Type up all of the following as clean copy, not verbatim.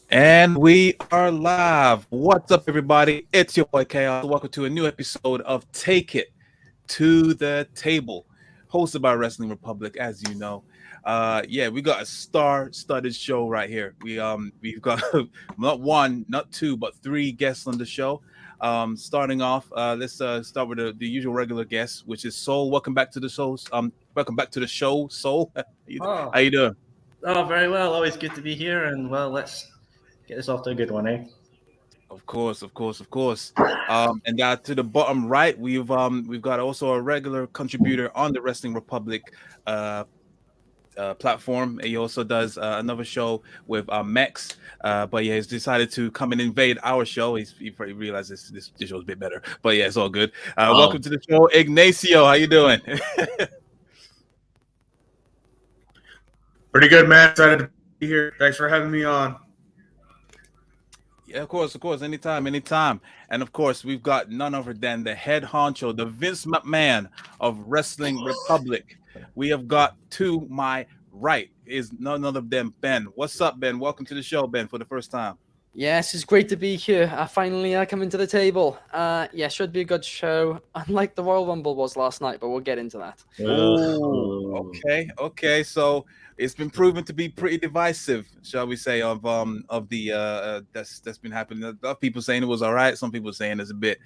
And we are live. What's up, everybody? It's your boy Chaos. Welcome to a new episode of Take It to the Table, hosted by Wrestling Republic, as you know. We got a star-studded show right here. We've got not one, not two, but three guests on the show. Starting off, let's start with the usual regular guest, which is Soul. Welcome back to the show. Welcome back to the show, Soul. Oh, How you doing? very well. Always good to be here. And well, let's get this off to a good one, eh? Of course, of course, of course. And to the bottom right, we've got also a regular contributor on the Wrestling Republic uh, platform. He also does another show with Mex. But yeah, he's decided to come and invade our show. He probably realizes this show's a bit better. But yeah, it's all good. Welcome to the show, Ignacio. How you doing? Pretty good, man. Excited to be here. Thanks for having me on. Yeah, of course. Anytime. And of course, we've got none other than the head honcho, the Vince McMahon of Wrestling Republic. We have got to my right is none other than Ben. What's up, Ben? Welcome to the show, Ben, for the first time. Yes, it's great to be here. Finally, coming to the table. Should be a good show, unlike the Royal Rumble was last night, but we'll get into that. Oh, okay. So it's been proven to be pretty divisive, shall we say, of the that's been happening. A lot of people saying it was all right. Some people saying it's a bit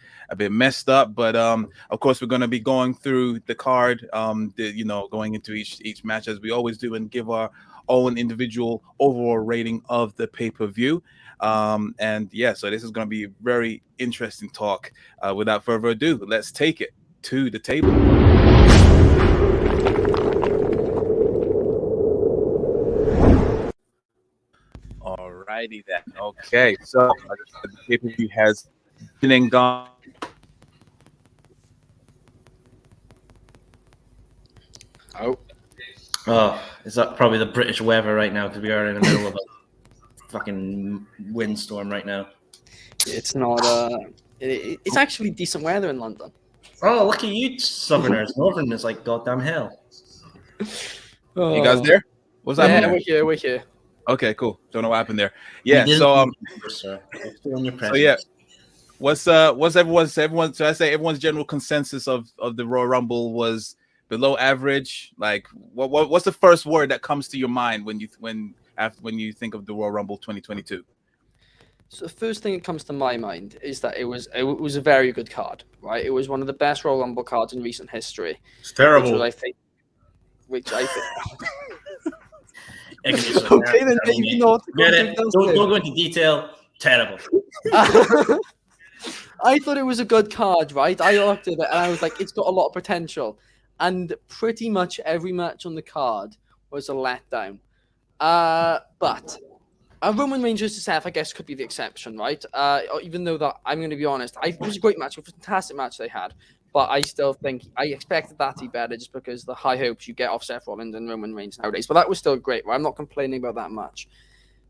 messed up. But of course, we're going to be going through the card, going into each match as we always do, and give our own individual overall rating of the pay-per-view. So this is going to be a very interesting talk. Without further ado, let's take it to the table. Alrighty then. Okay, so the pay-per-view has been and gone. Oh, is that probably the British weather right now? Because we are in the middle of a fucking windstorm right now. It's not. It's actually decent weather in London. Oh, look at you, Southerners. Northern is like goddamn hell. You guys there? What's happening? Yeah, we're here. Okay, cool. Don't know what happened there. Yeah, so what's everyone's general consensus of the Royal Rumble was below average? Like what's the first word that comes to your mind when you think of the Royal Rumble 2022? So the first thing that comes to my mind is that it was a very good card, right? It was one of the best Royal Rumble cards in recent history. It's terrible. Which I think. Okay, then maybe not. Don't go into detail. Terrible. I thought it was a good card, right? I looked at it and I was like, it's got a lot of potential. And pretty much every match on the card was a letdown. But Roman Reigns versus Seth, I guess, could be the exception, right? Even though that, I'm going to be honest, it was a great match, a fantastic match they had. But I still think I expected that to be better just because the high hopes you get off Seth Rollins and Roman Reigns nowadays. But that was still great. Right? I'm not complaining about that much.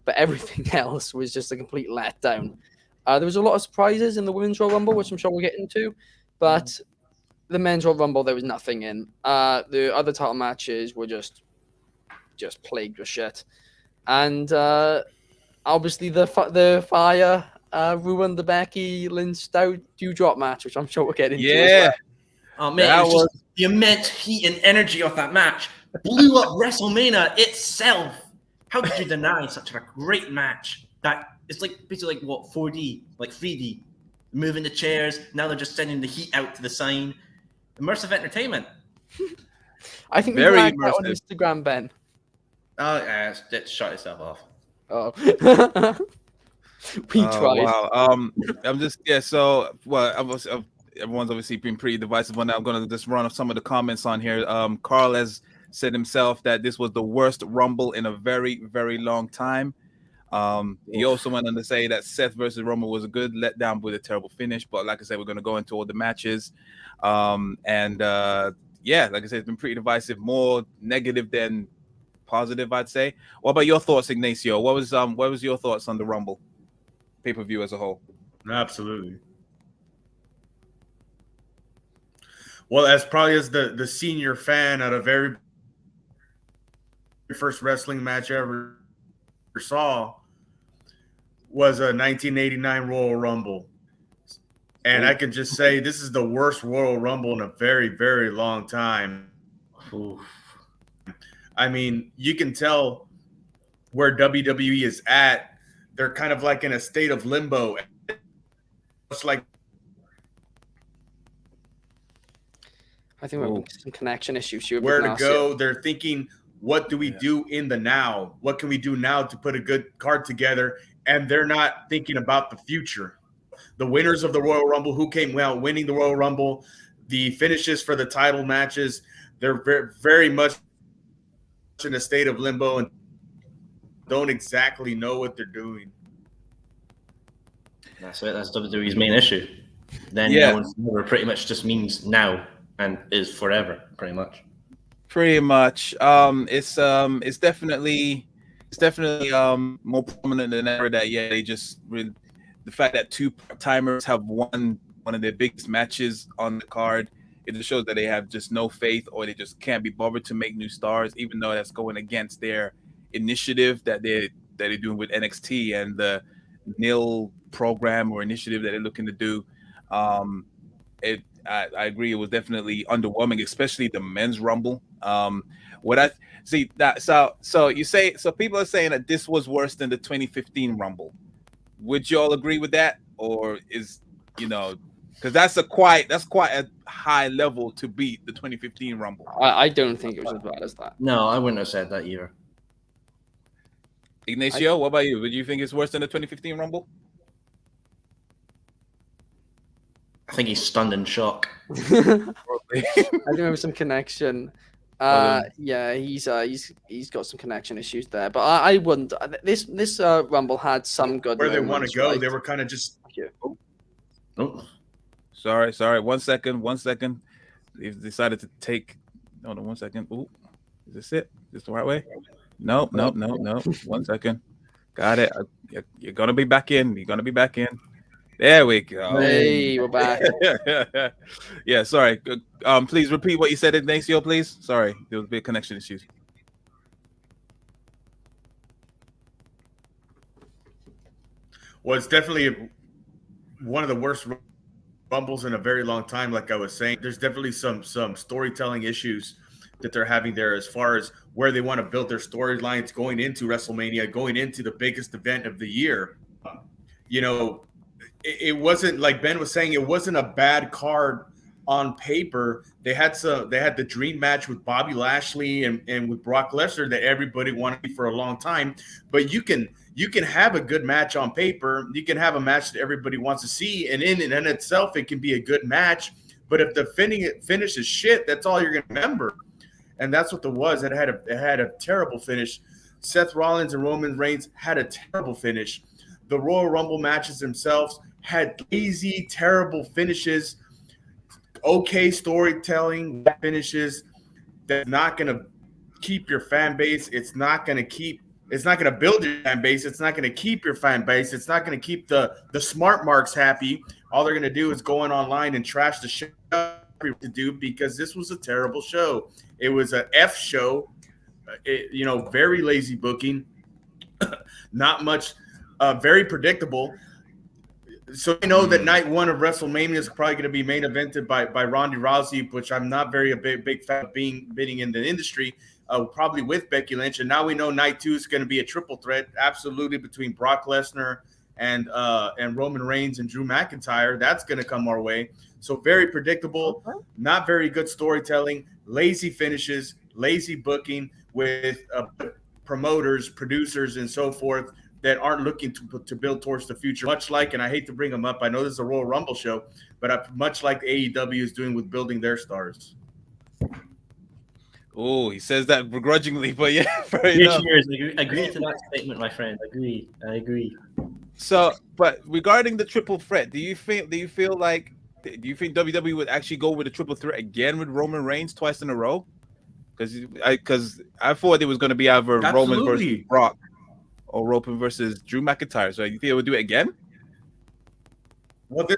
But everything else was just a complete letdown. There was a lot of surprises in the Women's Royal Rumble, which I'm sure we'll get into. But the Men's Royal Rumble, there was nothing in. The other title matches were just plagued with shit. And obviously the fire ruined the Becky Lynch Dewdrop match, which I'm sure we'll get into. Yeah. As well. Oh man, the immense heat and energy of that match blew up WrestleMania itself. How could you deny such a great match? That it's like basically like what 4D, like 3D, moving the chairs. Now they're just sending the heat out to the sign. Immersive entertainment. I think very immersive. That on Instagram, Ben. Oh yeah, shut yourself off. Oh. We tried. Wow. I'm just So everyone's obviously been pretty divisive on that. I'm gonna just run off some of the comments on here. Carl has said himself that this was the worst Rumble in a very, very long time. He also went on to say that Seth versus Roman was a good letdown with a terrible finish. But like I said, we're gonna go into all the matches. Like I said, it's been pretty divisive, more negative than positive, I'd say. What about your thoughts, Ignacio? What was your thoughts on the Rumble pay-per-view as a whole? Absolutely. Well, as probably as the senior fan at a very first wrestling match I ever saw, was a 1989 Royal Rumble. And I can just say this is the worst Royal Rumble in a very, very long time. Oof. I mean, you can tell where WWE is at. They're kind of like in a state of limbo. It's like I think we're having some connection issues here. where to go. They're thinking, what do we do in the now? What can we do now to put a good card together? And they're not thinking about the future. The winners of the Royal Rumble, who came out winning the Royal Rumble, the finishes for the title matches, they're very, very much in a state of limbo and don't exactly know what they're doing. That's it. That's WWE's main issue. Then Yeah. now and forever pretty much just means now and is forever, pretty much. Pretty much. It's definitely more prominent than ever that they just really, the fact that two timers have won one of their biggest matches on the card, it just shows that they have just no faith, or they just can't be bothered to make new stars, even though that's going against their initiative that they're doing with NXT and the nil program or initiative that they're looking to do. I agree, it was definitely underwhelming, especially the men's rumble. What I see that so you say, so people are saying that this was worse than the 2015 rumble. Would you all agree with that, or is, because that's quite a high level to beat the 2015 rumble? I don't think it was as bad as that. No, I wouldn't have said that either. Ignacio, what about you? Would you think it's worse than the 2015 rumble? I think he's stunned in shock. I think there was some connection. Yeah, he's got some connection issues there, but I wouldn't. This Rumble had some good. Where they want to go, right? they were kind of just. Oh. Sorry. 1 second. They've decided to take. Hold on 1 second. Ooh, is this it? Is this the right way? No. 1 second. Got it. You're gonna be back in. There we go. Hey, we're back. Yeah, sorry. Please repeat what you said, Ignacio, please. Sorry, there was a bit of connection issues. Well, it's definitely one of the worst rumbles in a very long time. Like I was saying, there's definitely some storytelling issues that they're having there as far as where they want to build their storylines going into WrestleMania, going into the biggest event of the year. It wasn't, like Ben was saying, it wasn't a bad card on paper. They had the dream match with Bobby Lashley and with Brock Lesnar that everybody wanted for a long time. But you can have a good match on paper. You can have a match that everybody wants to see, and in itself, it can be a good match. But if the finish is shit, that's all you're gonna remember. And that's what it was. It had a terrible finish. Seth Rollins and Roman Reigns had a terrible finish. The Royal Rumble matches themselves had lazy, terrible finishes, okay storytelling finishes. That's not going to keep your fan base. It's not going to build your fan base. It's not going to keep your fan base. It's not going to keep the smart marks happy. All they're going to do is go online and trash the show to do, because this was a terrible show. It was an F show, very lazy booking, not much, very predictable. So that night one of WrestleMania is probably going to be main evented by Ronda Rousey, which I'm not a big fan of bidding in the industry, probably with Becky Lynch. And now we know night 2 is going to be a triple threat, absolutely, between Brock Lesnar and Roman Reigns and Drew McIntyre. That's going to come our way. So very predictable, not very good storytelling, lazy finishes, lazy booking with promoters, producers, and so forth that aren't looking to build towards the future. Much like, and I hate to bring them up, I know this is a Royal Rumble show, but much like AEW is doing with building their stars. Oh, he says that begrudgingly, but yeah, fair enough. Agree to that statement, my friend. I agree. So, but regarding the triple threat, do you think WWE would actually go with a triple threat again with Roman Reigns twice in a row? Because I thought it was going to be either Roman versus Brock or Roman versus Drew McIntyre. So you think they would do it again? Well, this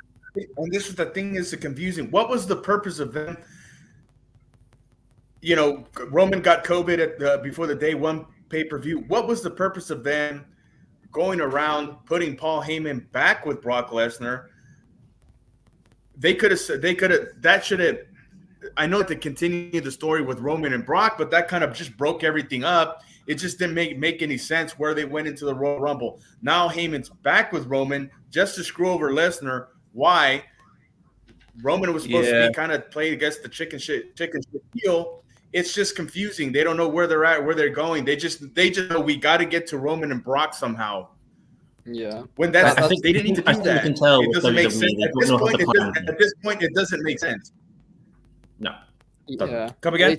is the thing, is confusing. What was the purpose of them? Roman got COVID before the day one pay-per-view. What was the purpose of them going around putting Paul Heyman back with Brock Lesnar. That should have. I know to continue the story with Roman and Brock, but that kind of just broke everything up. It just didn't make any sense where they went into the Royal Rumble. Now Heyman's back with Roman just to screw over Lesnar. Why? Roman was supposed to be kind of played against the chicken shit heel. It's just confusing. They don't know where they're at, where they're going. They just know we got to get to Roman and Brock somehow. Yeah. When they didn't need to do that. It doesn't make sense. At this point, it doesn't make sense. No. Yeah. Come again?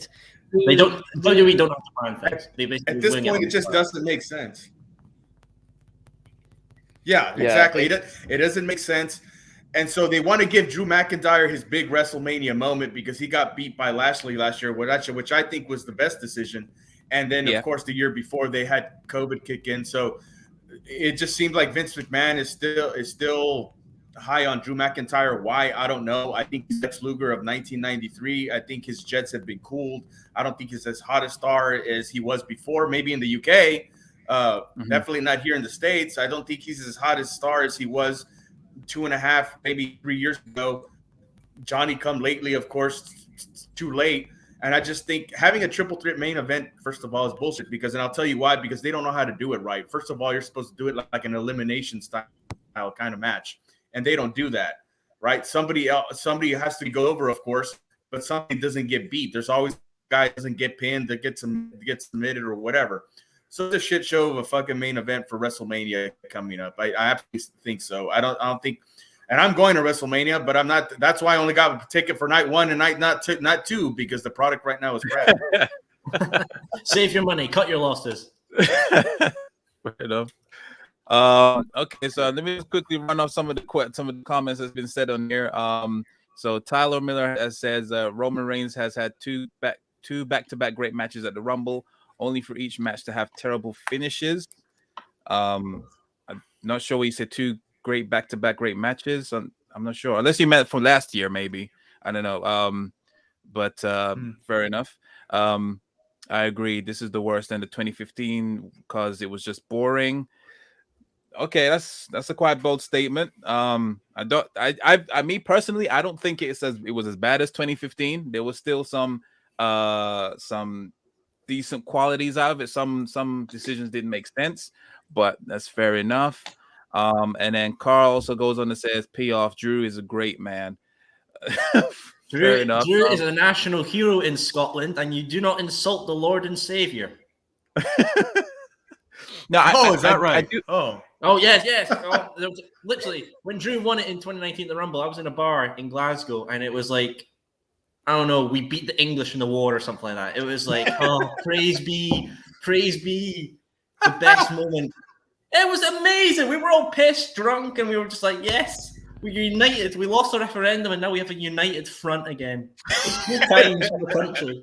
They don't. WWE don't have to plan things. At this point, it just doesn't make sense. Yeah, exactly. It doesn't make sense. And so they want to give Drew McIntyre his big WrestleMania moment because he got beat by Lashley last year, which I think was the best decision. And then, of course, the year before they had COVID kick in. So it just seemed like Vince McMahon is still high on Drew McIntyre. Why? I don't know. I think he's Lex Luger of 1993. I think his jets have been cooled. I don't think he's as hot a star as he was before. Maybe in the UK. Definitely not here in the States. I don't think he's as hot a star as he was 2.5, maybe 3 years ago. Johnny come lately, of course, too late. And I just think having a triple threat main event, first of all, is bullshit. And I'll tell you why. Because they don't know how to do it right. First of all, you're supposed to do it like an elimination style kind of match, and they don't do that, right? Somebody has to go over, of course, but somebody doesn't get beat. There's always a guy that doesn't get pinned, that gets submitted or whatever. So it's a shit show of a fucking main event for WrestleMania coming up. I absolutely think so. I don't think, and I'm going to WrestleMania, but I'm not. That's why I only got a ticket for night 1 and not 2 because the product right now is crap. Save your money, cut your losses. Fair enough. Okay, so let me just quickly run off some of the comments that's been said on here. So Tyler Miller says Roman Reigns has had two back-to-back great matches at the Rumble, only for each match to have terrible finishes. I'm not sure what he said. 2 great back-to-back great matches. I'm not sure, unless you meant from last year, maybe. I don't know. But fair enough. I agree. This is the worst than the 2015 because it was just boring. Okay, that's a quite bold statement. Me personally, I don't think it was as bad as 2015. There was still some decent qualities out of it. Some decisions didn't make sense, but that's fair enough. And then Carl also goes on to says, "P off. Drew is a great man." Fair enough. Drew is a national hero in Scotland, and you do not insult the Lord and Savior. No, is that right? I do. Oh yes. There was, literally, when Drew won it in 2019 the Rumble, I was in a bar in Glasgow, and it was like, I don't know, we beat the English in the war or something like that. It was like, praise be, the best moment. It was amazing. We were all pissed, drunk, and we were just like, yes, we're united. We lost the referendum, and now we have a united front again. Good times for the country.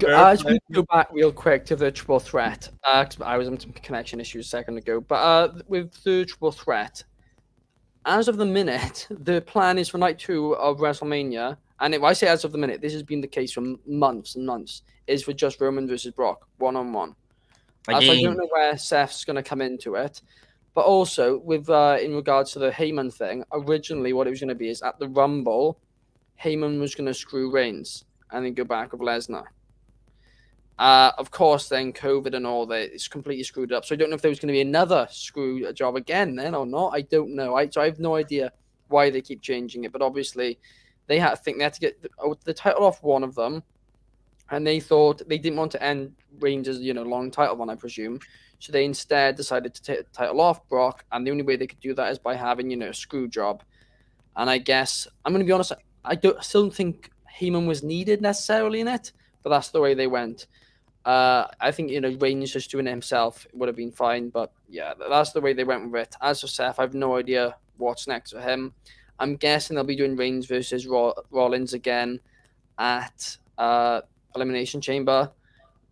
As we go back real quick to the triple threat, I was having some connection issues a second ago, but with the triple threat, as of the minute, the plan is for night 2 of WrestleMania, and if I say as of the minute, this has been the case for months and months, is for just Roman versus Brock, 1-on-1. So I don't know where Seth's going to come into it, but also with in regards to the Heyman thing, originally what it was going to be is at the Rumble, Heyman was going to screw Reigns and then go back with Lesnar. Of course, then COVID and all that, it's completely screwed up. So I don't know if there was going to be another screw job again then or not. I don't know. So I have no idea why they keep changing it. But obviously, they had to get the title off one of them, and they thought they didn't want to end Reigns' long title one, I presume. So they instead decided to take the title off Brock, and the only way they could do that is by having a screw job. And I guess I'm going to be honest. I still don't think Heyman was needed necessarily in it, but that's the way they went. I think, Reigns just doing it himself would have been fine. But, yeah, that's the way they went with it. As for Seth, I have no idea what's next for him. I'm guessing they'll be doing Reigns versus Rollins again at Elimination Chamber.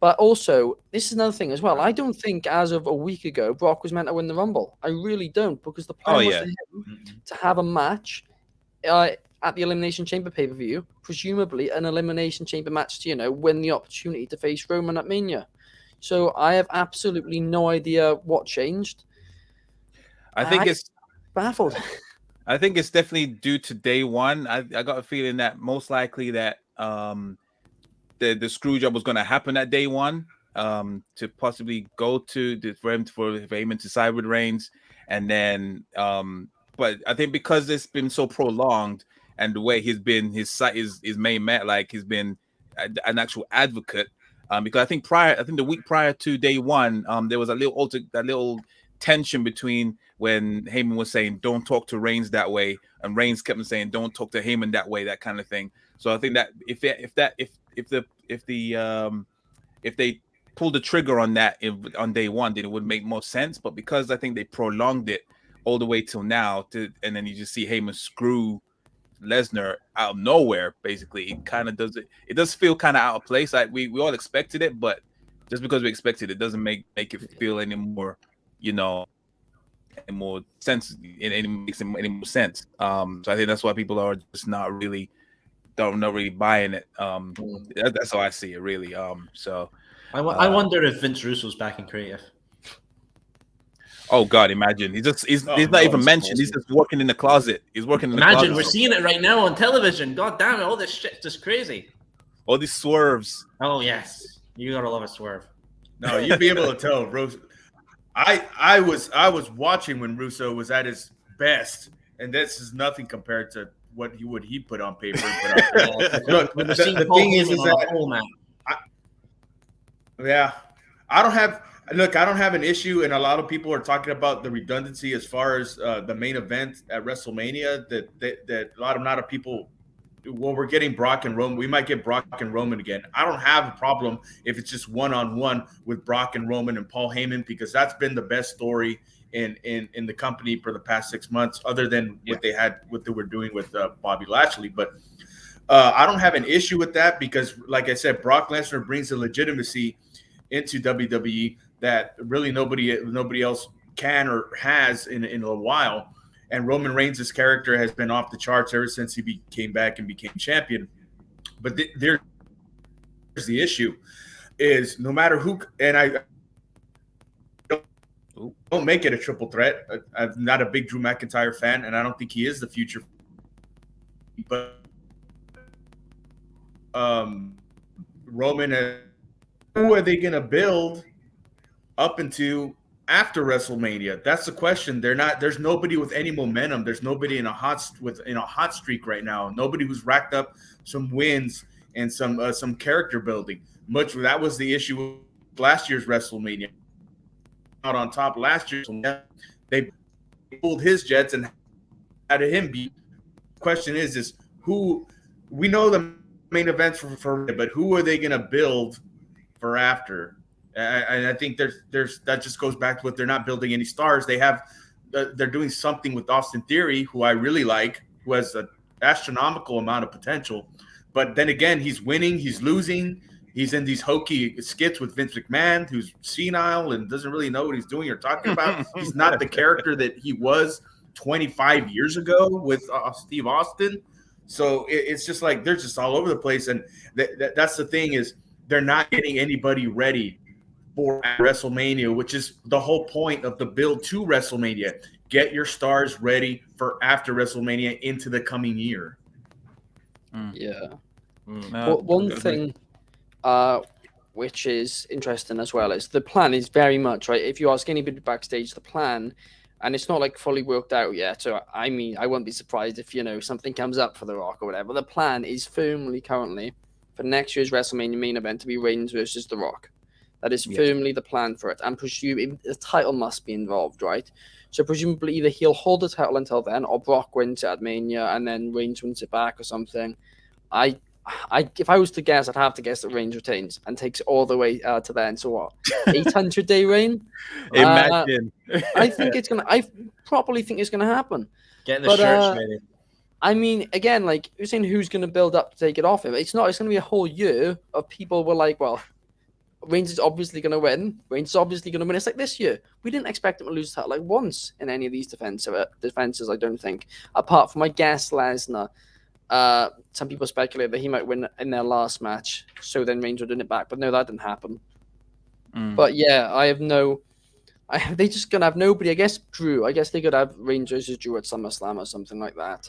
But also, this is another thing as well. I don't think as of a week ago, Brock was meant to win the Rumble. I really don't, because the plan was for him to have a match at the Elimination Chamber pay-per-view, presumably an Elimination Chamber match to, win the opportunity to face Roman at Mania. So I have absolutely no idea what changed. I think it's baffled. I think it's definitely due to day one. I got a feeling that most likely that the screw job was going to happen at day one, to possibly go to for Heyman to side with Reigns, and then but I think because it's been so prolonged and the way he's been his main man, like he's been an actual advocate. Because I think the week prior to day one, there was a little tension between when Heyman was saying don't talk to Reigns that way, and Reigns kept on saying don't talk to Heyman that way, that kind of thing. So I think that if they pulled the trigger on that on day one, then it would make more sense. But because I think they prolonged it all the way till now, and then you just see Heyman screw Lesnar out of nowhere, basically, it kind of does it. It does feel kind of out of place. Like we all expected it, but just because we expected it doesn't make it feel any more, any more sense. It makes any more sense. So I think that's why people are just not really buying it. That's how I see it, really. So I wonder if Vince Russo's back in creative. Oh God! Imagine he's not even mentioned. He's just working in the closet. He's working in the closet. Imagine we're seeing it right now on television. God damn it! All this shit's just crazy. All these swerves. Oh yes, you gotta love a swerve. No, you'd be able to tell. I was watching when Russo was at his best, and this is nothing compared to what he put on paper. Look, the thing is that I don't have an issue, and a lot of people are talking about the redundancy as far as the main event at WrestleMania. That a lot of people, well, we're getting Brock and Roman. We might get Brock and Roman again. I don't have a problem if it's just one-on-one with Brock and Roman and Paul Heyman, because that's been the best story in the company for the past 6 months, other than what they were doing with Bobby Lashley. But I don't have an issue with that because, like I said, Brock Lesnar brings a legitimacy into WWE that really nobody else can or has in a while. And Roman Reigns' character has been off the charts ever since he came back and became champion. But there's the issue is no matter who, and I don't make it a triple threat. I'm not a big Drew McIntyre fan, and I don't think he is the future. But Roman, who are they going to build up into after WrestleMania? That's the question. There's nobody with any momentum. There's nobody in a hot streak right now. Nobody who's racked up some wins and some character building. That was the issue with last year's WrestleMania. Out on top last year, they pulled his jets and had him beat. The question is who? We know the main events for but who are they going to build for after? And I think there's that just goes back to what they're not building any stars. They're doing something with Austin Theory, who I really like, who has an astronomical amount of potential. But then again, he's winning, he's losing, he's in these hokey skits with Vince McMahon, who's senile and doesn't really know what he's doing or talking about. He's not the character that he was 25 years ago with Steve Austin. So it's just like they're just all over the place. And that's the thing is they're not getting anybody ready for WrestleMania, which is the whole point of the build to WrestleMania. Get your stars ready for after WrestleMania into the coming year. Yeah. One thing which is interesting as well is the plan is very much, right? If you ask anybody backstage, the plan, and it's not like fully worked out yet. So, I mean, I won't be surprised if, something comes up for The Rock or whatever. The plan is firmly currently for next year's WrestleMania main event to be Reigns versus The Rock. That is firmly the plan for it. And presumably the title must be involved, right? So presumably either he'll hold the title until then or Brock wins it at Mania and then Reigns wins it back or something. If I was to guess, I'd have to guess that Reigns retains and takes it all the way to then. So what? 800-day reign? Imagine. I properly think it's gonna happen. Get the shirts ready. I mean, again, like you're saying, who's gonna build up to take it off him? It's gonna be a whole year of people were like, well, Reigns is obviously gonna win. Reigns is obviously gonna win. It's like this year. We didn't expect him to lose the title like once in any of these defenses, I don't think. Apart from, I guess, Lesnar. Some people speculate that he might win in their last match, so then Reigns would win it back. But no, that didn't happen. But yeah, they just gonna have nobody. I guess Drew. I guess they could have Reigns versus Drew at SummerSlam or something like that.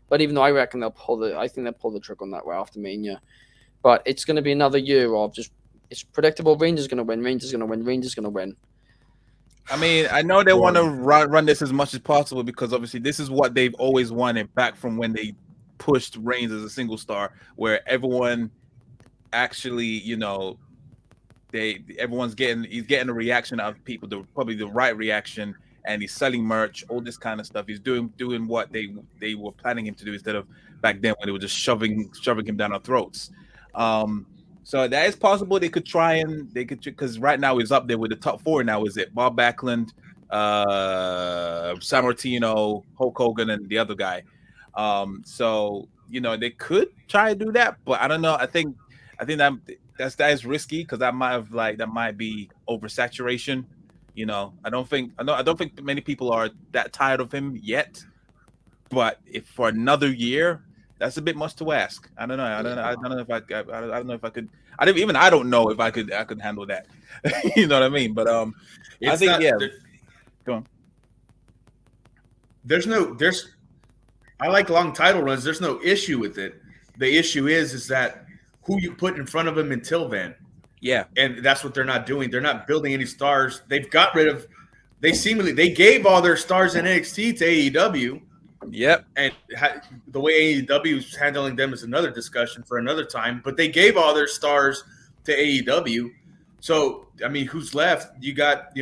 But even though I reckon I think they'll pull the trick on that right after Mania. But it's going to be another year of just, it's predictable. Reigns is going to win. Reigns is going to win. Reigns is going to win. I mean, I know they want to run this as much as possible because obviously this is what they've always wanted back from when they pushed Reigns as a single star, where everyone actually, you know, he's getting a reaction out of people, probably the right reaction, and he's selling merch, all this kind of stuff. He's doing what they were planning him to do instead of back then when they were just shoving him down our throats. So that is possible. They could because right now he's up there with the top 4 now. Is it Bob Backlund, San Martino, Hulk Hogan, and the other guy? So you know they could try to do that, but I don't know. I think that is risky because that might be oversaturation. You know, I don't think many people are that tired of him yet. But if for another year, that's a bit much to ask. I don't know. I don't know if I could. I don't know if I could handle that. You know what I mean? But I think go on. I like long title runs. There's no issue with it. The issue is that who you put in front of him until then. Yeah. And that's what they're not doing. They're not building any stars. They gave all their stars in NXT to AEW. Yep. And the way AEW is handling them is another discussion for another time. But they gave all their stars to AEW. So, I mean, who's left? You got,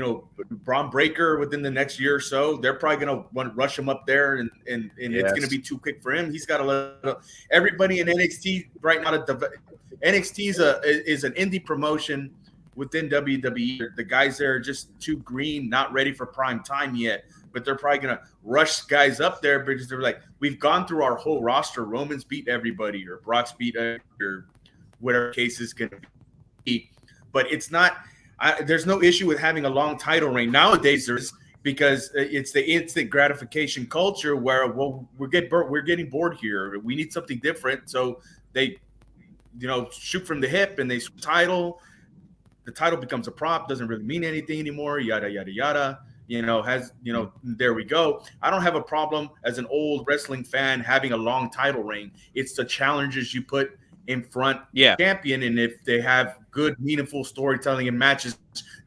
Braun Breaker within the next year or so. They're probably going to want to rush him up there, and it's going to be too quick for him. He's got to let everybody in NXT right now. NXT is an indie promotion within WWE. The guys there are just too green, not ready for prime time yet. But they're probably going to rush guys up there because they're like, we've gone through our whole roster. Roman's beat everybody, or Brock's beat or whatever case is going to be. But it's not. There's no issue with having a long title reign nowadays. Because it's the instant gratification culture where we're getting bored here. We need something different. So they, shoot from the hip and they title. The title becomes a prop. Doesn't really mean anything anymore. Yada yada yada. There we go. I don't have a problem as an old wrestling fan having a long title reign. It's the challenges you put in front champion, and if they have good, meaningful storytelling and matches,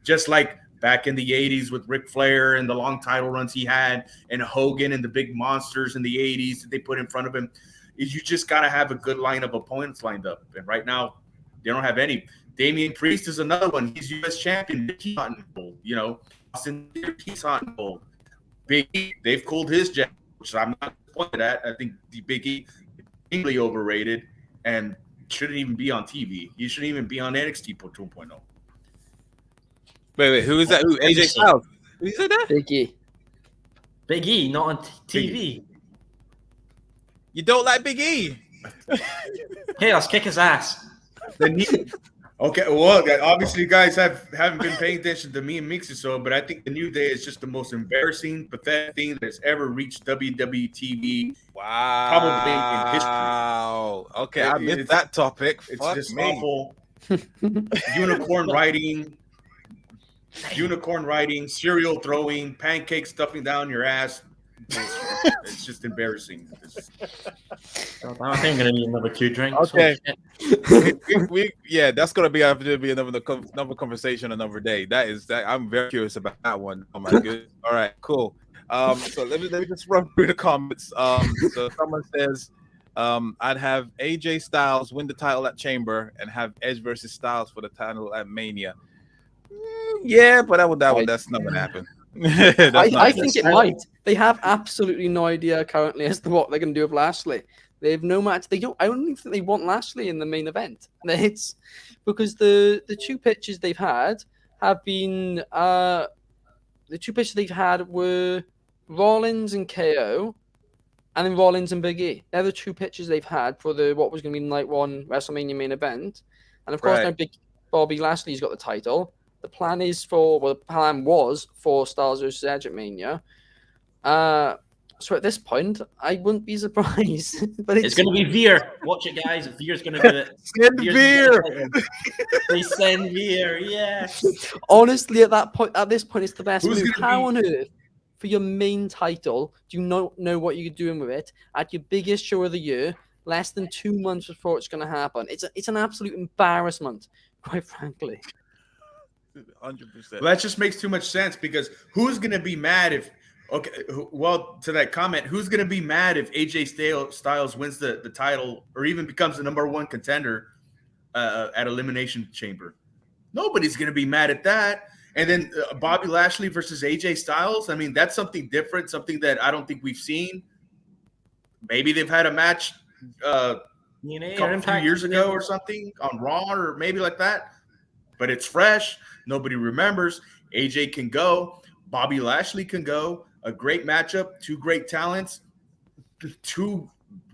just like back in the 80s with Ric Flair and the long title runs he had, and Hogan and the big monsters in the 80s that they put in front of him, is you just got to have a good line of opponents lined up. And right now, they don't have any. Damien Priest is another one. He's U.S. champion. He's hot and cold. Austin, he's hot and cold. Big E, they've cooled his jet, which I'm not disappointed at. I think the Big E is extremely overrated and shouldn't even be on TV. He shouldn't even be on NXT 2.0. Wait, who is that? Who? AJ Styles? Who said that? Big E. Big E, not on TV. You don't like Big E? Hey, let's kick his ass. Okay, well, obviously you guys haven't been paying attention to me and Mixie, but I think the New Day is just the most embarrassing, pathetic thing that's ever reached WWE TV. Wow. Probably in history. Wow. Okay, I missed that topic. It's Fuck just me. awful. Unicorn riding, cereal throwing, pancake stuffing down your ass. It's just embarrassing. I think I'm gonna need another 2 drinks. Okay. That's gonna be another conversation another day. I'm very curious about that one. Oh my goodness. All right, cool. So let me just run through the comments. So someone says, I'd have AJ Styles win the title at Chamber and have Edge versus Styles for the title at Mania. Yeah, but that's not gonna happen. I think it might. They have absolutely no idea currently as to what they're going to do with Lashley. They have no match. I don't even think they want Lashley in the main event. It's because the 2 pitches they've had have been the 2 pitches they've had were Rollins and KO, and then Rollins and Big E. They're the 2 pitches they've had for what was going to be Night 1 WrestleMania main event. And of course, now Big Bobby Lashley's got the title. The plan was for Styles versus Edge at Mania. So at this point, I wouldn't be surprised. But It's going to be Veer. Watch it, guys. Veer's going to do it. Send Veer's Veer. gonna do it. They send Veer. Yes. honestly, at this point, it's the best Who's move. gonna How be- on earth, for your main title, do you not know what you're doing with it at your biggest show of the year, less than 2 months before it's going to happen? It's an absolute embarrassment, quite frankly. 100%. Well, that just makes too much sense because who's going to be mad if okay, well, to that comment, who's going to be mad if AJ Styles wins the title or even becomes the number one contender at Elimination Chamber? Nobody's going to be mad at that. And then Bobby Lashley versus AJ Styles. I mean, that's something different, something that I don't think we've seen. Maybe they've had a match a few years ago or something on Raw or maybe like that. But it's fresh. Nobody remembers. AJ can go. Bobby Lashley can go. A great matchup. Two great talents. Two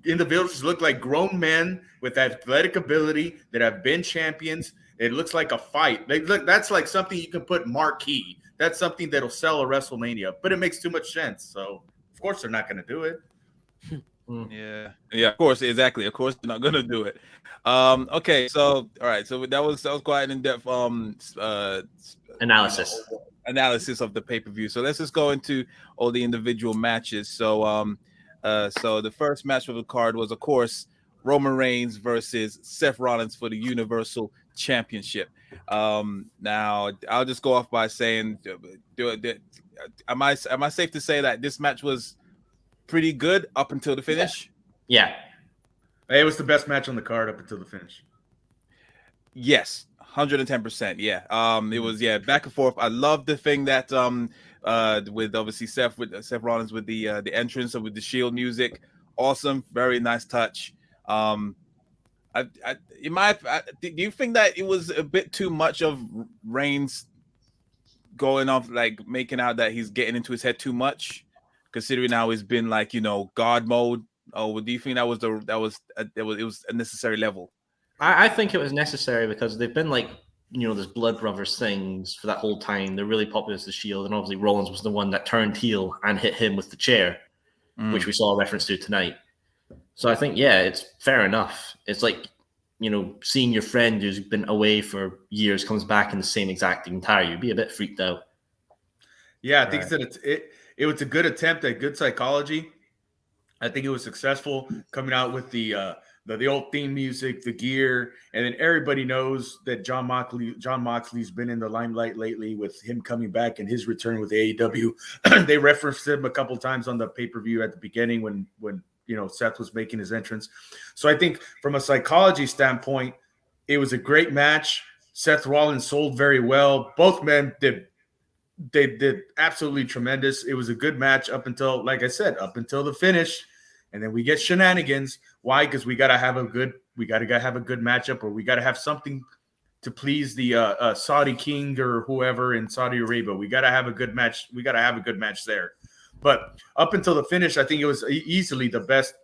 individuals look like grown men with athletic ability that have been champions. It looks like a fight. That's like something you can put marquee. That's something that'll sell a WrestleMania. But it makes too much sense. So, of course, they're not going to do it. Yeah, of course, exactly. Of course, they're not gonna do it. Okay, so all right, so that was quite an in-depth analysis of the pay-per-view. So let's just go into all the individual matches. So so the first match of the card was, of course, Roman Reigns versus Seth Rollins for the Universal Championship. Now I'll just go off by saying, am I safe to say that this match was pretty good up until the finish? Yeah. It was the best match on the card up until the finish. Yes, 110%. Yeah. It was back and forth. I love the thing that with obviously Seth Rollins with the entrance and with the Shield music. Awesome, very nice touch. Do you think that it was a bit too much of Reigns going off, like making out that he's getting into his head too much? Considering now he's been like, God mode. Oh, do you think that was it was a necessary level? I think it was necessary because they've been like, this Blood Brothers things for that whole time. They're really popular as the Shield, and obviously Rollins was the one that turned heel and hit him with the chair, which we saw a reference to tonight. So I think, it's fair enough. It's like, seeing your friend who's been away for years comes back in the same exact attire. You'd be a bit freaked out. Yeah, I think it was a good attempt at good psychology. I think it was successful coming out with the old theme music, the gear, and then everybody knows that John Moxley's been in the limelight lately with him coming back and his return with AEW. They referenced him a couple times on the pay-per-view at the beginning when Seth was making his entrance. So I think from a psychology standpoint, it was a great match. Seth Rollins sold very well. Both men did absolutely tremendous. It was a good match up until, like I said, up until the finish, and then we get shenanigans. Why? Because we gotta have a good matchup, or we gotta have something to please the Saudi king or whoever in Saudi Arabia. We gotta have a good match. We gotta have a good match there. But up until the finish, I think it was easily the best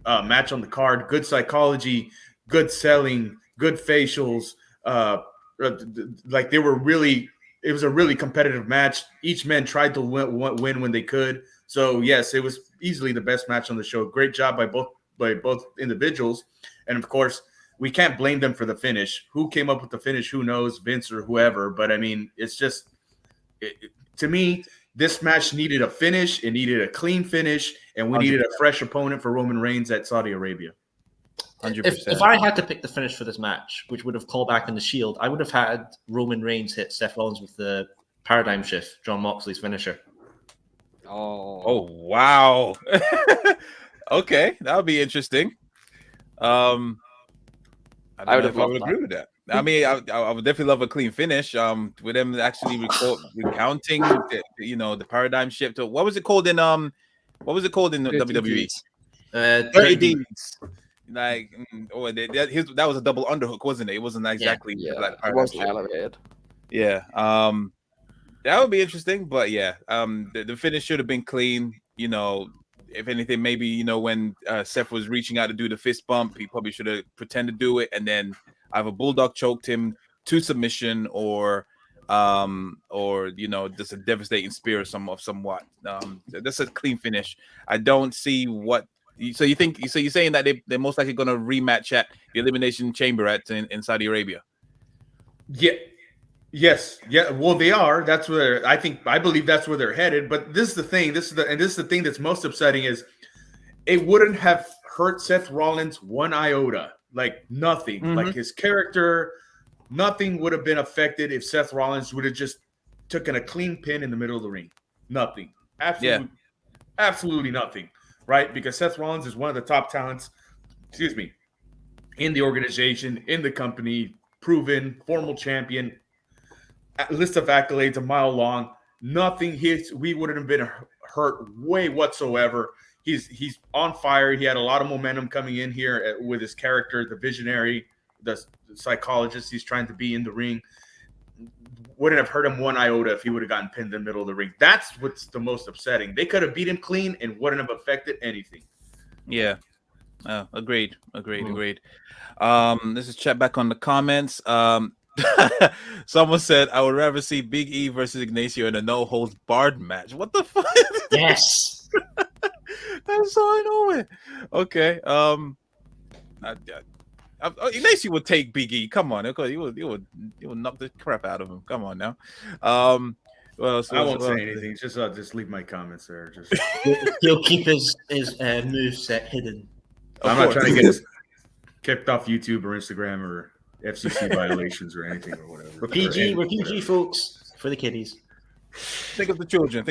match on the card. Good psychology, good selling, good facials. Like they were really. It was a really competitive match. Each man tried to win when they could. So yes, it was easily the best match on the show. Great job by both individuals, and of course, we can't blame them for the finish. Who came up with the finish? Who knows, Vince or whoever. But I mean, it's just to me, this match needed a finish. It needed a clean finish, and we needed a fresh opponent for Roman Reigns at Saudi Arabia. 100%. If I had to pick the finish for this match, which would have called back in the Shield, I would have had Roman Reigns hit Seth Rollins with the paradigm shift, John Moxley's finisher. Oh wow. Okay, that would be interesting. I would agree with that. I mean, I would definitely love a clean finish. With them actually recounting the paradigm shift. What was it called in the WWE? 30 Deeds. Like, that was a double underhook, wasn't it? It wasn't exactly like it wasn't elevated. Yeah, that would be interesting, but the finish should have been clean. If anything, maybe when Seth was reaching out to do the fist bump, he probably should have pretended to do it, and then either Bulldog choked him to submission, or or just a devastating spear of somewhat. That's a clean finish. I don't see what. So you're saying that they're most likely going to rematch at the Elimination Chamber in Saudi Arabia? Yeah. Yes. Yeah. Well, they are. That's where I believe that's where they're headed. But this is the thing. This is the thing that's most upsetting is it wouldn't have hurt Seth Rollins one iota. Like nothing. Mm-hmm. Like his character, nothing would have been affected if Seth Rollins would have just taken a clean pin in the middle of the ring. Nothing. Absolutely nothing. Right? Because Seth Rollins is one of the top talents, in the organization, in the company, proven, formal champion, list of accolades a mile long. Nothing. We wouldn't have been hurt way whatsoever. He's on fire. He had a lot of momentum coming in here with his character, the visionary, the psychologist he's trying to be in the ring. Wouldn't have hurt him one iota if he would have gotten pinned in the middle of the ring. That's what's the most upsetting. They could have beat him clean and wouldn't have affected anything. Yeah. Agreed. This is chat back on the comments. Someone said, I would rather see Big E versus Ignacio in a no-holds barred match. What the fuck? Yes. That's so annoying. Okay. Ignacio would take Big E. Come on, he would knock the crap out of him. Come on now. Well, I won't say anything. Just leave my comments there. Just he'll keep his moveset hidden. I'm not trying to get us kicked off YouTube or Instagram or FCC violations or anything or whatever. We're PG, folks, for the kiddies. Think of the children.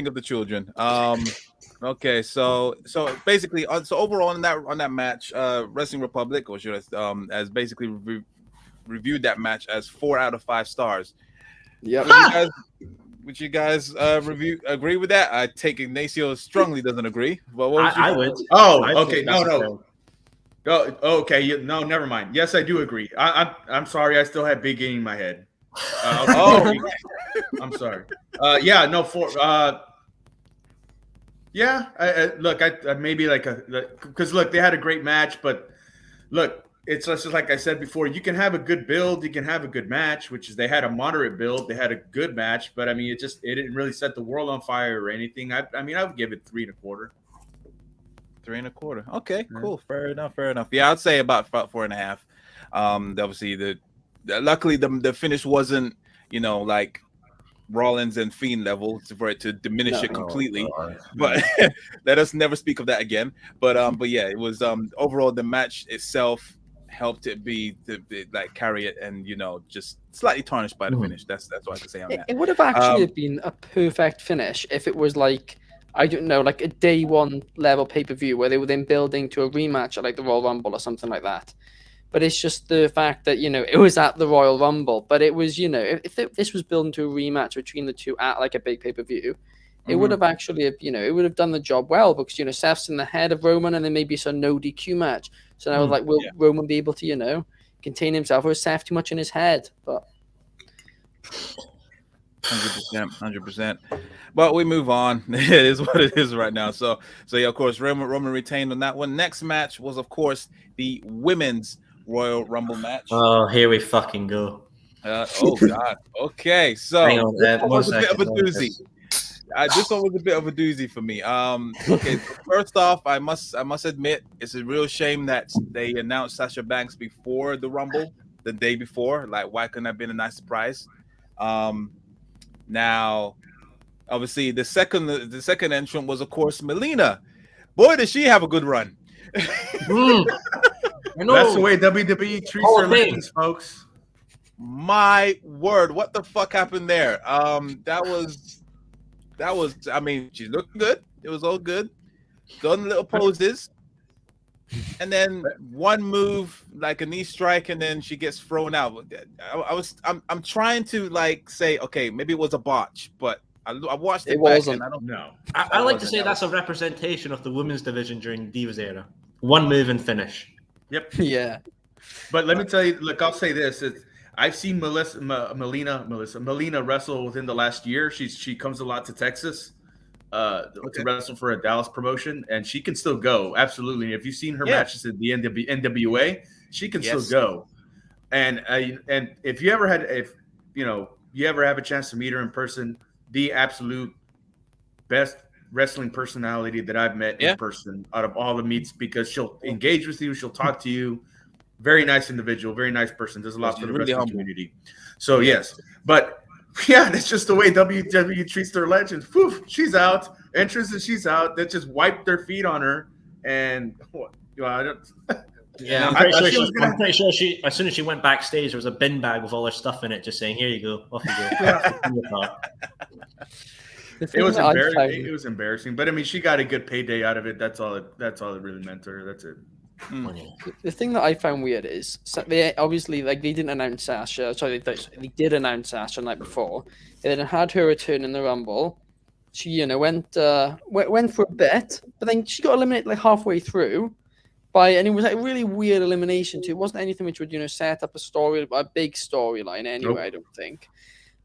Okay, so basically, so overall on that match, Wrestling Republic, or should I, has basically reviewed that match as 4 out of 5 stars. Yeah. Would you guys agree with that? I take Ignacio strongly doesn't agree. But I would. Oh, okay. No. Oh, okay. No, never mind. Yes, I do agree. I'm sorry. I still have Big E in my head. I'm sorry. Look, I maybe because look, they had a great match, but look, it's just like I said before. You can have a good build, you can have a good match, which is they had a moderate build, they had a good match, but I mean, it didn't really set the world on fire or anything. I would give it 3.25. 3.25. Okay, cool. Fair enough. Yeah, I'd say about 4.5. Obviously, luckily the finish wasn't like Rollins and Fiend level for it to diminish it completely. But let us never speak of that again. But yeah, it was overall the match itself helped it like carry it and just slightly tarnished by the finish. That's what I can say on that. It would have actually been a perfect finish if it was like, I don't know, like a day one level pay-per-view where they were then building to a rematch at like the Royal Rumble or something like that. But it's just the fact that, it was at the Royal Rumble. But it was, if this was building to a rematch between the two at like a big pay-per-view, it would have actually, it would have done the job well because, Seth's in the head of Roman and then maybe it's a no DQ match. So now, will Roman be able to, contain himself, or is Seth too much in his head? But 100%. But we move on. It is what it is right now. So yeah, of course, Roman retained on that one. Next match was, of course, the women's Royal Rumble match. Oh, here we fucking go. Oh God. Okay, so this one was a bit of a doozy. This one was a bit of a doozy for me. Okay, so first off, I must admit it's a real shame that they announced Sasha Banks before the Rumble, the day before. Like, why couldn't that have been a nice surprise? Now, obviously, the second entrant was, of course, Melina. Boy, did she have a good run. That's the way WWE treats their ladies, folks. My word, what the fuck happened there? That was. I mean, she looked good. It was all good. Done little poses, and then one move like a knee strike, and then she gets thrown out. I'm trying to like say, okay, maybe it was a botch, but I watched it. It wasn't. I don't know. I like to say that's a representation of the women's division during Divas era. One move and finish. Yep. Yeah. But let me tell you, look, I'll say this. I've seen Melina wrestle within the last year. She comes a lot to Texas to wrestle for a Dallas promotion, and she can still go. Absolutely. If you've seen her matches at the NWA, she can still go. And if you ever had, you ever have a chance to meet her in person, the absolute best wrestling personality that I've met in person out of all the meets, because she'll engage with you, she'll talk to you. Very nice individual, very nice person. Does a lot for the wrestling community. So yes, but yeah, that's just the way WWE treats their legends. Poof, she's out. Entrance and she's out. They just wiped their feet on her, and I don't. Yeah, I'm pretty sure she, as soon as she went backstage, there was a bin bag with all her stuff in it, just saying, "Here you go, off you go." It was embarrassing. It was embarrassing, but I mean, she got a good payday out of it. That's all it really meant to her. That's it. The thing that I found weird is they obviously they didn't announce Sasha. Sorry, they did announce Sasha the night before. They then had her return in the Rumble. She went for a bit, but then she got eliminated like halfway through. And it was like a really weird elimination too. It wasn't anything which would set up a big storyline anyway. Nope. I don't think.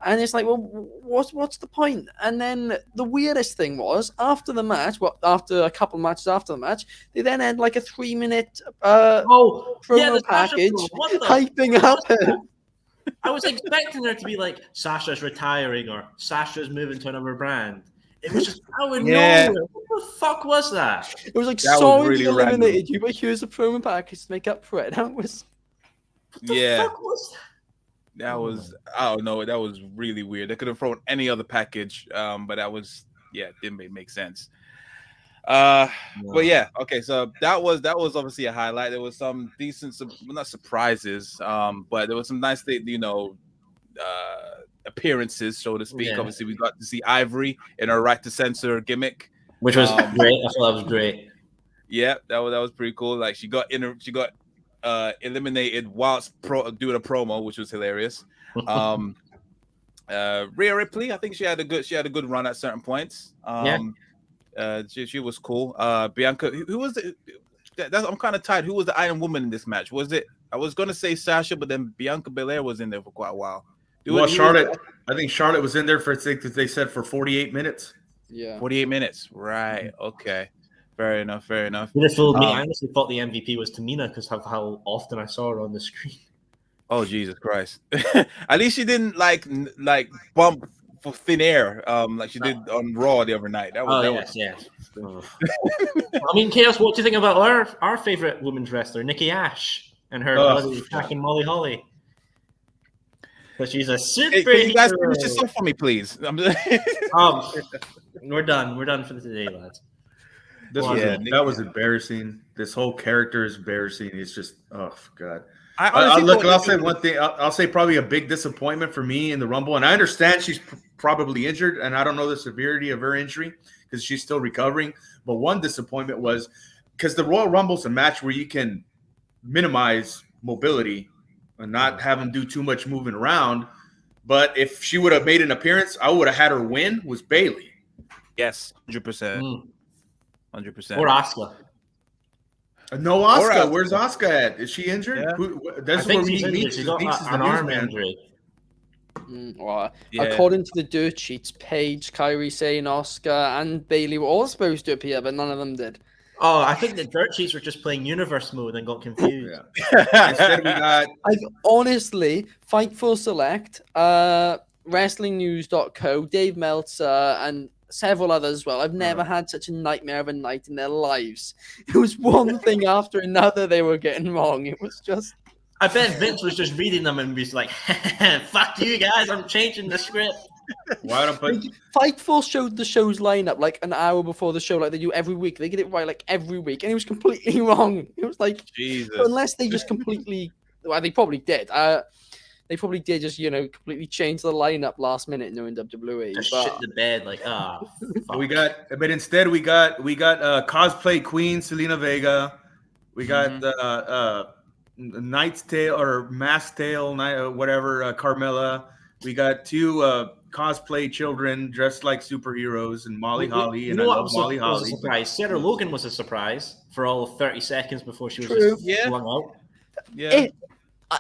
And it's like, well, what's the point? And then the weirdest thing was after the match, after a couple matches after the match, they then had like a 3-minute promo package hyping up her. I was expecting her to be like, Sasha's retiring or Sasha's moving to another brand. It was just out of nowhere. What the fuck was that? It was like, sorry we eliminated you, but here's a promo package to make up for it. That was... What the fuck was that? That was, I don't know, that was really weird. They could have thrown any other package, but that was, it didn't make sense. But yeah, okay, so that was obviously a highlight. There was some decent, not surprises, but there was some nice, appearances, so to speak. Obviously, we got to see Ivory in her right to censor gimmick, which was great. I thought that was great. Yeah, that was pretty cool. Like she got eliminated whilst doing a promo, which was hilarious. Rhea Ripley, I think she had a good run at certain points. She was cool. Bianca, who was it? I'm kind of tired. Who was the Iron Woman in this match? Was it? I was gonna say Sasha, but then Bianca Belair was in there for quite a while. Charlotte. I think Charlotte was in there for they said for 48 minutes. Yeah, 48 minutes. Right. Okay. Fair enough. I honestly thought the MVP was Tamina because of how often I saw her on the screen. Oh Jesus Christ! At least she didn't like bump for thin air, like she did on Raw the other night. That was. I mean, Chaos. What do you think about our favorite women's wrestler, Nikki Ash, and her attacking Molly Holly? Because she's a super. Can you guys finish this off for me, please? We're done. We're done for today, lads. That was embarrassing. This whole character is embarrassing. It's just, oh God. I'll say one thing. I'll say probably a big disappointment for me in the Rumble, and I understand she's probably injured, and I don't know the severity of her injury because she's still recovering. But one disappointment was because the Royal Rumble's a match where you can minimize mobility and not have them do too much moving around. But if she would have made an appearance, I would have had her win. Was Bayley? Yes, 100%. 100%. Or Asuka. No, Asuka. Where's Asuka at? Is she injured? Yeah. That's where we meet. She's got an arm injury. According to the dirt sheets, Paige, Kyrie Sane, Asuka, and Bayley were all supposed to appear, but none of them did. Oh, I think the dirt sheets were just playing universe mode and got confused. Instead, we got. I've honestly, Fightful Select, WrestlingNews.co, Dave Meltzer, and several others as well. I've never had such a nightmare of a night in their lives. It was one thing after another they were getting wrong. It was just... I bet Vince was just reading them and was like, fuck you guys, I'm changing the script. Why don't Fightful showed the show's lineup like an hour before the show, like they do every week. They get it right like every week, and it was completely wrong. It was like, Jesus. Unless they just completely... Well, they probably did. They probably did just, completely change the lineup last minute knowing WWE. Just shit the bed, like, fuck. But instead we got cosplay queen Selena Vega. We got Knight's Tale or Mask's Tale, whatever, Carmella. We got two cosplay children dressed like superheroes and Molly Holly. And I love Molly Holly. Surprise. Sarah Logan was a surprise for all of 30 seconds before she was just flung out. Yeah.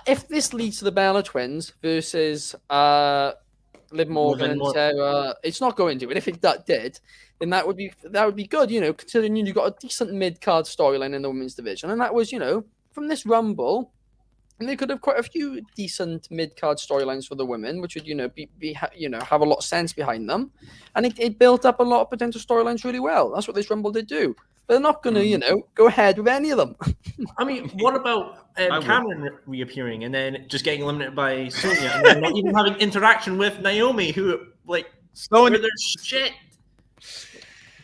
If this leads to the Bella Twins versus Liv Morgan and Sarah, it's not going to. And if it did, then that would be good. Considering you got a decent mid card storyline in the women's division, and that was from this Rumble, And they could have quite a few decent mid-card storylines for the women, which would, have a lot of sense behind them. And it built up a lot of potential storylines really well. That's what this Rumble did do. But they're not going to, go ahead with any of them. I mean, what about Cameron reappearing and then just getting eliminated by Sonya and then not even having interaction with Naomi, who, like, Sonya, their shit.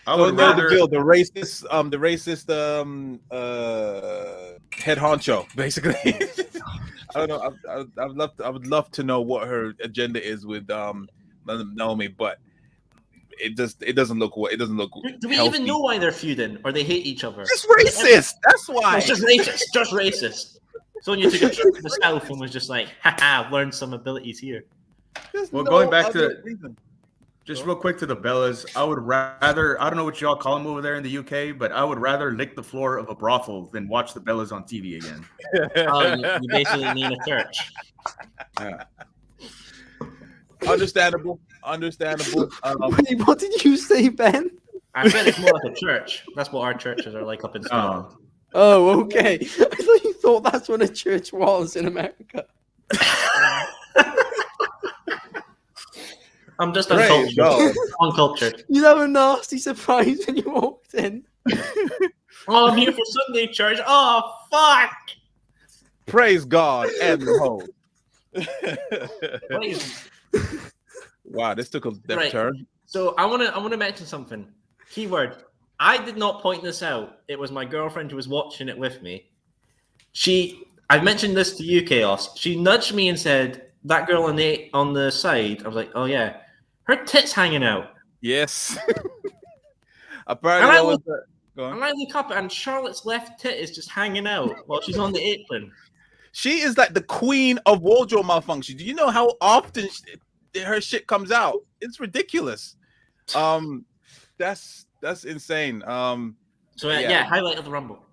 I would rather rather the racist head honcho, basically. I don't know. I would love to know what her agenda is with Naomi, but it doesn't look Do we healthy. even know why they're feuding or they hate each other? It's racist. That's why. It's just racist. Just racist. Sonya took a trip to the south and was just like, haha, learned some abilities here. Well, going back to just real quick to the Bellas, I would rather, I don't know what y'all call them over there in the UK, but I would rather lick the floor of a brothel than watch the Bellas on TV again. You basically mean a church. Yeah. Understandable. Wait, what did you say, Ben? I said it's more like a church. That's what our churches are like up in Scotland. Oh, okay. I thought you thought that's what a church was in America. I'm just uncultured. Uncultured. You have a nasty surprise when you walked in. Oh, I'm here for Sunday church. Oh, fuck. Praise God and the whole. Wow, this took a left turn. So I want to mention something. Keyword. I did not point this out. It was my girlfriend who was watching it with me. I mentioned this to you, Chaos. She nudged me and said, "That girl on the side." I was like, "Oh yeah, her tits hanging out." Yes. Apparently, and I look up and Charlotte's left tit is just hanging out while she's on the apron. She is like the queen of wardrobe malfunction. Do you know how often her shit comes out? It's ridiculous. That's insane. Highlight of the Rumble.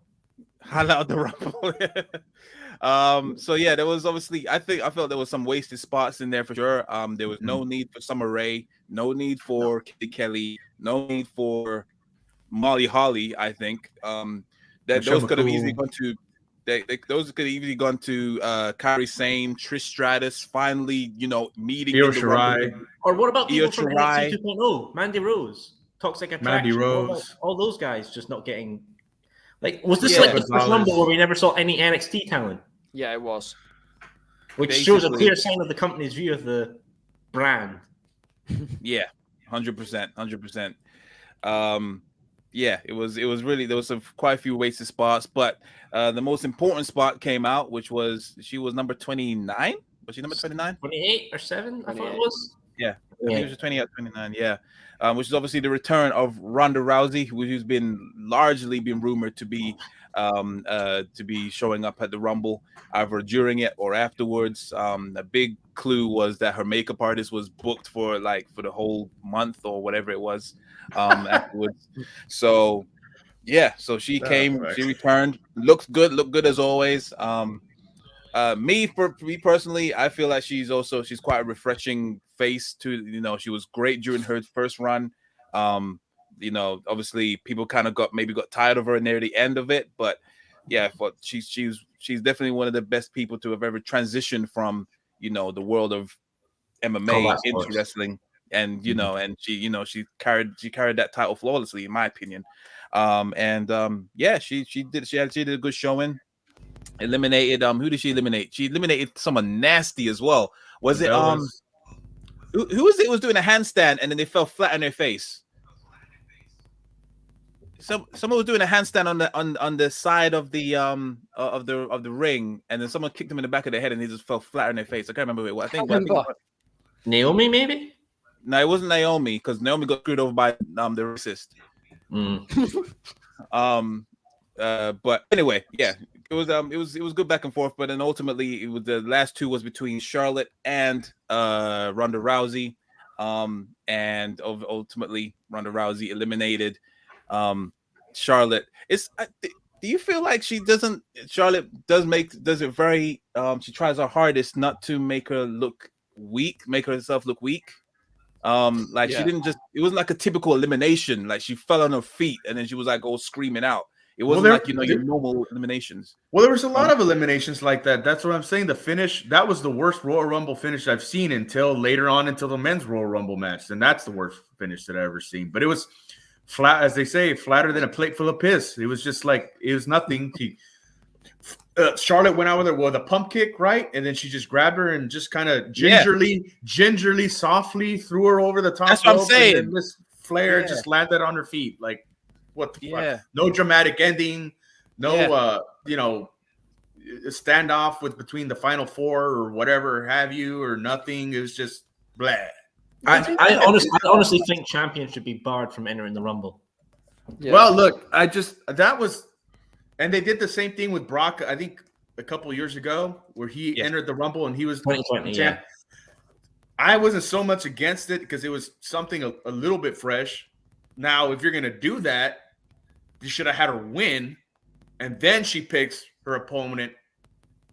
So yeah, there was obviously I felt there was some wasted spots in there for sure. There was no need for Summer Rae, no need for Kitty Kelly, no need for Molly Holly. I think those could have easily gone to Kairi Sane, Trish Stratus, finally, meeting Io Shirai. Or what about people from Shirai. NXT 2.0? Mandy Rose, Toxic Attraction. Mandy Rose. All those guys just not getting. Like, was this like the first Rumble where we never saw any NXT talent? Yeah, it was. Which shows a clear sign of the company's view of the brand. Yeah, 100%. Yeah, it was really, there was quite a few wasted spots, but the most important spot came out, which was she was number 29. Was she number 29? 28 or 7? I thought it was. Yeah, I think it was 28, 29. Yeah, which is obviously the return of Ronda Rousey, who's been largely rumored to be showing up at the Rumble, either during it or afterwards. A big clue was that her makeup artist was booked for the whole month or whatever it was afterwards. So yeah, so she came, she returned, looked good as always. For me personally, I feel like she's quite a refreshing face to, she was great during her first run. Obviously people kind of got tired of her near the end of it, but yeah, but she's definitely one of the best people to have ever transitioned from, the world of MMA into wrestling. And and she carried that title flawlessly, in my opinion. She did a good showing. Eliminated who did she eliminate? She eliminated someone nasty as well. Was it who was it was doing a handstand and then they fell flat on their face? Someone was doing a handstand on the side of the ring, and then someone kicked them in the back of the head and they just fell flat on their face. I can't remember what I think. Naomi, maybe? No, it wasn't Naomi, because Naomi got screwed over by the racist. But anyway, yeah, it was good back and forth. But then ultimately, it was the last two was between Charlotte and Ronda Rousey, and ultimately Ronda Rousey eliminated Charlotte. Do you feel like Charlotte does it very? She tries her hardest not to make her look weak, make herself look weak. She didn't it wasn't like a typical elimination. Like she fell on her feet and then she was like all screaming out. It wasn't like your normal eliminations. Well, there was a lot of eliminations like that. That's what I'm saying. The finish, that was the worst Royal Rumble finish I've seen until later on, until the men's Royal Rumble match. And that's the worst finish that I've ever seen. But it was flat, as they say, flatter than a plate full of piss. It was just like, it was nothing. Charlotte went out with a pump kick, right? And then she just grabbed her and just kind of gingerly, softly threw her over the top. That's what I'm saying. And Miss Flair just landed on her feet. Like, what the fuck? No dramatic ending. No, standoff between the final four or whatever have you, or nothing. It was just blah. I honestly think champions should be barred from entering the Rumble. Yeah. Well, look, and they did the same thing with Brock, I think a couple of years ago, where he entered the Rumble and he was 2020, champ. I wasn't so much against it because it was something a little bit fresh. Now, if you're going to do that, you should have had her win, and then she picks her opponent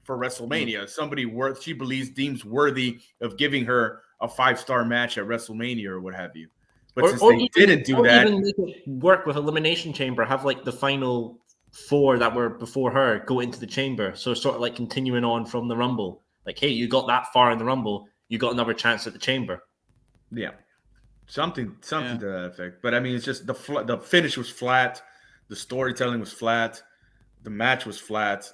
for WrestleMania. Somebody she deems worthy of giving her a 5-star match at WrestleMania or what have you. But since they didn't do that, even make it work with Elimination Chamber, have like the final 4 that were before her go into the chamber. So sort of like continuing on from the Rumble. Like, hey, you got that far in the Rumble, you got another chance at the chamber. Yeah. Something to that effect. But I mean, it's just the finish was flat. The storytelling was flat. The match was flat.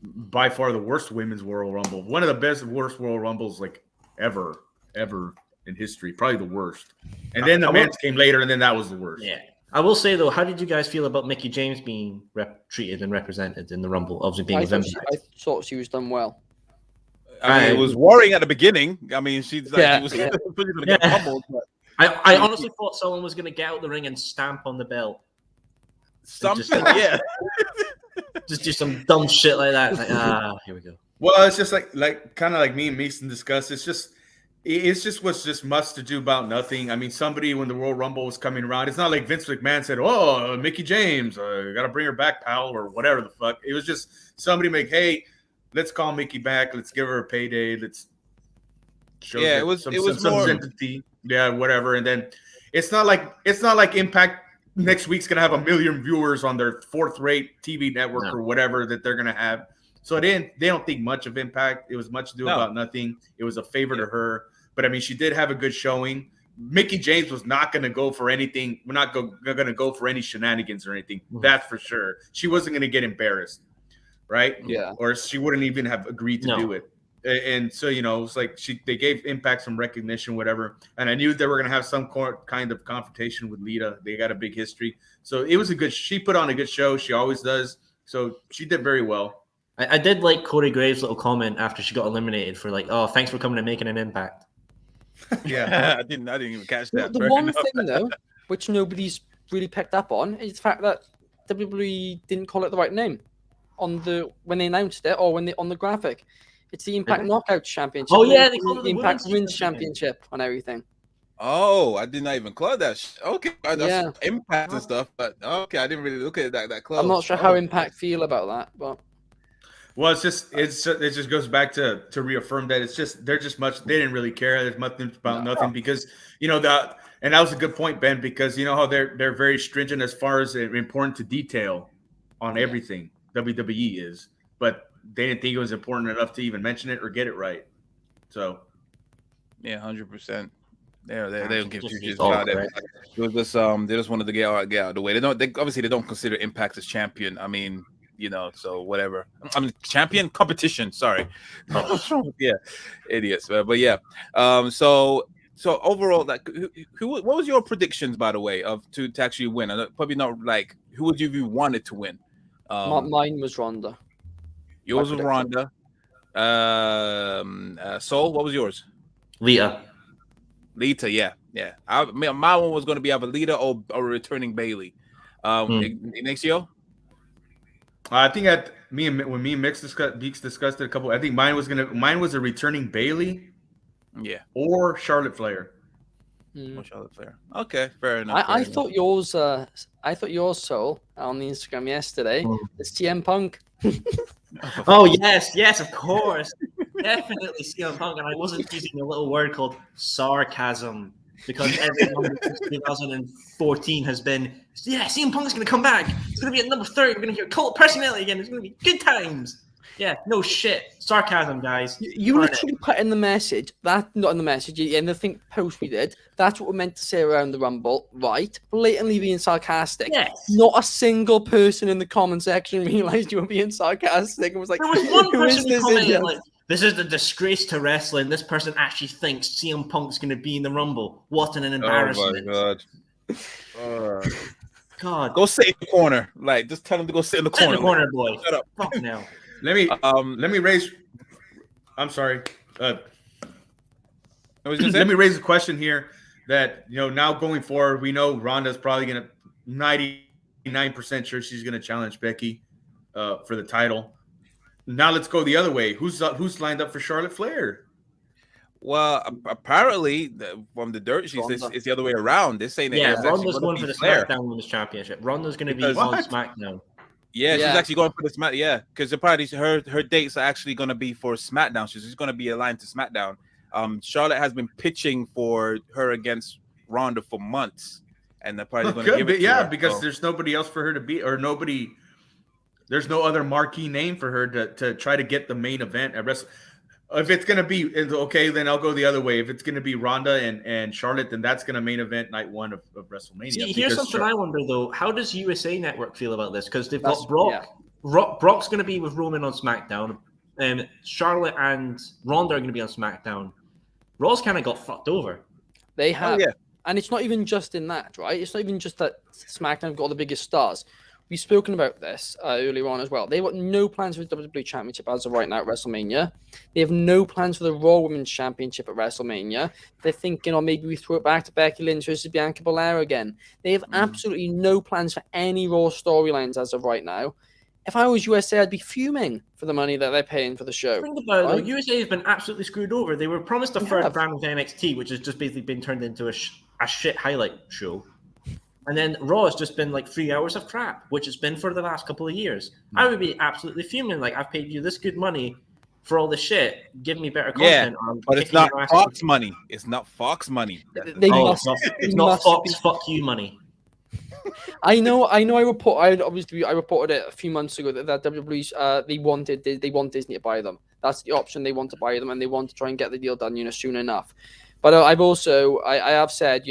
By far the worst women's Royal Rumble. One of the worst Royal Rumbles like ever in history. Probably the worst. And then the men's came later, and then that was the worst. Yeah. I will say, though, how did you guys feel about Mickie James being treated and represented in the Rumble? Obviously being I thought she was done well. I mean, it was worrying at the beginning. I mean, she's like, she was going to get pummeled. But I honestly thought someone was going to get out the ring and stamp on the belt. Something, Just do some dumb shit like that. Like, here we go. Well, it's just like kind of like me and Mason discussed. It's just was just much to do about nothing. I mean, somebody when the Royal Rumble was coming around, it's not like Vince McMahon said, "Oh, Mickie James, got to bring her back, pal," or whatever the fuck. It was just somebody hey, let's call Mickie back. Let's give her a payday. Let's show it was more sympathy. Yeah, whatever. And then it's not like Impact next week's gonna have 1 million viewers on their 4th-rate TV network or whatever that they're gonna have. So they don't think much of Impact. It was much to do about nothing. It was a favor to her. But I mean, she did have a good showing. Mickie James was not going to go for anything. We're not going to go for any shenanigans or anything. Mm-hmm. That's for sure. She wasn't going to get embarrassed, right? Yeah. Or she wouldn't even have agreed to do it. And so, it's like they gave Impact some recognition, whatever. And I knew they were going to have some kind of confrontation with Lita. They got a big history. So it was she put on a good show. She always does. So she did very well. I did like Corey Graves' little comment after she got eliminated for like, "Oh, thanks for coming and making an impact." Yeah, I didn't even catch that. The one thing though, which nobody's really picked up on, is the fact that WWE didn't call it the right name when they announced it or when on the graphic. It's the Impact Knockout Championship. Oh yeah, they called it the Impact Women's Championship and everything. Oh, I did not even call that. Okay, that's Impact and stuff. But okay, I didn't really look at it that close. I'm not sure how Impact feel about that, but. Well, it just goes back to reaffirm that they're just much. They didn't really care. There's nothing about nothing because and that was a good point, Ben, because you know how they're very stringent as far as important to detail on everything. WWE is, but they didn't think it was important enough to even mention it or get it right. So, yeah, 100%. They don't give two shits about it. It was just they just wanted to get out of the way. They obviously don't consider Impact as champion. I mean. So whatever. I'm champion competition. Sorry. Yeah, idiots. But yeah. So overall, like, what was your predictions, by the way, to actually win? Probably not like who would you wanted to win? Mine was Ronda. Yours was Ronda. Soul, what was yours? Lita, yeah. My one was going to be either Lita or a returning Bailey. Ignacio. I think when me and Beeks discussed it a couple. I think mine was a returning Bailey, or Charlotte Flair. Or Charlotte Flair. Okay, fair enough. I thought yours. Soul on the Instagram yesterday. It's CM Punk. Oh yes, of course, definitely CM Punk. And I wasn't using a little word called sarcasm. because every number since 2014 has been, CM Punk's going to come back. It's going to be at number 30. We're going to hear cult personality again. It's going to be good times. Yeah, no shit. Sarcasm, guys. You literally put in the message, not in the message, in the think post we did, that's what we're meant to say around the Rumble, right? Blatantly being sarcastic. Yes. Not a single person in the comment section realized you were being sarcastic and was like, there was one who person is who this commented, idiot? like, this is the disgrace to wrestling. This person actually thinks CM Punk's going to be in the Rumble. What an embarrassment. Oh my god. God. Go sit in the corner. Like, just tell him to go sit in the Sit in corner. the corner, boy. Shut up. Fuck now. Let me raise. I'm sorry. What was you gonna say? Let me raise a question here. That now going forward, we know Ronda's probably gonna 99% sure she's gonna challenge Becky for the title. Now let's go the other way. Who's lined up for Charlotte Flair? Well, apparently from the dirt sheet, it's the other way around. They're saying that it's Ronda's actually going for the Flair. SmackDown Women's Championship. Ronda's going to be on SmackDown. Yeah, she's actually going for the SmackDown. Yeah, because apparently her dates are actually going to be for SmackDown. She's going to be aligned to SmackDown. Charlotte has been pitching for her against Ronda for months, and they're probably going to give it to her. Because there's nobody else for her to beat, or nobody. There's no other marquee name for her to try to get the main event at Wrestle. If it's going to be okay, then I'll go the other way. If it's going to be Ronda and Charlotte, then that's going to main event night one of WrestleMania. See, here's something I wonder though: how does USA Network feel about this? Because they've got Brock. Yeah. Brock's going to be with Roman on SmackDown, and Charlotte and Ronda are going to be on SmackDown. Raw's kind of got fucked over. They have, and it's not even just in that, right? It's not even just that SmackDown have got all the biggest stars. We've spoken about this earlier on as well. They've got no plans for the WWE Championship as of right now at WrestleMania. They have no plans for the Raw Women's Championship at WrestleMania. They're thinking, maybe we throw it back to Becky Lynch versus Bianca Belair again. They have absolutely no plans for any Raw storylines as of right now. If I was USA, I'd be fuming for the money that they're paying for the show. Think about it, though. USA has been absolutely screwed over. They were promised a third brand with NXT, which has just basically been turned into a shit highlight show. And then Raw has just been like 3 hours of crap, which it's been for the last couple of years. I would be absolutely fuming. Like, I've paid you this good money for all this shit. Give me better content. But it's not Fox money. It's not Fox money. It's not Fox fuck you money. I know. I reported it a few months ago that WWE they want Disney to buy them. That's the option. They want to buy them, and they want to try and get the deal done, soon enough. But I have said,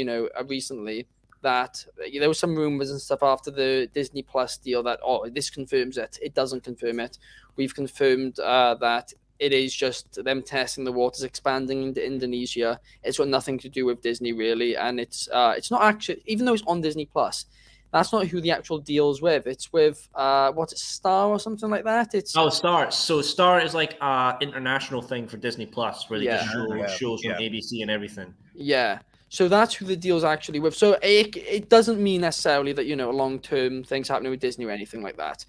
recently that there was some rumors and stuff after the Disney Plus deal that this confirms it. It doesn't confirm it. We've confirmed that it is just them testing the waters, expanding into Indonesia. It's got nothing to do with Disney really, and it's not actually, even though it's on Disney Plus, that's not who the actual deal's with. It's with Star or something like that. Star. So Star is like international thing for Disney Plus, where they just show shows from ABC and everything. Yeah. So that's who the deal's actually with. So it doesn't mean necessarily that, long-term things happening with Disney or anything like that.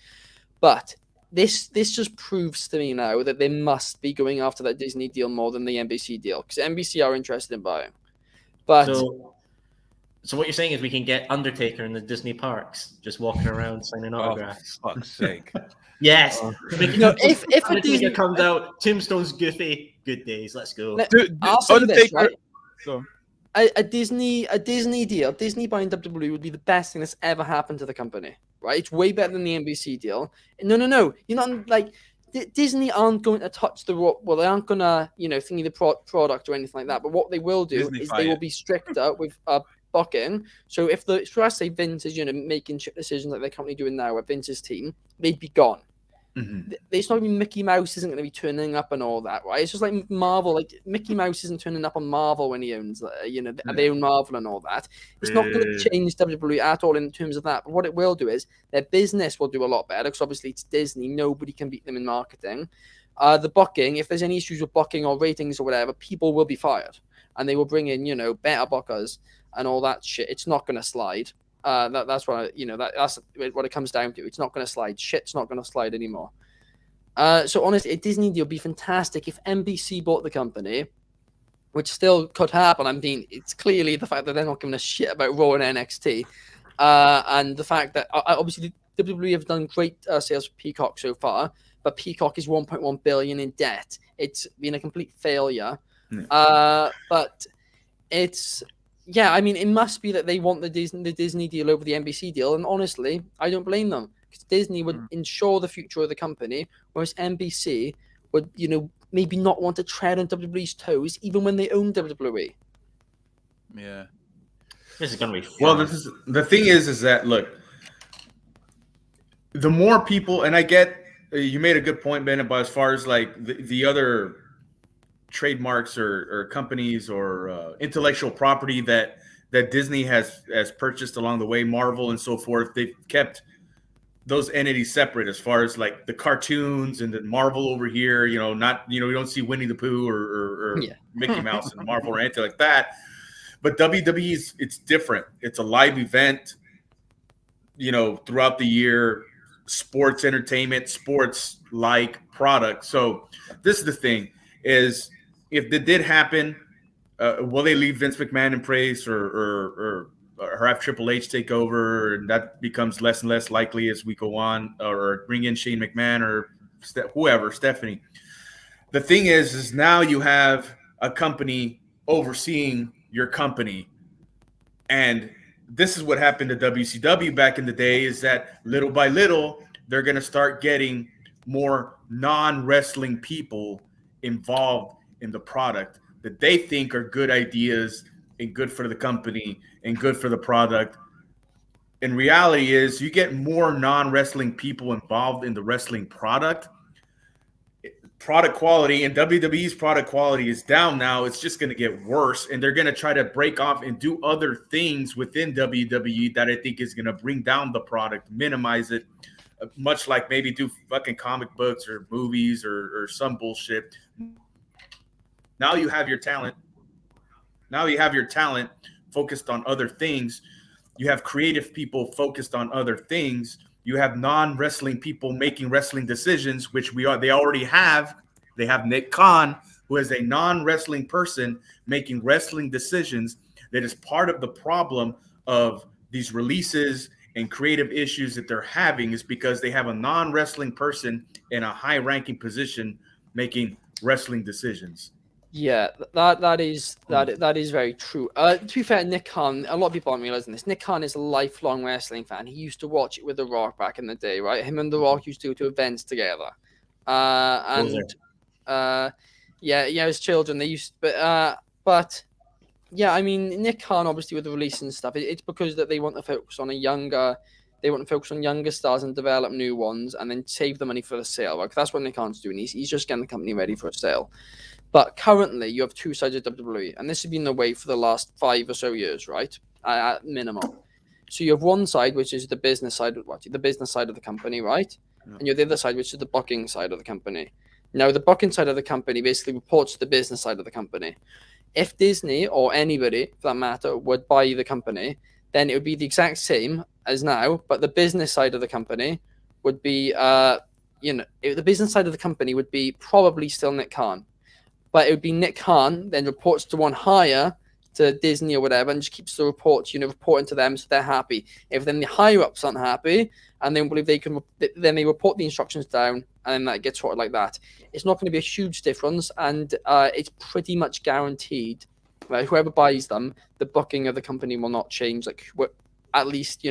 But this just proves to me now that they must be going after that Disney deal more than the NBC deal, because NBC are interested in buying. But so what you're saying is we can get Undertaker in the Disney parks, just walking around signing autographs. For fuck's sake. Yes. If a Disney comes out, Tombstone's goofy, good days. Let's go. I'll say this, right? A Disney deal, Disney buying WWE would be the best thing that's ever happened to the company, right? It's way better than the NBC deal. No. You're not like Disney aren't going to touch the well, they aren't gonna thingy the product or anything like that. But what they will do is they will be stricter with booking. So if I say Vince is making decisions like they're currently doing now with Vince's team, they'd be gone. Mm-hmm. It's not even Mickey Mouse isn't going to be turning up and all that, right? It's just like Marvel. Like Mickey Mouse isn't turning up on Marvel when he owns, they own Marvel and all that. It's not going to change WWE at all in terms of that. But what it will do is their business will do a lot better, because obviously it's Disney. Nobody can beat them in marketing. The booking, if there's any issues with booking or ratings or whatever, people will be fired, and they will bring in better bookers and all that shit. It's not going to slide. That's what that's what it comes down to. It's not going to slide. Shit's not going to slide anymore. So honestly, a Disney deal would be fantastic if NBC bought the company, which still could happen. I mean, it's clearly the fact that they're not giving a shit about Raw and NXT, and the fact that obviously WWE have done great sales for Peacock so far, but Peacock is 1.1 billion in debt. It's been a complete failure. But it's yeah, I mean, it must be that they want the Disney deal over the NBC deal, and honestly, I don't blame them, because Disney would ensure the future of the company, whereas NBC would, maybe not want to tread on WWE's toes, even when they own WWE. Yeah. This is gonna be fun. Well, the thing is that look, the more people, and I get you made a good point, Ben, about as far as like the other trademarks or companies or intellectual property that Disney has purchased along the way, Marvel and so forth. They've kept those entities separate as far as like the cartoons and the Marvel over here. Not we don't see Winnie the Pooh or Mickey Mouse and Marvel or anything like that. But WWE's it's different. It's a live event. Throughout the year, sports entertainment, sports like product. So this is the thing: is if it did happen, will they leave Vince McMahon in place or have Triple H take over, and that becomes less and less likely as we go on, or bring in Shane McMahon or whoever, Stephanie? The thing is now you have a company overseeing your company, and this is what happened to WCW back in the day, is that little by little they're going to start getting more non-wrestling people involved in the product that they think are good ideas and good for the company and good for the product. In reality is you get more non-wrestling people involved in the wrestling product quality, and WWE's product quality is down now. It's just going to get worse, and they're going to try to break off and do other things within WWE that I think is going to bring down the product, minimize it, much like maybe do fucking comic books or movies or some bullshit. Now you have your talent. Now you have your talent focused on other things. You have creative people focused on other things. You have non-wrestling people making wrestling decisions, which they already have. They have Nick Khan, who is a non-wrestling person making wrestling decisions. That is part of the problem of these releases and creative issues that they're having, is because they have a non-wrestling person in a high-ranking position making wrestling decisions. Yeah, that is very true. To be fair, Nick Khan, a lot of people aren't realizing this. Nick Khan is a lifelong wrestling fan. He used to watch it with The Rock back in the day, right? Him and The Rock used to go to events together. As children they used, but yeah, I mean, Nick Khan obviously with the release and stuff, it's because that they want to focus on younger stars and develop new ones, and then save the money for the sale. Right? That's what Nick Khan's doing. He's just getting the company ready for a sale. But currently, you have two sides of WWE, and this has been the way for the last 5 or so years, right? At minimum. So you have one side, which is the business side of the company, right? Yeah. And you have the other side, which is the booking side of the company. Now, the booking side of the company basically reports to the business side of the company. If Disney or anybody, for that matter, would buy the company, then it would be the exact same as now, but the business side of the company would be, the business side of the company would be probably still Nick Khan. But it would be Nick Khan, then reports to one higher, to Disney or whatever, and just keeps the reports, reporting to them so they're happy. If then the higher ups aren't happy, and then believe then they report the instructions down, and then that gets sorted like that. It's not going to be a huge difference, and it's pretty much guaranteed. Right? Whoever buys them, the booking of the company will not change, at least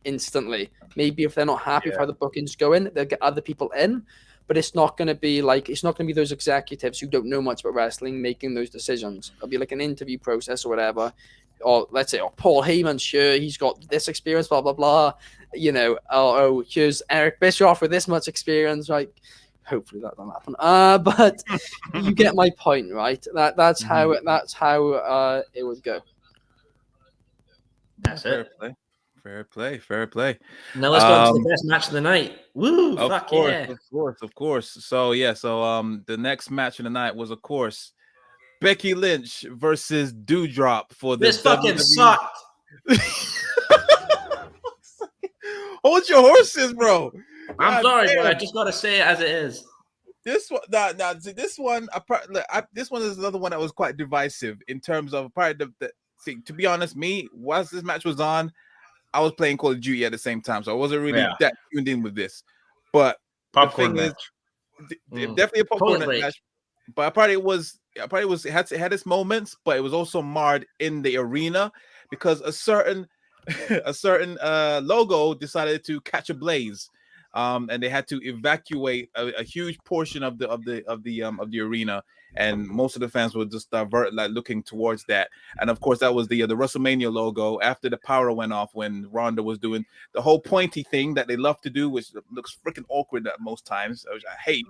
instantly. Maybe if they're not happy with how the booking's going, they'll get other people in. But it's not going to be those executives who don't know much about wrestling making those decisions. It'll be like an interview process or whatever. Or let's say, Paul Heyman, sure, he's got this experience, blah, blah, blah. Here's Eric Bischoff with this much experience, right? Hopefully that won't happen. But you get my point, right? That's how it would go. That's it. Fair play. Now let's go into the best match of the night. Woo! Of course. So the next match of the night was, of course, Becky Lynch versus Doudrop for this fucking sucked. Hold your horses, bro. I'm sorry, but I just gotta say it as it is. This one, this one is another one that was quite divisive in terms of part of the thing. To be honest, whilst this match was on, I was playing Call of Duty at the same time, so I wasn't really that tuned in with this. But popcorn the thing match. is, definitely a popcorn match. but apparently it had its moments, but it was also marred in the arena because a certain logo decided to catch a blaze, and they had to evacuate a huge portion of the arena, and most of the fans were just looking towards that. And of course, that was the WrestleMania logo after the power went off when Ronda was doing the whole pointy thing that they love to do, which looks freaking awkward at most times, which I hate.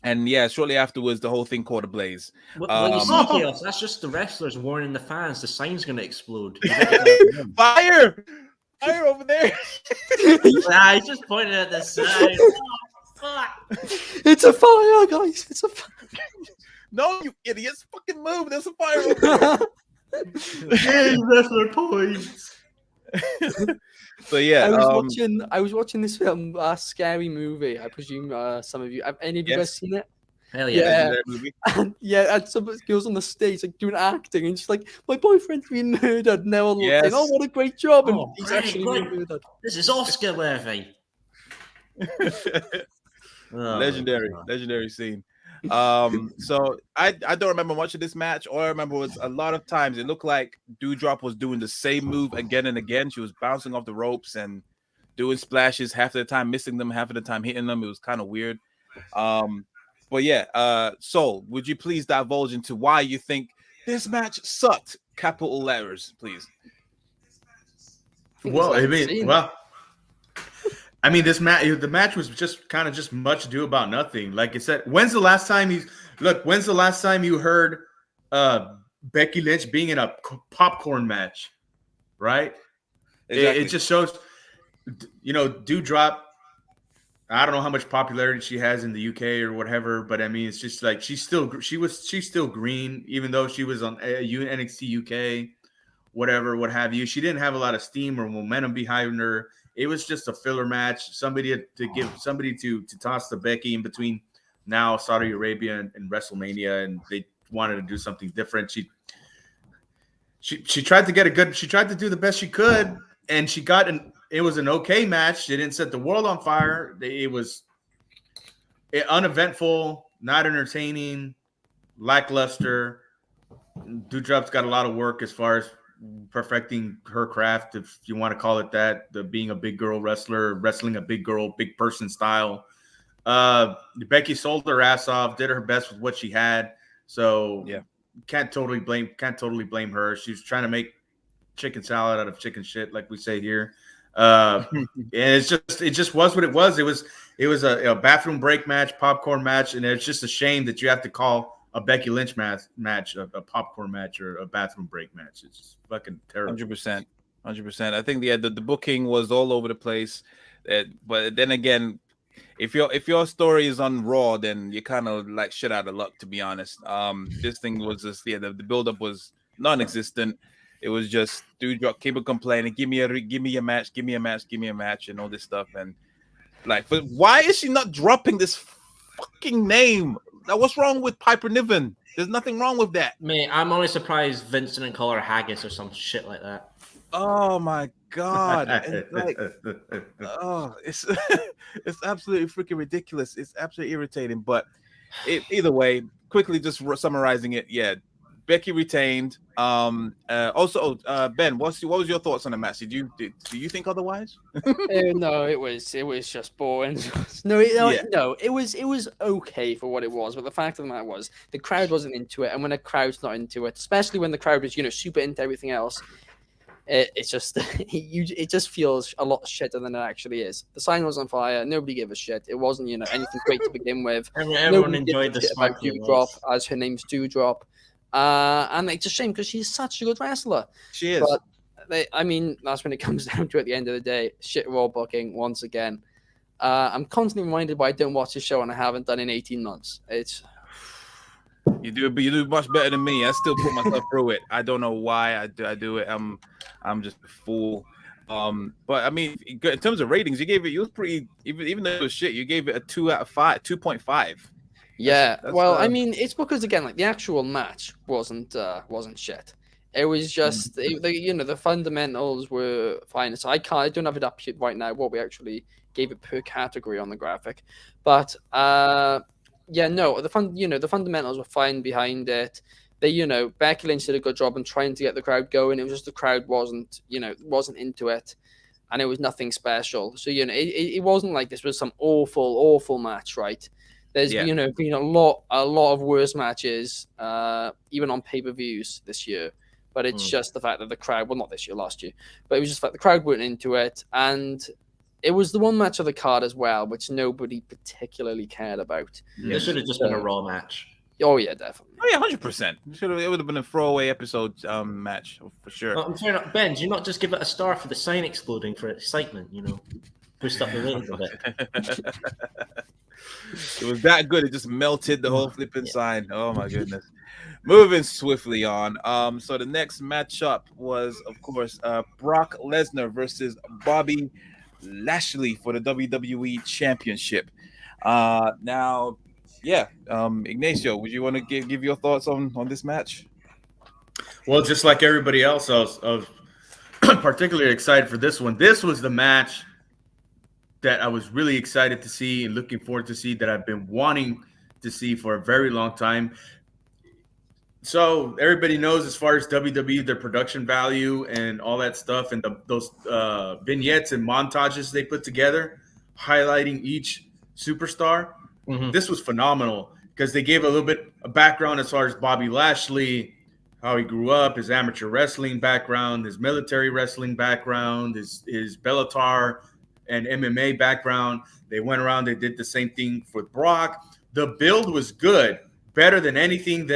And yeah, shortly afterwards, the whole thing caught ablaze. Well, you see, Chaos, that's just the wrestlers warning the fans the sign's going to explode. Fire! Fire over there! He's just pointing at the sign. Oh, fuck. It's a fire, guys. It's a fire. No, you idiots. Fucking move. There's a fire over there. Hey, wrestler points. So yeah, I was watching this film, Scary Movie. I presume some of you, have any of you guys seen it? Hell yeah! And some girls on the stage like doing acting, and she's like, "My boyfriend's been murdered." And they're all saying, "Oh, what a great job!" And he's actually been murdered. This is Oscar worthy. Legendary scene. So I don't remember much of this match. All I remember was a lot of times it looked like Doudrop was doing the same move again and again. She was bouncing off the ropes and doing splashes, half of the time missing them, half of the time hitting them. It was kind of weird. But yeah, Soul, would you please divulge into why you think this match sucked? Capital letters, please. Well, I mean, this match, the match was just much ado about nothing. Like I said, when's the last time you heard Becky Lynch being in a popcorn match, right? Exactly. It just shows, Doudrop. I don't know how much popularity she has in the UK or whatever, but I mean, it's just like she's still green, even though she was on NXT UK, whatever, what have you. She didn't have a lot of steam or momentum behind her. It was just a filler match. Somebody to toss the Becky in between now Saudi Arabia and WrestleMania, and they wanted to do something different. She tried to do the best she could, and it was an okay match. They didn't set the world on fire. It was uneventful, not entertaining, lackluster. Doudrop's got a lot of work as far as perfecting her craft, if you want to call it that, the being a big girl wrestler, wrestling a big girl, big person style. Becky sold her ass off, did her best with what she had. So yeah, can't totally blame her. She was trying to make chicken salad out of chicken shit, like we say here. And it just was what it was. It was a bathroom break match, popcorn match, and it's just a shame that you have to call a Becky Lynch match a popcorn match or a bathroom break match. It's just fucking terrible. 100%. I think the booking was all over the place. But then again, if your story is on Raw, then you kind of like shit out of luck, to be honest. This thing was just the build-up was non-existent. It was just Doudrop keep complaining, give me a match, and all this stuff. And like, but why is she not dropping this fucking name? Now, what's wrong with Piper Niven? There's nothing wrong with that. Mate, I'm always surprised Vince didn't call her Haggis or some shit like that. Oh my god! It's it's absolutely freaking ridiculous. It's absolutely irritating. But either way, quickly just summarizing it. Yeah, Becky retained. Also, Ben, what was your thoughts on the match? Do you think otherwise? No, it was just boring. It was okay for what it was. But the fact of the matter was, the crowd wasn't into it, and when a crowd's not into it, especially when the crowd was super into everything else, it just feels a lot shitter than it actually is. The sign was on fire. Nobody gave a shit. It wasn't anything great to begin with. Everyone enjoyed the sparkly Doudrop, as her name's Doudrop. And it's a shame because she's such a good wrestler. She is. But that's when it comes down to it at the end of the day. Shit Raw booking once again. I'm constantly reminded why I don't watch the show, and I haven't done in 18 months. You do much better than me. I still put myself through it. I don't know why I do it. I'm just a fool. But I mean, in terms of ratings, you was pretty, even though it was shit, you gave it a 2 out of 5, 2.5. Yeah, I mean, it's because again, like the actual match wasn't shit. It was just the fundamentals were fine. So I don't have it up here right now what we actually gave it per category on the graphic, but yeah, no, the fundamentals were fine behind it. Becky Lynch did a good job in trying to get the crowd going. It was just the crowd wasn't into it, and it was nothing special. So it wasn't like this was some awful match, right? There's been a lot of worse matches, even on pay-per-views this year. But it's just the fact that the crowd, well, not this year, last year, but it was just the fact the crowd weren't into it, and it was the one match of the card as well, which nobody particularly cared about. This should have just been a Raw match. Oh yeah, definitely. Oh yeah, 100%. It would have been a throwaway episode match for sure. I'm fair enough. Ben, do you not just give it a star for the sign exploding for excitement? Boost up the ratings a bit. It was that good. It just melted the whole flipping sign. Oh my goodness. Moving swiftly on. So the next matchup was, of course, Brock Lesnar versus Bobby Lashley for the WWE Championship. Now, Ignacio, would you want to give your thoughts on this match? Well, just like everybody else, I was particularly excited for this one. This was the match that I was really excited to see and looking forward to see, that I've been wanting to see for a very long time. So everybody knows, as far as WWE, their production value and all that stuff, and those vignettes and montages they put together highlighting each superstar. Mm-hmm. This was phenomenal because they gave a little bit of background as far as Bobby Lashley, how he grew up, his amateur wrestling background, his military wrestling background, his Bellator and MMA background. They went around, they did the same thing for Brock. The build was good, better than anything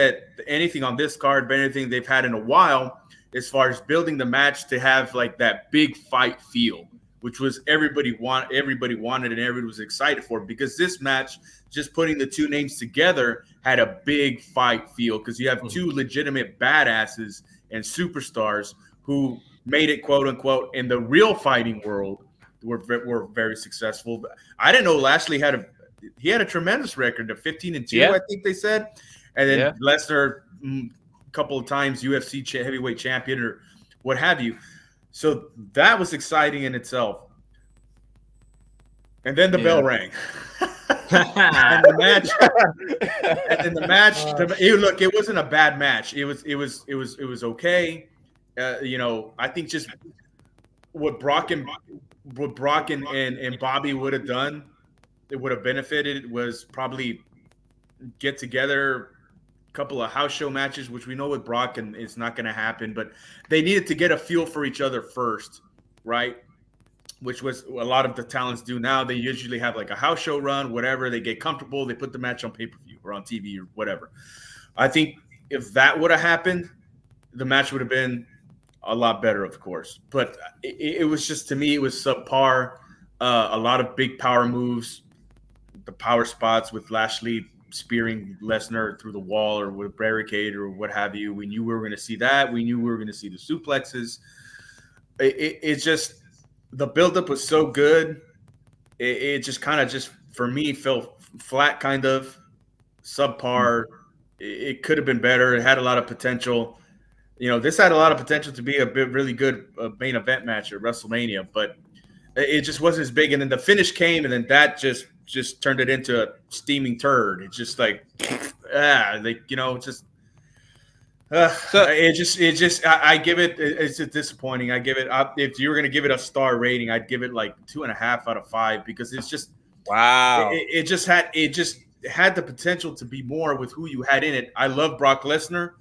on this card, better than anything they've had in a while, as far as building the match to have like that big fight feel, which was everybody wanted and everybody was excited for, because this match, just putting the two names together, had a big fight feel, because you have two legitimate badasses and superstars who made it, quote unquote, in the real fighting world. Were very successful. I didn't know Lashley had a tremendous record of 15-2, I think they said. And then Lesnar, a couple of times UFC heavyweight champion or what have you. So that was exciting in itself. And then the bell rang. and the match. Look, it wasn't a bad match. It was okay. I think just what Brock and Bobby would have done, it would have benefited, was probably get together a couple of house show matches, which we know with Brock and it's not going to happen, but they needed to get a feel for each other first, right? Which was a lot of the talents do now. They usually have like a house show run, whatever. They get comfortable, they put the match on pay-per-view or on TV or whatever. I think if that would have happened, the match would have been a lot better, of course. But it was just, to me, it was subpar. A lot of big power moves, the power spots with Lashley spearing Lesnar through the wall or with a barricade or what have you. We knew we were going to see that. We knew we were going to see the suplexes. It just, the buildup was so good. It just kind of just, for me, fell flat, kind of subpar. It could have been better. It had a lot of potential. This had a lot of potential to be a really good main event match at WrestleMania, but it just wasn't as big. And then the finish came, and then that just turned it into a steaming turd. It's just like, I give it. It's just disappointing. I give it. If you were going to give it a star rating, I'd give it like 2.5 out of 5, because it's just, wow. It just had the potential to be more with who you had in it. I love Brock Lesnar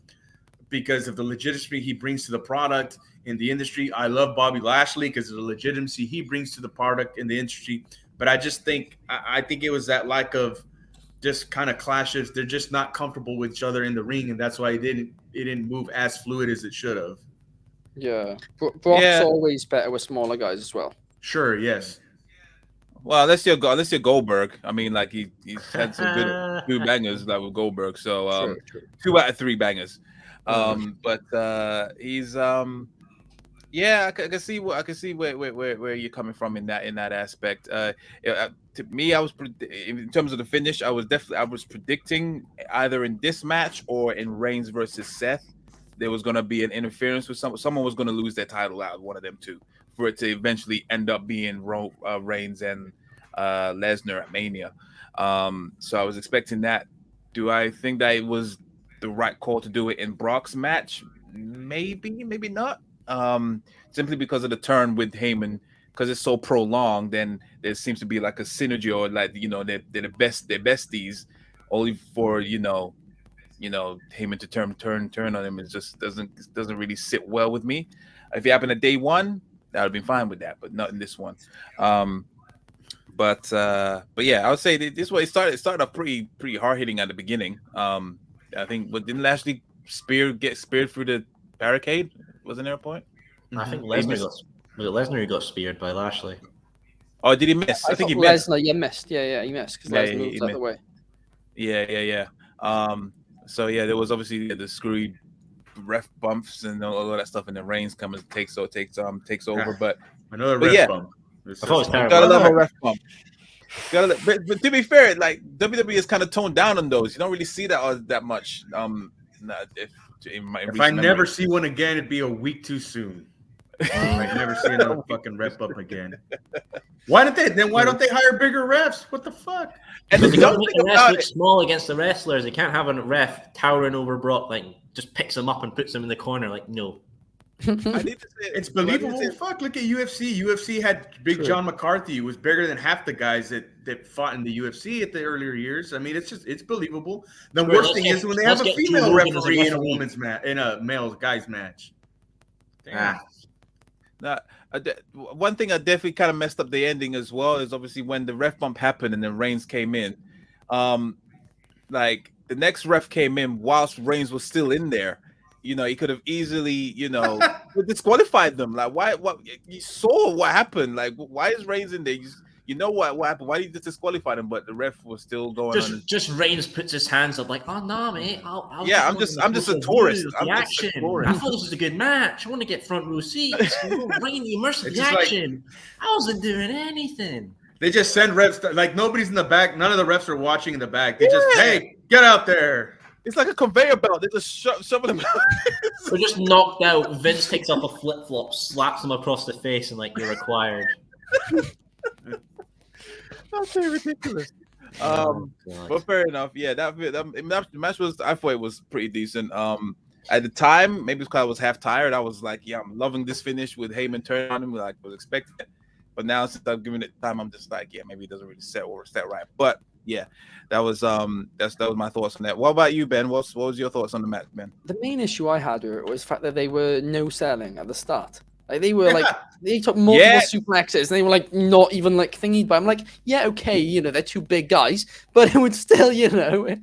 because of the legitimacy he brings to the product in the industry. I love Bobby Lashley because of the legitimacy he brings to the product in the industry. But I just think, I think it was that lack of just kind of clashes. They're just not comfortable with each other in the ring, and that's why it didn't move as fluid as it should have. Yeah, Brock's always better with smaller guys as well. Sure, yes. Well, unless you're Goldberg. I mean, like he's had some good 2 bangers like with Goldberg. So true. 2 out of 3 bangers. But he's I can see where you're coming from in that aspect. To me, I was in terms of the finish, I was predicting either in this match or in Reigns versus Seth, there was going to be an interference with someone was going to lose their title out of one of them two, for it to eventually end up being Reigns and Lesnar at Mania. So I was expecting that. Do I think that it was the right call to do it in Brock's match? Maybe, maybe not. Simply because of the turn with Heyman, because it's so prolonged, then there seems to be like a synergy, or like they're they're besties, only for Heyman to turn on him. It just doesn't really sit well with me. If it happened at day one, that would have been fine with that, but not in this one. But yeah, I would say that this way it started off pretty hard hitting at the beginning. I think, but didn't Lashley get speared through the barricade? Wasn't there a point? I think Lesnar got speared by Lashley. Oh, did he miss? I think he missed. Lesnar, missed. Yeah, he missed because Lesnar moved out the way. Yeah. So yeah, there was obviously the screwy ref bumps and all of that stuff, and then Reigns comes and takes over. But another ref bump. I thought it was terrible. Gotta love a ref bump. But to be fair, like WWE is kind of toned down on those. You don't really see that much. If I never see one again, it'd be a week too soon. I never see another fucking ref bump again. Why don't they hire bigger refs? What the fuck? And they got to make the refs look small against the wrestlers. They can't have a ref towering over Brock, like just picks him up and puts him in the corner. Like, no. I need to say, it's believable. Fuck, look at UFC. UFC had Big John McCarthy, who was bigger than half the guys that fought in the UFC at the earlier years. I mean, it's believable. The worst thing is when they have a female referee in a woman's match, in a male guy's match. Damn. One thing I definitely kind of messed up the ending as well is obviously when the ref bump happened and then Reigns came in. Like the next ref came in whilst Reigns was still in there. He could have easily, disqualified them. Like, why? What? You saw what happened. Like, why is Reigns in there? You know what happened? Why did you just disqualify them? But the ref was still going on. Just Reigns puts his hands up, like, oh no, mate. I'm just a tourist. I thought this was a good match. I want to get front row seats. Bring the immersive the action. I wasn't doing anything. They just send refs like nobody's in the back. None of the refs are watching in the back. They just hey, get out there. It's like a conveyor belt. They just shoving them out. They're just knocked out. Vince takes off a flip flop, slaps him across the face, and like you're required. That's so ridiculous. But fair enough. Yeah, that match was. I thought it was pretty decent. At the time, maybe because I was half tired, I was like, yeah, I'm loving this finish with Heyman turning on him, like I was expecting it. But now since I've given it time, I'm just like, yeah, maybe it doesn't really set right. But yeah, that was my thoughts on that. What about you, Ben? What was your thoughts on the match, Ben? The main issue I had was the fact that they were no selling at the start. Like they were like they took multiple suplexes and they were like not even like thingy. But I'm like, yeah, okay, they're two big guys, but it would still, maybe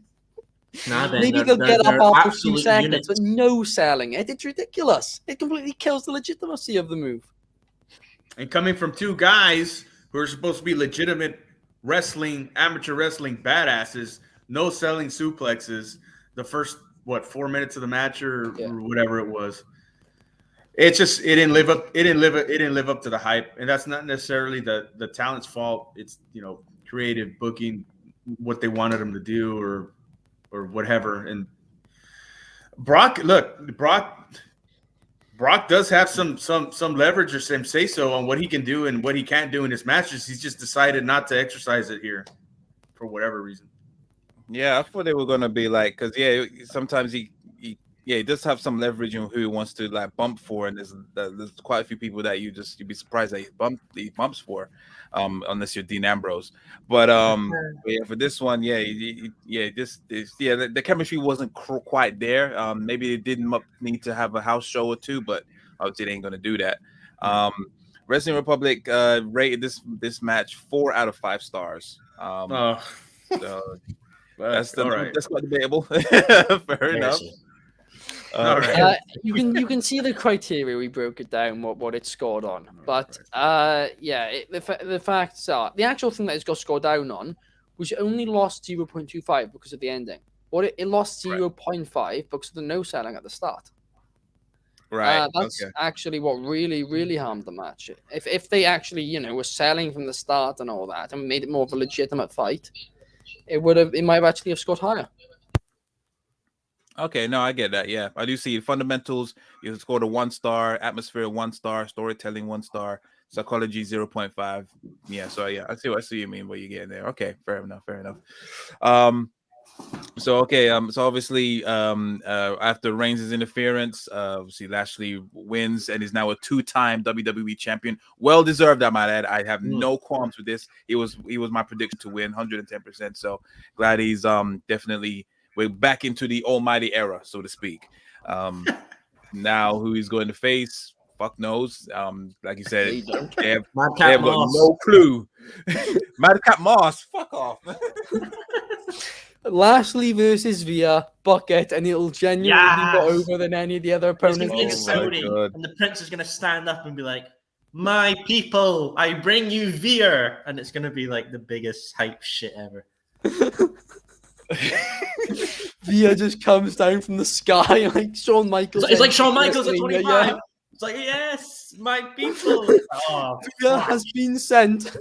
they'll get up after a few seconds, but no selling it. It's ridiculous. It completely kills the legitimacy of the move. And coming from two guys who are supposed to be legitimate amateur wrestling badasses, no selling suplexes the first 4 minutes of the match or whatever it was. It's just it didn't live up to the hype, and that's not necessarily the talent's fault. It's creative booking, what they wanted them to do or whatever. And Brock does have some leverage or some say so on what he can do and what he can't do in his matches. He's just decided not to exercise it here for whatever reason. Yeah, I thought they were gonna be like, because sometimes he does have some leverage on who he wants to like bump for, and there's quite a few people that you'd be surprised that he bumps for, unless you're Dean Ambrose. But for this one, the chemistry wasn't quite there. Maybe it didn't need to have a house show or two, but obviously they ain't gonna do that. Wrestling Republic rated this match 4 out of 5 stars. So that's quite debatable. Fair enough. You can see the criteria we broke it down what it scored on, but the facts are the actual thing that it got scored down on was it only lost 0.25 because of the ending. It lost 0.5 because of the no selling at the start. Right. That's actually what really harmed the match. If they actually were selling from the start and all that and made it more of a legitimate fight, it might have actually have scored higher. Okay, no, I get that. Yeah, I do see fundamentals. You scored a 1-star, atmosphere 1-star, storytelling 1-star, psychology 0.5. Yeah, so yeah, I see what you mean. What you're getting there. Okay, fair enough. So okay, so obviously, after Reigns' interference, obviously Lashley wins and is now a 2-time WWE champion. Well deserved, I might add. I have no qualms with this. He was my prediction to win, 110%. So glad he's definitely we're back into the almighty era, so to speak. Now who he's going to face, fuck knows. Like you said, they have got no clue. Madcap Moss, fuck off. Lashley versus Via bucket, and it'll genuinely be more Yes. over than any of the other It's gonna opponents. be in Saudi, and the prince is gonna stand up and be like, "My people, I bring you Veer," and it's gonna be like the biggest hype shit ever. Via just comes down from the sky like Shawn Michaels. It's like Shawn Michaels at WrestleMania, 25. yeah. It's like, yes, my people. Oh, Via has been sent.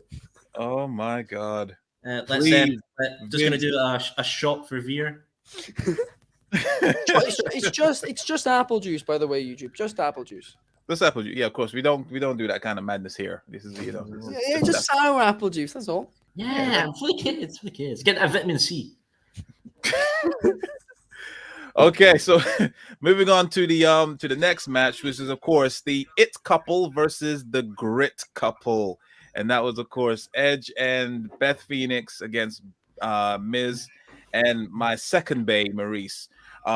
Oh my god. Let's just gonna do a shot for Veer. It's just apple juice, by the way, YouTube. Just apple juice. This apple juice. Yeah, of course. We don't do that kind of madness here. This is Yeah, just sour apple juice. That's all. Yeah, for the kids. For the kids. Get that vitamin C. Okay, so moving on to the next match, which is of course the It couple versus the Grit couple, and that was of course Edge and Beth Phoenix against Miz and my second bae Maurice.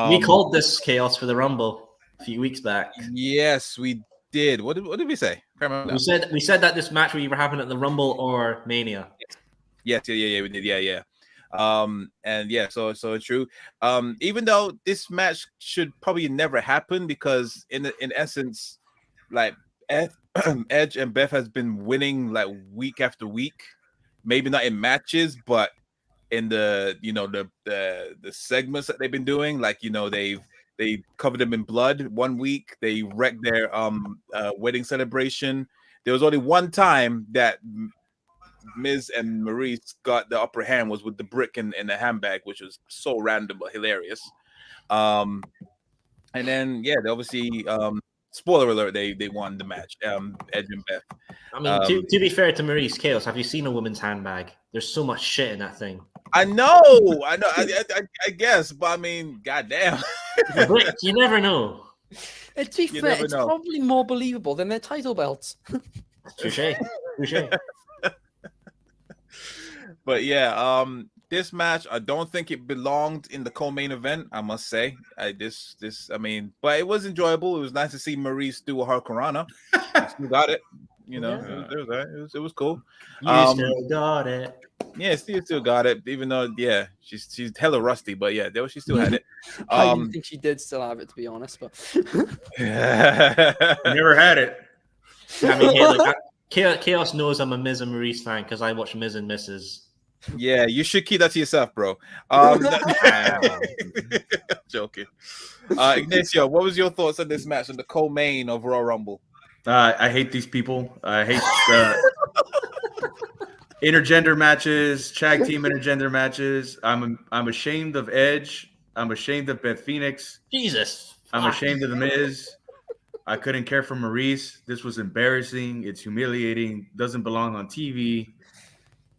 We called this chaos for the Rumble a few weeks back. Yes, we did. What did we say? We said that this match would either happen at the Rumble or Mania. Yes, yeah, we did, yeah. And yeah, so true. Even though this match should probably never happen because in essence, like Edge and Beth has been winning like week after week, maybe not in matches, but in the the segments that they've been doing, like they covered them in blood one week, they wrecked their wedding celebration. There was only one time that Miz and Maurice got the upper hand was with the brick in the handbag, which was so random but hilarious. And then they obviously spoiler alert, they won the match. Edge and Beth. I mean, to be fair to Maurice, Chaos, have you seen a woman's handbag? There's so much shit in that thing. I know. I guess, but I mean, goddamn. You never know. To be fair, it's probably more believable than their title belts. Touche. But yeah, this match, I don't think it belonged in the co-main event. I must say, I mean, but it was enjoyable. It was nice to see Maurice do a Hurricanrana. Still got it, it was cool. You still got it. Yeah, still got it. Even though, yeah, she's hella rusty, but yeah, she still had it. I didn't think she did still have it, to be honest, but never had it. I mean, Chaos knows I'm a Miz and Maurice fan because I watch Miz and Mrs. Yeah, you should keep that to yourself, bro. Joking. Ignacio, what was your thoughts on this match on the co-main of Royal Rumble? I hate these people. I hate intergender matches, tag team intergender matches. I'm ashamed of Edge. I'm ashamed of Beth Phoenix. Jesus. I'm ashamed of The Miz. I couldn't care for Maurice. This was embarrassing. It's humiliating. Doesn't belong on TV.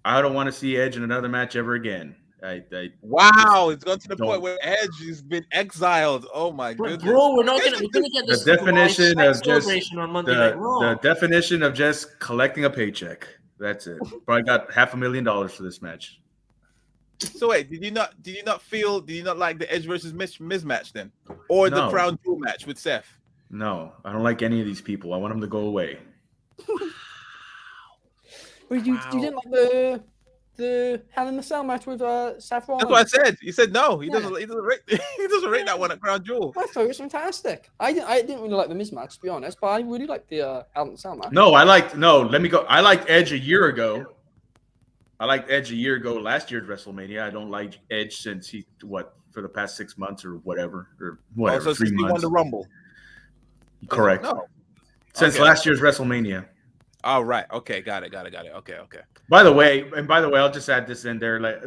I don't want to see Edge in another match ever again. Wow, it's gone to the point where Edge has been exiled. Oh my goodness, bro! We're gonna get this. The definition of just on Monday Night Raw. The definition of just collecting a paycheck. That's it. Probably got $500,000 for this match. So wait, did you not like the Edge versus Miz match then, or the Crown Jewel match with Seth? No, I don't like any of these people. I want them to go away. Wait, you didn't like the Hell in the Cell match with Seth Rollins? That's what I said. He said no. He doesn't rate that one at Crown Jewel. I thought it was fantastic. I didn't really like the Miz match, to be honest, but I really liked the Hell in the Cell match. I liked Edge a year ago. Last year's WrestleMania. I don't like Edge since for the past 6 months or whatever. So 3 months. He won the Rumble. Correct. No. Since last year's WrestleMania. Oh, right. Okay, got it. Okay. By the way, I'll just add this in there. Like,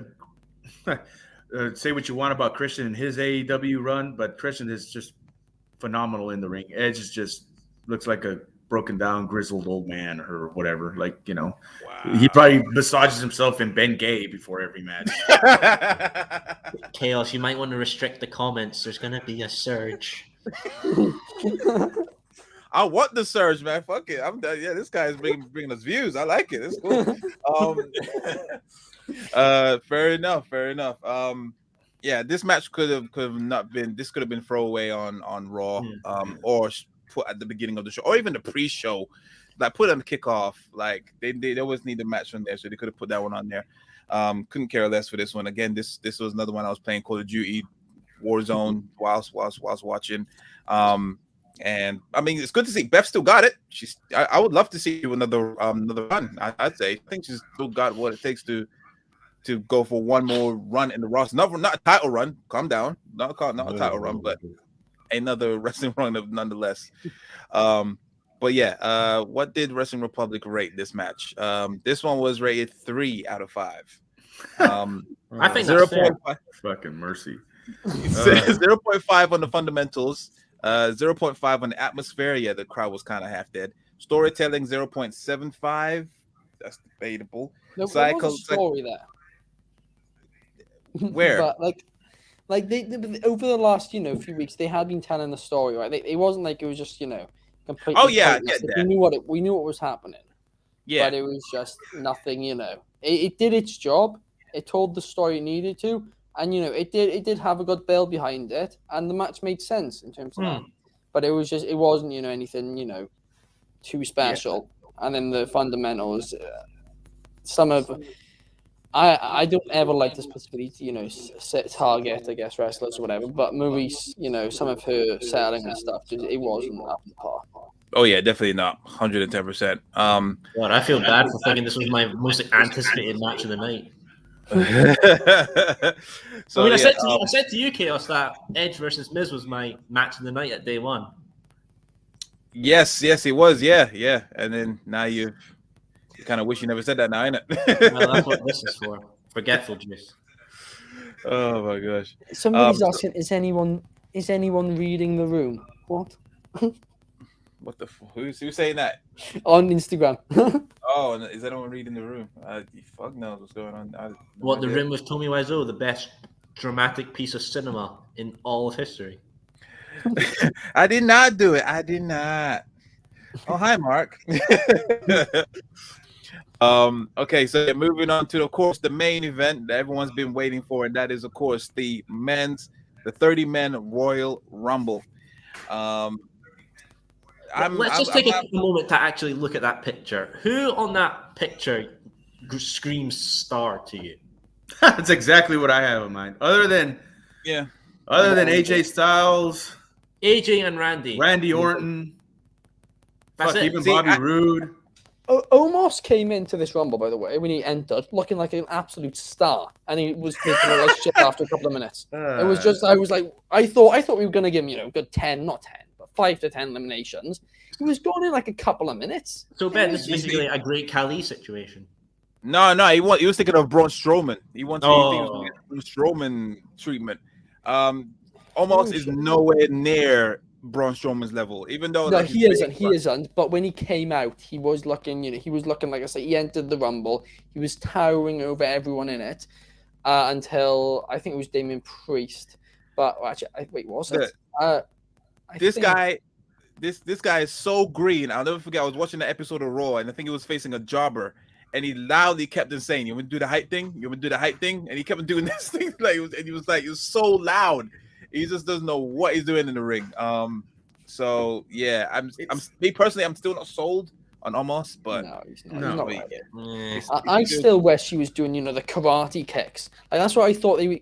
say what you want about Christian and his AEW run, but Christian is just phenomenal in the ring. Edge is just looks like a broken down, grizzled old man or whatever. Like, you know, he probably massages himself in Ben Gay before every match. Chaos, you might want to restrict the comments. There's going to be a surge. I want the surge, man. Fuck it. I'm done. Yeah, this guy is bringing us views. I like it. It's cool. Fair enough. Yeah, this match could have not been. This could have been throwaway on Raw, or put at the beginning of the show, or even the pre-show. Like put on the kickoff. Like they always need a match on there, so they could have put that one on there. Couldn't care less for this one. Again, this was another one I was playing Call of Duty Warzone whilst watching. And I mean, it's good to see Beth still got it. I would love to see another run. I'd say I think she's still got what it takes to go for one more run in the roster. Not a title run. Calm down. Not a title run, but another wrestling run nonetheless. But yeah, what did Wrestling Republic rate this match? This one was rated 3 out of 5. I think 0.5. Fucking mercy. 0.5 on the fundamentals. 0.5 on the atmosphere. Yeah, the crowd was kind of half dead. Storytelling 0.75. That's debatable. No, there was a story there. Where? But like they over the last few weeks they had been telling the story, right? It wasn't like it was just completely. Oh yeah, I pointless. get We that. knew what was happening. Yeah, but it was just nothing. It did its job. It told the story it needed to, and it did have a good build behind it, and the match made sense in terms of that. But it wasn't anything too special. Yeah. And then the fundamentals, some of. I don't ever like to specifically, target, I guess, wrestlers or whatever. But Maurice, some of her selling and stuff, it wasn't up to par. Oh yeah, definitely not. 110%. God, I feel bad for thinking this was my most anticipated match of the night. So I said to you, Chaos, that Edge versus Miz was my match of the night at day one. Yes, it was. Yeah. And then now you kind of wish you never said that now, ain't it? Well, that's what this is for. Forgetful juice. Oh my gosh. Somebody's asking, is anyone reading the room? What? What the who's saying that? On Instagram. Oh, is anyone reading the room? Fuck knows what's going on. The room was Tommy Wiseau, the best dramatic piece of cinema in all of history. I did not do it. I did not. Oh, hi, Mark. Okay, so moving on to, of course, the main event that everyone's been waiting for, and that is, of course, the 30-man Royal Rumble. Let's just take a moment to actually look at that picture. Who on that picture screams star to you? That's exactly what I have in mind. Other than AJ Styles, AJ and Randy Orton, even See, Bobby Roode. Omos came into this Rumble, by the way, when he entered, looking like an absolute star, and he was making all this shit after a couple of minutes. It was just, I thought we were going to give him, good 10, not 10, but 5 to 10 eliminations. He was going in like a couple of minutes. So, Ben, this is basically a great Khali situation. No, he was thinking of Braun Strowman. He was Braun Strowman treatment. Omos is nowhere near Braun Strowman's level, even though he isn't. But when he came out, he was looking, like I say, he entered the Rumble. He was towering over everyone in it until I think it was Damien Priest. But actually, was it? This guy is so green. I'll never forget. I was watching the episode of Raw, and I think he was facing a jobber, and he loudly kept on saying, "You want to do the hype thing? You want to do the hype thing?" And he kept on doing this thing, he was so loud. He just doesn't know what he's doing in the ring. So yeah, I'm me personally, I'm still not sold on Omos, but no, he's not. I still wish he was doing, the karate kicks. Like that's what I thought I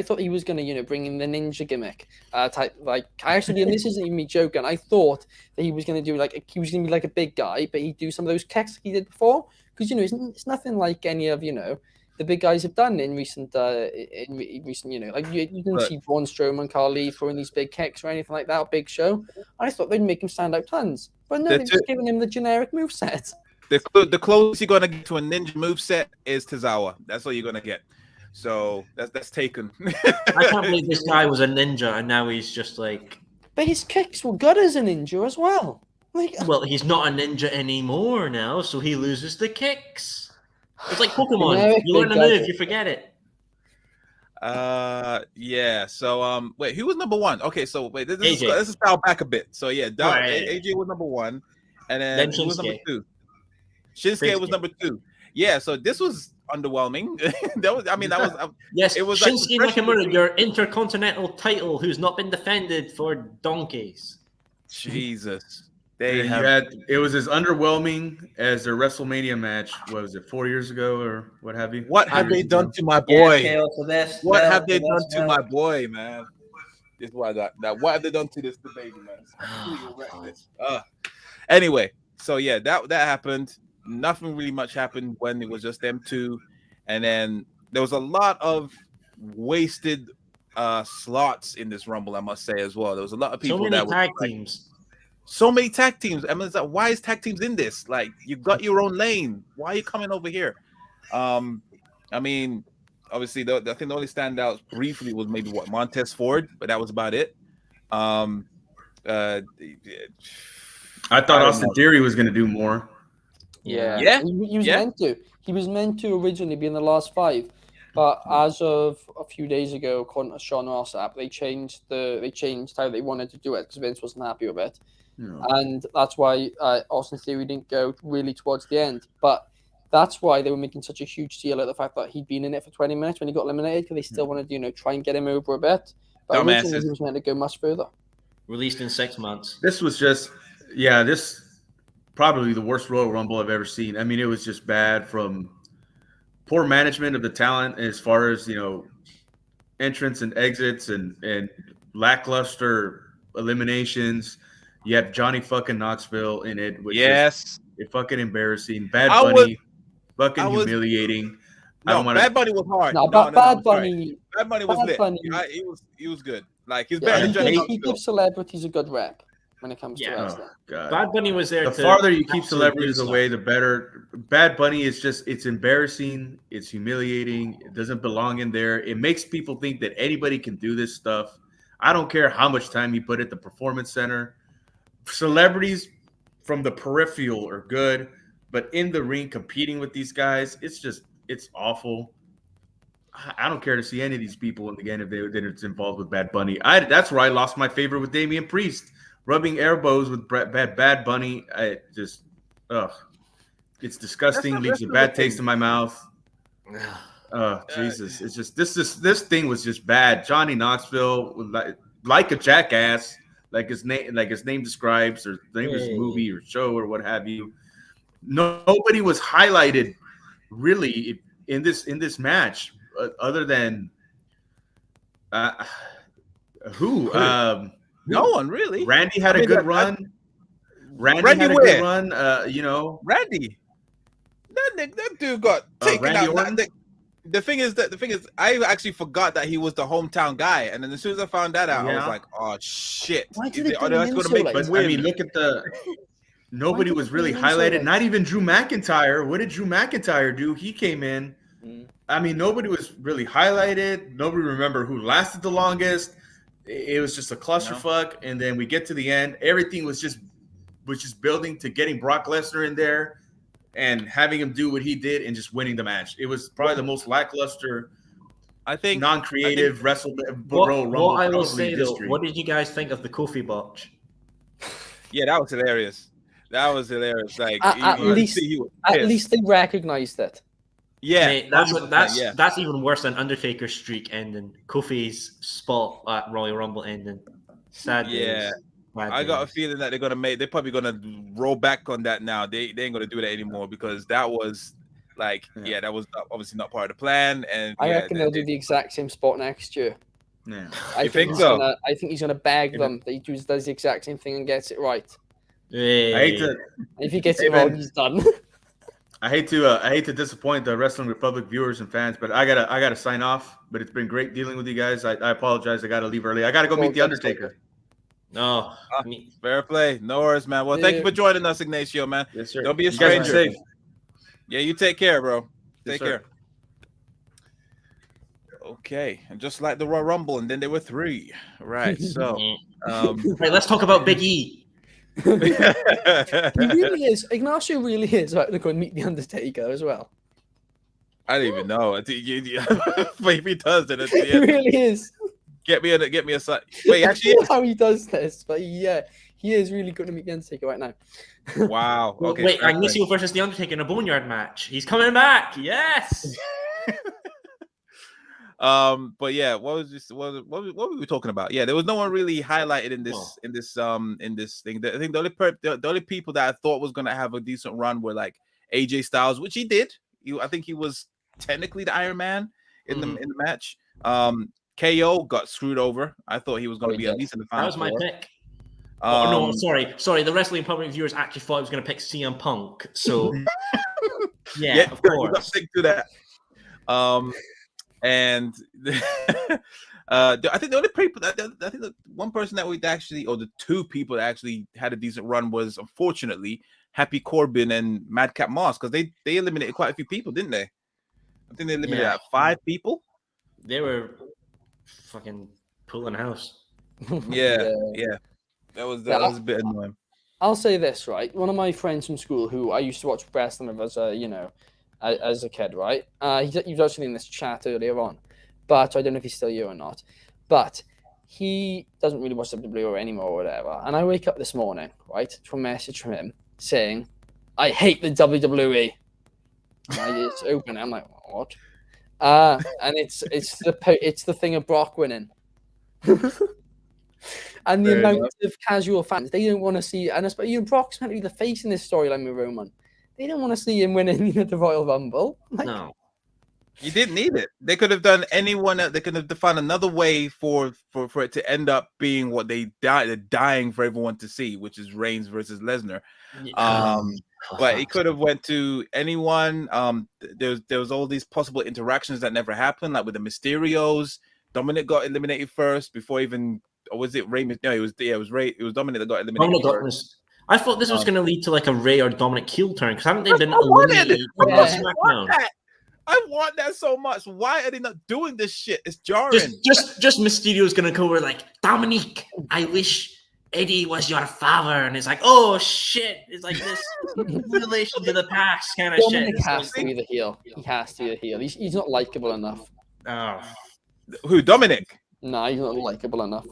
thought he was gonna, bring in the ninja gimmick type. Like and this isn't even me joking. I thought that he was gonna do he was gonna be like a big guy, but he'd do some of those kicks he did before. Because it's nothing like any of the big guys have done in recent like you didn't see Braun Strowman, Khali throwing these big kicks or anything like that, or Big Show. I thought they'd make him stand out tons, but no, they're just giving him the generic moveset. The closest you're gonna get to a ninja moveset is Tozawa. That's all you're gonna get. So that's taken. I can't believe this guy was a ninja and now he's just like. But his kicks were good as a ninja as well. Like, Well, he's not a ninja anymore now, so he loses the kicks. It's like Pokemon. You learn a move, you forget it. Yeah. So wait, who was number one? Okay, so wait, this is dial back a bit. So yeah, AJ was number one, and then who was number two? Shinsuke was number two. Yeah, so this was underwhelming. That was yes. It was Shinsuke Nakamura, your intercontinental title, who's not been defended for donkeys. Jesus. It was as underwhelming as their WrestleMania match. What was it, 4 years ago or what have you? What have they done to my boy? What have they done to my boy, man? This is why that what have they done to this baby, man? Anyway, so yeah, that happened. Nothing really much happened when it was just them two, and then there was a lot of wasted slots in this Rumble, I must say as well. There was a lot of people so many tag teams. So many tag teams. I mean, it's like, why is tag teams in this? Like, you got your own lane. Why are you coming over here? I mean, obviously, I think the only standouts briefly was maybe Montez Ford, but that was about it. I thought Austin Theory was going to do more. Yeah. He was meant to. He was meant to originally be in the last 5, but as of a few days ago, according to Sean Ross app, they changed how they wanted to do it because Vince wasn't happy with it. No. And that's why Austin Theory didn't go really towards the end. But that's why they were making such a huge deal of the fact that he'd been in it for 20 minutes when he got eliminated, because they still wanted to, try and get him over a bit. But originally he was meant to go much further. Released in 6 months. This was just, this probably the worst Royal Rumble I've ever seen. I mean, it was just bad, from poor management of the talent as far as, entrance and exits and lackluster eliminations. You have Johnny fucking Knoxville in it, which is fucking embarrassing. Bad Bunny, humiliating. Bad Bunny was hard. Bad Bunny was lit. He was good. Like, he's better than Johnny Knoxville. He gives celebrities a good rep when it comes to wrestling. Bad Bunny was there. The farther you keep celebrities away, the better. Bad Bunny is it's embarrassing. It's humiliating. It doesn't belong in there. It makes people think that anybody can do this stuff. I don't care how much time you put at the Performance Center. Celebrities from the peripheral are good, but in the ring competing with these guys, it's awful. I don't care to see any of these people again if it's involved with Bad Bunny. That's where I lost my favor with Damien Priest, rubbing elbows with Bad Bunny. It's disgusting. Leaves a bad taste in my mouth. Jesus, it's just this thing was just bad. Johnny Knoxville, like a jackass. Like his name describes, or the name of his movie or show or what have you. Nobody was highlighted really in this match, other than who? No one really. Randy had a good run. Randy had a good run. Randy. That dude got taken out. The thing is, I actually forgot that he was the hometown guy, and then as soon as I found that out, I was like, "Oh shit!" Why did they going to make? But I mean, look at nobody was really highlighted. Not even Drew McIntyre. What did Drew McIntyre do? He came in. I mean, nobody was really highlighted. Nobody remember who lasted the longest. It was just a clusterfuck, and then we get to the end. Everything was just building to getting Brock Lesnar in there and having him do what he did and just winning the match. It was probably the most lackluster, non-creative Royal Rumble. What I will say though, what did you guys think of the Kofi botch? Yeah, that was hilarious. Like, at least they recognized it. Yeah, mate, that's even worse than Undertaker's streak ending. Kofi's spot at Royal Rumble ending. Sad. Yeah. I got a feeling that they're probably gonna roll back on that now. They ain't gonna do that anymore, because that was like, that was obviously not part of the plan. And I reckon they'll do the exact same spot next year. Yeah, I think so. I think he's gonna beg them that he does the exact same thing and gets it right. Yeah. If he gets it wrong, he's done. I hate to disappoint the Wrestling Republic viewers and fans, but I gotta sign off. But it's been great dealing with you guys. I apologize. I gotta leave early. I gotta go meet the Undertaker. No, fair play. No worries, man. Well, thank you for joining us, Ignacio, man. Yes, sir. Don't be a stranger. Safe. Yeah, you take care, bro. Take care. Okay, and just like the Royal Rumble, and then there were 3. Right. So, Right, let's talk about Big E. He really is. Ignacio really is about to go and meet the Undertaker as well. I don't even know. But if he does, then at the He end, really is. get me a side. Wait, actually, I don't know how he does this, but he is really going to meet the Undertaker right now. wow. Okay. Wait, Ignacio versus the Undertaker in a Boneyard match. He's coming back. Yes. But yeah, what were we talking about? Yeah, there was no one really highlighted in this thing. I think the only people that I thought was gonna have a decent run were like AJ Styles, which he did. I think he was technically the Iron Man in the match. KO got screwed over. I thought he was going to be at least in the final. That was my four. pick. No, sorry. The Wrestling Public viewers actually thought I was going to pick CM Punk. So yeah, of course. Stick to that. And I think the only people I think the one person that we actually, or the 2 people that actually had a decent run was, unfortunately, Happy Corbin and Madcap Moss, because they eliminated quite a few people, didn't they? I think they eliminated like 5 people. They were fucking pulling house. Yeah. That was a bit annoying. I'll say this, right? One of my friends from school who I used to watch wrestling with as a kid, right? He was actually in this chat earlier on, but I don't know if he's still here or not. But he doesn't really watch WWE anymore or whatever. And I wake up this morning, right, to a message from him saying, "I hate the WWE." And I just open it. I'm like, what? And it's the thing of Brock winning. And the amount of casual fans, they don't want to see, and especially Brock's meant to be the face in this storyline with Roman. They don't want to see him winning the Royal Rumble. No. You didn't need it. They could have done anyone. They could have defined another way for it to end up being what they're dying for everyone to see, which is Reigns versus Lesnar. But he could have went to anyone. There was all these possible interactions that never happened, like with the Mysterios. Dominic got eliminated first before even, or was it Rey? No, it was Ray. It was Dominic that got eliminated first. I thought this was going to lead to like a Ray or Dominic heel turn, because haven't they been eliminated on SmackDown? I want that so much. Why are they not doing this shit? It's jarring. Just Mysterio's gonna go over like, Dominic, I wish Eddie was your father, and it's like, oh shit, it's like this relation to the past kind of Dominic shit. Has to be the heel. He has to be the heel. He's not likable enough. Oh. Who, Dominic? No, he's not likable enough.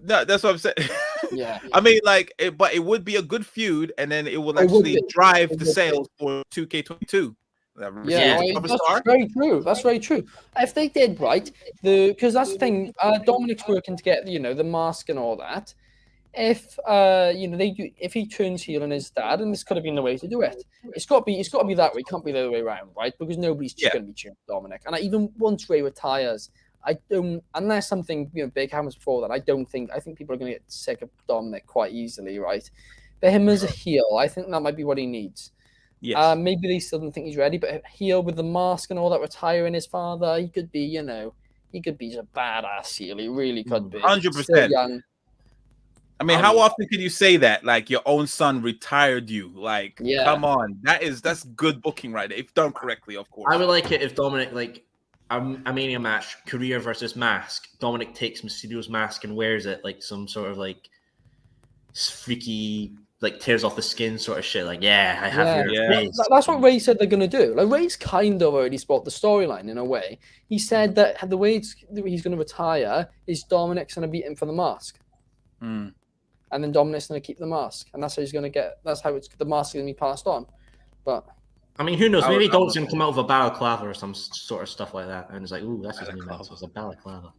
No, that's what I'm saying. Yeah. I mean, but it would be a good feud, and then it will actually drive the sales for 2K22. Yeah, that's very true. That's very true. If they did right, because that's the thing. Dominic's working to get the mask and all that. If if he turns heel on his dad, and this could have been the way to do it. It's got to be that way. It can't be the other way around, right? Because nobody's just going to be cheering Dominic. And even once Ray retires, I don't, unless something big happens before that. I think people are going to get sick of Dominic quite easily, right? But him as a heel, I think that might be what he needs. Yes. Maybe they still don't think he's ready, but heel with the mask and all that, retiring his father, he could be, he could be a badass heel. He really could be. 100%. I mean, how often can you say that? Like, your own son retired you. Like, come on. That's good booking right there. If done correctly, of course. I would like it if Dominic, like, a Mania match, career versus mask. Dominic takes Mysterio's mask and wears it like some sort of, like, freaky, like, tears off the skin sort of shit. Like, I have your face. That's what Ray said they're going to do. Like, Ray's kind of already spot the storyline in a way. He said that the way he's going to retire is Dominic's going to beat him for the mask. Mm. And then Dominic's going to keep the mask. And that's how he's going to get, that's how the mask is going to be passed on. But I mean, who knows? Maybe Dominic's going to come out with a balaclava or some sort of stuff like that. And it's like, ooh, that's his new name. So it's a balaclava.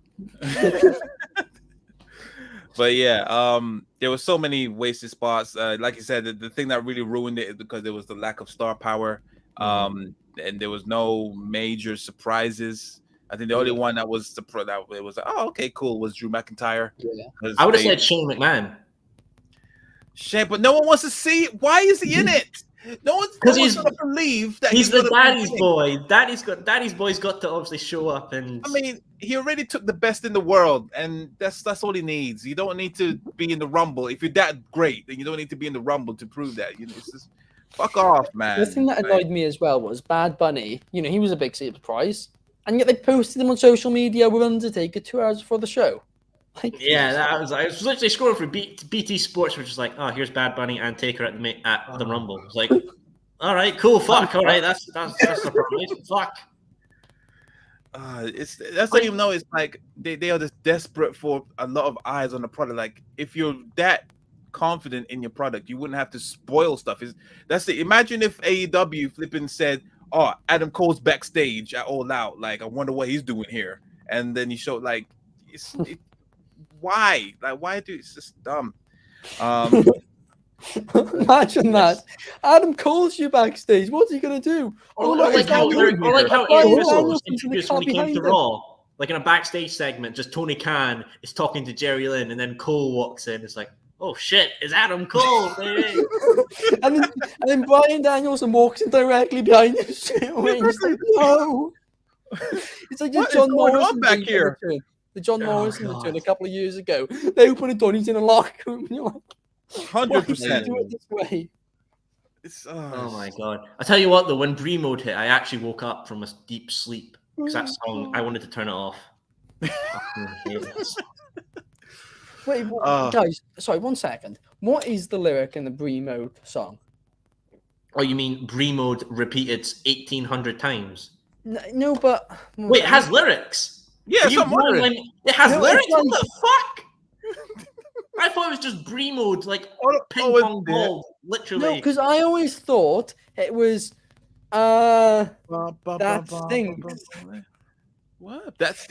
But yeah, there were so many wasted spots. Like you said, the thing that really ruined it is because there was the lack of star power, and there was no major surprises. I think the only one that was that it was like, oh, okay, cool, was Drew McIntyre. Yeah. I would have said Shane McMahon. Shane, but no one wants to see. Why is he in it? No one's going to believe that he's the daddy's boy. Daddy's boy's got to obviously show up. And I mean, he already took the best in the world, and that's all he needs. You don't need to be in the Rumble. If you're that great, then you don't need to be in the Rumble to prove that. It's just fuck off, man. The thing that annoyed me as well was Bad Bunny. He was a big surprise. and yet they posted him on social media with Undertaker 2 hours before the show. Like, Yeah, I was literally scrolling through BT Sports, which is like, oh, here's Bad Bunny and Taker at the Rumble. It's like, all right, cool, fuck, all right, that's the problem. Fuck. That's not even know. It's like they are just desperate for a lot of eyes on the product. Like if you're that confident in your product, you wouldn't have to spoil stuff. That's it. Imagine if AEW flipping said, "Oh, Adam Cole's backstage at All Out. Like I wonder what he's doing here," and then he showed like, why? Like why do it's just dumb. Imagine that. Adam Cole's you backstage. What's he gonna do? Or like how Ian Russell was introduced when he came to Raw. Like in a backstage segment, just Tony Khan is talking to Jerry Lynn, and then Cole walks in. It's like, oh shit, it's Adam Cole, baby. and then Bryan Danielson walks in directly behind him straight away. He's like, no. It's like just John Morrison back here. The John Morrison return a couple of years ago. They open a door, he's in a locker room, and you're like, 100%. Do it this way. Oh my god! I tell you what, though, when Brie mode hit, I actually woke up from a deep sleep because that song, I wanted to turn it off. Wait, guys, sorry, 1 second. What is the lyric in the Brie mode song? Oh, you mean Brie mode repeated 1,800 times? No, but wait, it has lyrics. Yeah, it has lyrics. What the fuck? I thought it was just Brie mode, like ping pong ball, literally. No, because I always thought it was that stinks. What? That's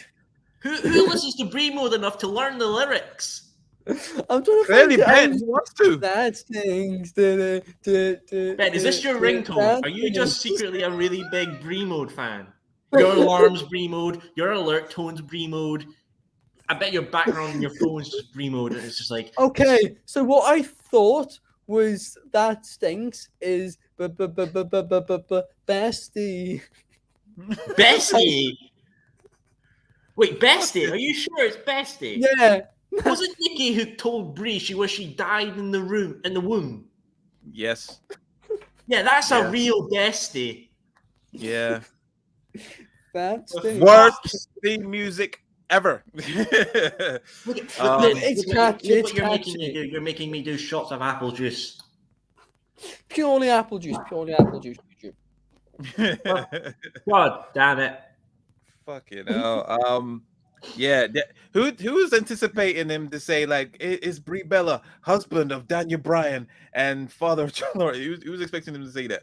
who listens to Brie mode enough to learn the lyrics? I'm trying to find Ben wants to. That stinks. Ben, is this your ringtone? Are you just secretly a really big Brie mode fan? Your alarm's Brie mode, your alert tone's Brie mode. I bet your background in your phone is just Brie mode, and it's just like... Okay, so what I thought was that stinks is bestie. Bestie? Wait, bestie? Are you sure it's bestie? Yeah. Was it Nikki who told Brie she wished she died in the womb? Yes. Yeah, that's a real bestie. Yeah. That's worst theme music ever. It's catchy. You're making me do shots of apple juice. Purely apple juice. God damn it. Fucking hell. Yeah. Who's anticipating him to say like is Brie Bella husband of Daniel Bryan and father of John Lord? Who was expecting him to say that?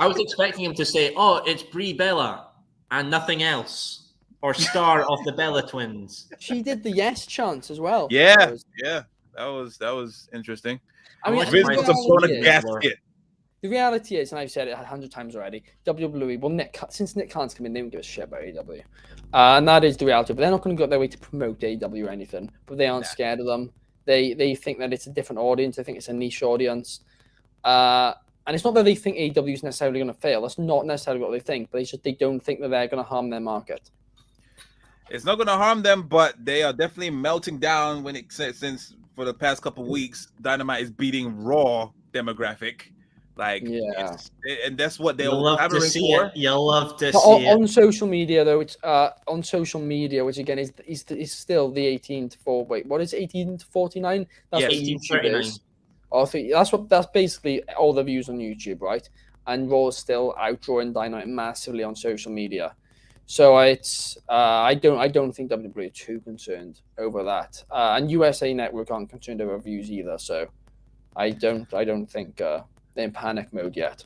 I was expecting him to say, "Oh, it's Brie Bella and nothing else." Or star of the Bella twins. She did the yes chance as well. Yeah, that was interesting. I mean, Vince was upon a gasket. The reality is, and I've said it 100 times already, WWE, well, since Nick Khan's come in, they don't give a shit about AEW. And that is the reality. But they're not going to go their way to promote AEW or anything. But they aren't scared of them. They think that it's a different audience. They think it's a niche audience. And it's not that they think AEW is necessarily going to fail. That's not necessarily what they think. But it's just they don't think that they're going to harm their market. It's not going to harm them, but they are definitely melting down since for the past couple of weeks, Dynamite is beating Raw demographic. Like, and that's what they'll love to see for. It. You'll love to see it. On social media, though, it's on social media, which again is still the 18 to 4. Wait, what is 18 to 49? That's 18 to 39. That's basically all the views on YouTube, right? And Raw is still outdrawing Dynamite massively on social media. So it's I don't think WWE are too concerned over that, and USA Network aren't concerned over views either. So I don't think they're in panic mode yet.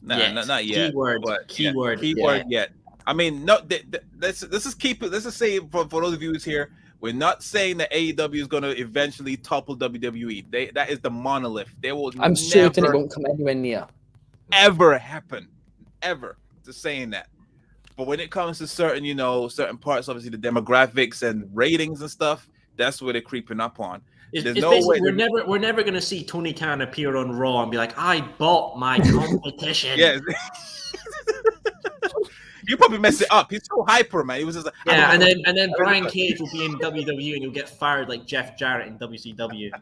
Not yet. Keyword yet. I mean, no. Let's just say for those viewers here, we're not saying that AEW is going to eventually topple WWE. That is the monolith. They will. I'm certain it won't come anywhere near. Ever happen? Ever? Just saying that. But when it comes to certain parts, obviously the demographics and ratings and stuff, that's where they're creeping up on. There's no way we're never going to see Tony Khan appear on Raw and be like, "I bought my competition." Yeah. You probably messed it up. He's so hyper, man. He was just like, and then Brian Cage will be in WWE and he'll get fired like Jeff Jarrett in WCW.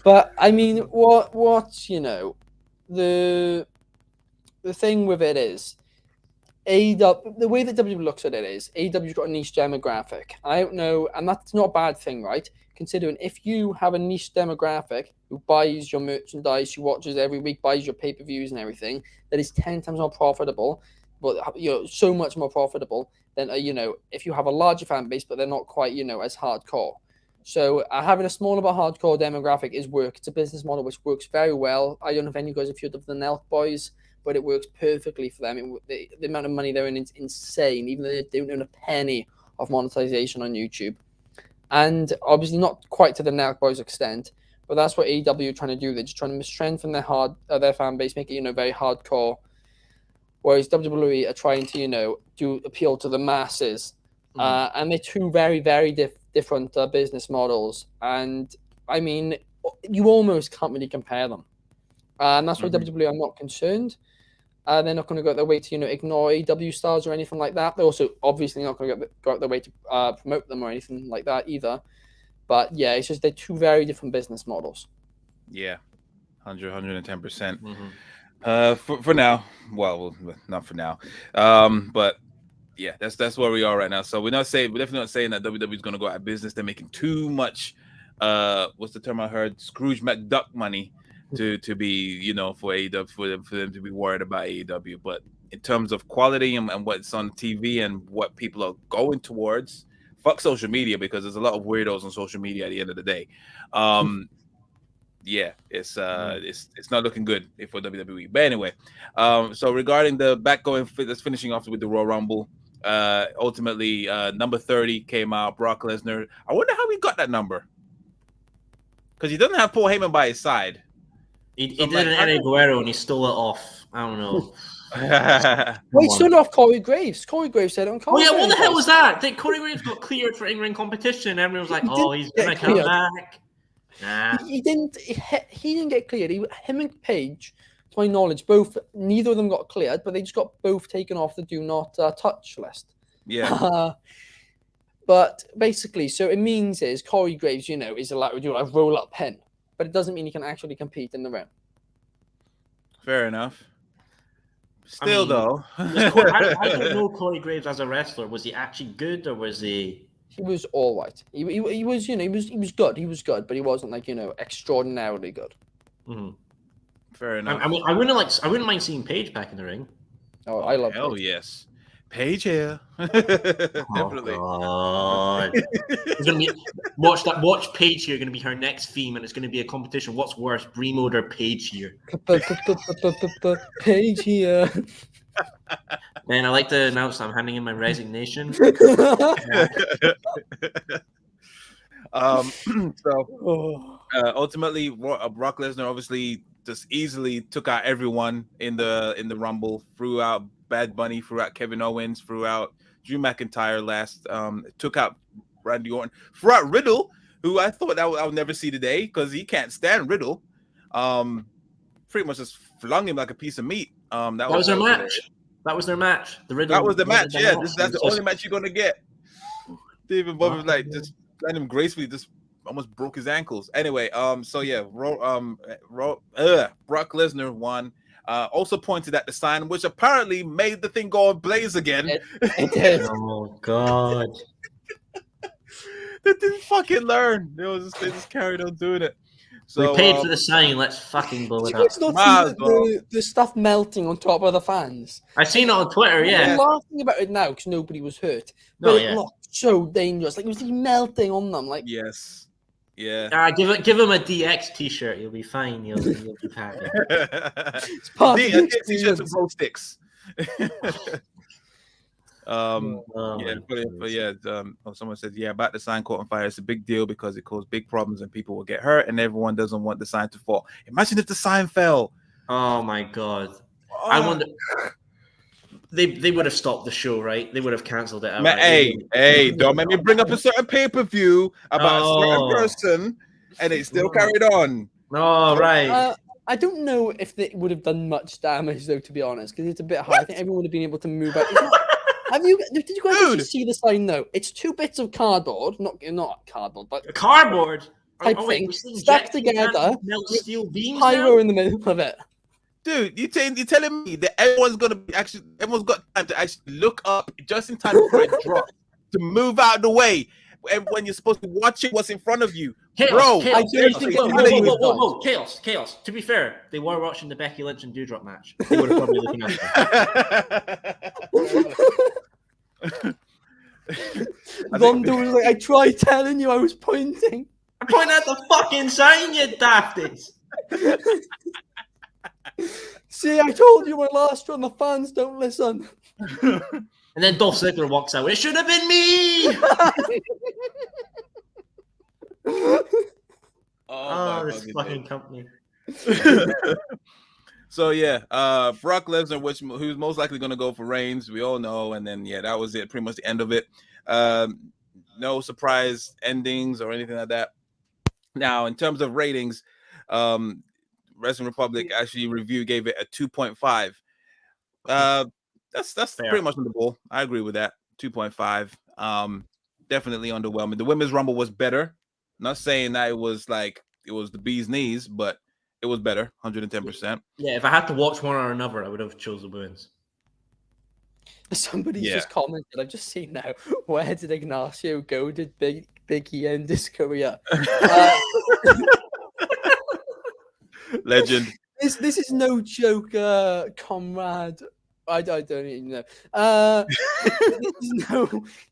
But I mean, what's the thing with it is, AEW, the way that WWE looks at it is AEW's got a niche demographic. I don't know, and that's not a bad thing, right? Considering if you have a niche demographic who buys your merchandise, who watches every week, buys your pay-per-views and everything, that is 10 times more profitable, but so much more profitable than if you have a larger fan base, but they're not quite as hardcore. So having a smaller but hardcore demographic is work. It's a business model which works very well. I don't know if any of you guys have heard of the Nelk Boys, but it works perfectly for them. The amount of money they're in is insane, even though they don't earn a penny of monetization on YouTube. And obviously not quite to the Nelk Boys extent, but that's what AEW are trying to do. They're just trying to strengthen their fan base, make it very hardcore. Whereas WWE are trying to do appeal to the masses, and they're two very very different business models. And I mean, you almost can't really compare them, and that's why WWE are not concerned. They're not going to go out their way to ignore AEW stars or anything like that. They're also obviously not going to go out their way to promote them or anything like that either. But yeah, it's just they're two very different business models. Yeah, 110%. For now, well, not for now. But yeah, that's where we are right now. So we're definitely not saying that WWE is going to go out of business. They're making too much. What's the term I heard? Scrooge McDuck money to be for AEW for them to be worried about AEW. But in terms of quality and what's on TV and what people are going towards, fuck social media, because there's a lot of weirdos on social media at the end of the day. Yeah, it's not looking good for WWE. But anyway, so regarding the that's finishing off with the Royal Rumble. Ultimately, number 30 came out. Brock Lesnar. I wonder how he got that number, because he doesn't have Paul Heyman by his side. He did an Eddie Guerrero and he stole it off. I don't know. Wait, stole it off Corey Graves. Corey Graves said it on Corey. Oh yeah, what the hell was that? Corey Graves got cleared for in-ring competition, and everyone was like, "Oh, he's gonna come back." Nah. He didn't get cleared. Him and Paige, to my knowledge, neither of them got cleared, but they just got both taken off the do not touch list. Yeah. But basically, so it means is Corey Graves, is allowed to do a roll-up pin, but it doesn't mean he can actually compete in the ring. Fair enough. Still, though, I don't know Corey Graves as a wrestler. Was he actually good, or was he? He was all right. He was he was good. He was good, but he wasn't extraordinarily good. Mm-hmm. Fair enough. I mean, I wouldn't mind seeing Paige back in the ring. Oh, I love. Hell Paige. Yes. Paige here. Definitely. Oh, it's gonna be watch Paige here, gonna be her next theme, and it's gonna be a competition. What's worse, Brie Mode or Paige here? Paige here. Man, I like to announce I'm handing in my resignation. So ultimately, Brock Lesnar obviously just easily took out everyone in the Rumble, threw out Bad Bunny, threw out Kevin Owens, threw out Drew McIntyre took out Randy Orton, threw out Riddle, who I thought I would never see today because he can't stand Riddle. Pretty much just flung him like a piece of meat. That was their match. That was their match. The Riddle. That was the match. Yeah, that's the only match you're gonna get. David Bobby just let him gracefully just almost broke his ankles. Anyway, so yeah, Brock Lesnar won. Also pointed at the sign, which apparently made the thing go ablaze again. It did. Oh God! They didn't fucking learn. They just carried on doing it. So, we paid for the sign. Let's fucking blow it up. Did you not see the stuff melting on top of the fans? I seen it on Twitter. Yeah, I'm laughing about it now because nobody was hurt, but it looked so dangerous. Like it was melting on them. Like yes, yeah. Give him a DX T-shirt. You'll be fine. You'll be happy. It's part DX T-shirts and glow sticks. Someone said, about the sign caught on fire. It's a big deal because it caused big problems and people will get hurt, and everyone doesn't want the sign to fall. Imagine if the sign fell. Oh my God! I wonder. They would have stopped the show, right? They would have cancelled it out. Hey, don't make me bring up a certain pay-per-view about a certain person, and it still carried on. Oh, right. I don't know if they would have done much damage, though, to be honest, because it's a bit hard. I think everyone would have been able to move out. Did you guys actually see the sign, though? It's 2 bits of cardboard, not cardboard, but cardboard type thing, stacked together, steel beams pyro in the middle of it. Dude, you're telling me that everyone's got time to actually look up just in time for a drop to move out of the way, and when you're supposed to watch it, what's in front of you, bro? Chaos. To be fair, they were watching the Becky Lynch and Doudrop match. They were probably looking at it. Ronda was like, I tried telling you, I was pointing. I'm pointing at the fucking sign, you dafties. See, I told you my last run, the fans don't listen. And then Dolph Ziggler walks out. It should have been me. This fucking company. So yeah, Brock Lesnar, who's most likely going to go for Reigns, we all know, and then that was it, pretty much the end of it. No surprise endings or anything like that. Now, in terms of ratings, Wrestling Republic actually gave it a 2.5. That's fair. Pretty much on the ball. I agree with that. 2.5. Definitely underwhelming. The Women's Rumble was better. Not saying that it was the bee's knees, but it was better, 110%. Yeah, if I had to watch one or another, I would have chosen the women's. Somebody's just commented, I've just seen now, where did Ignacio go? Did Big E end his career? Legend. This is no joke, comrade. I don't even know.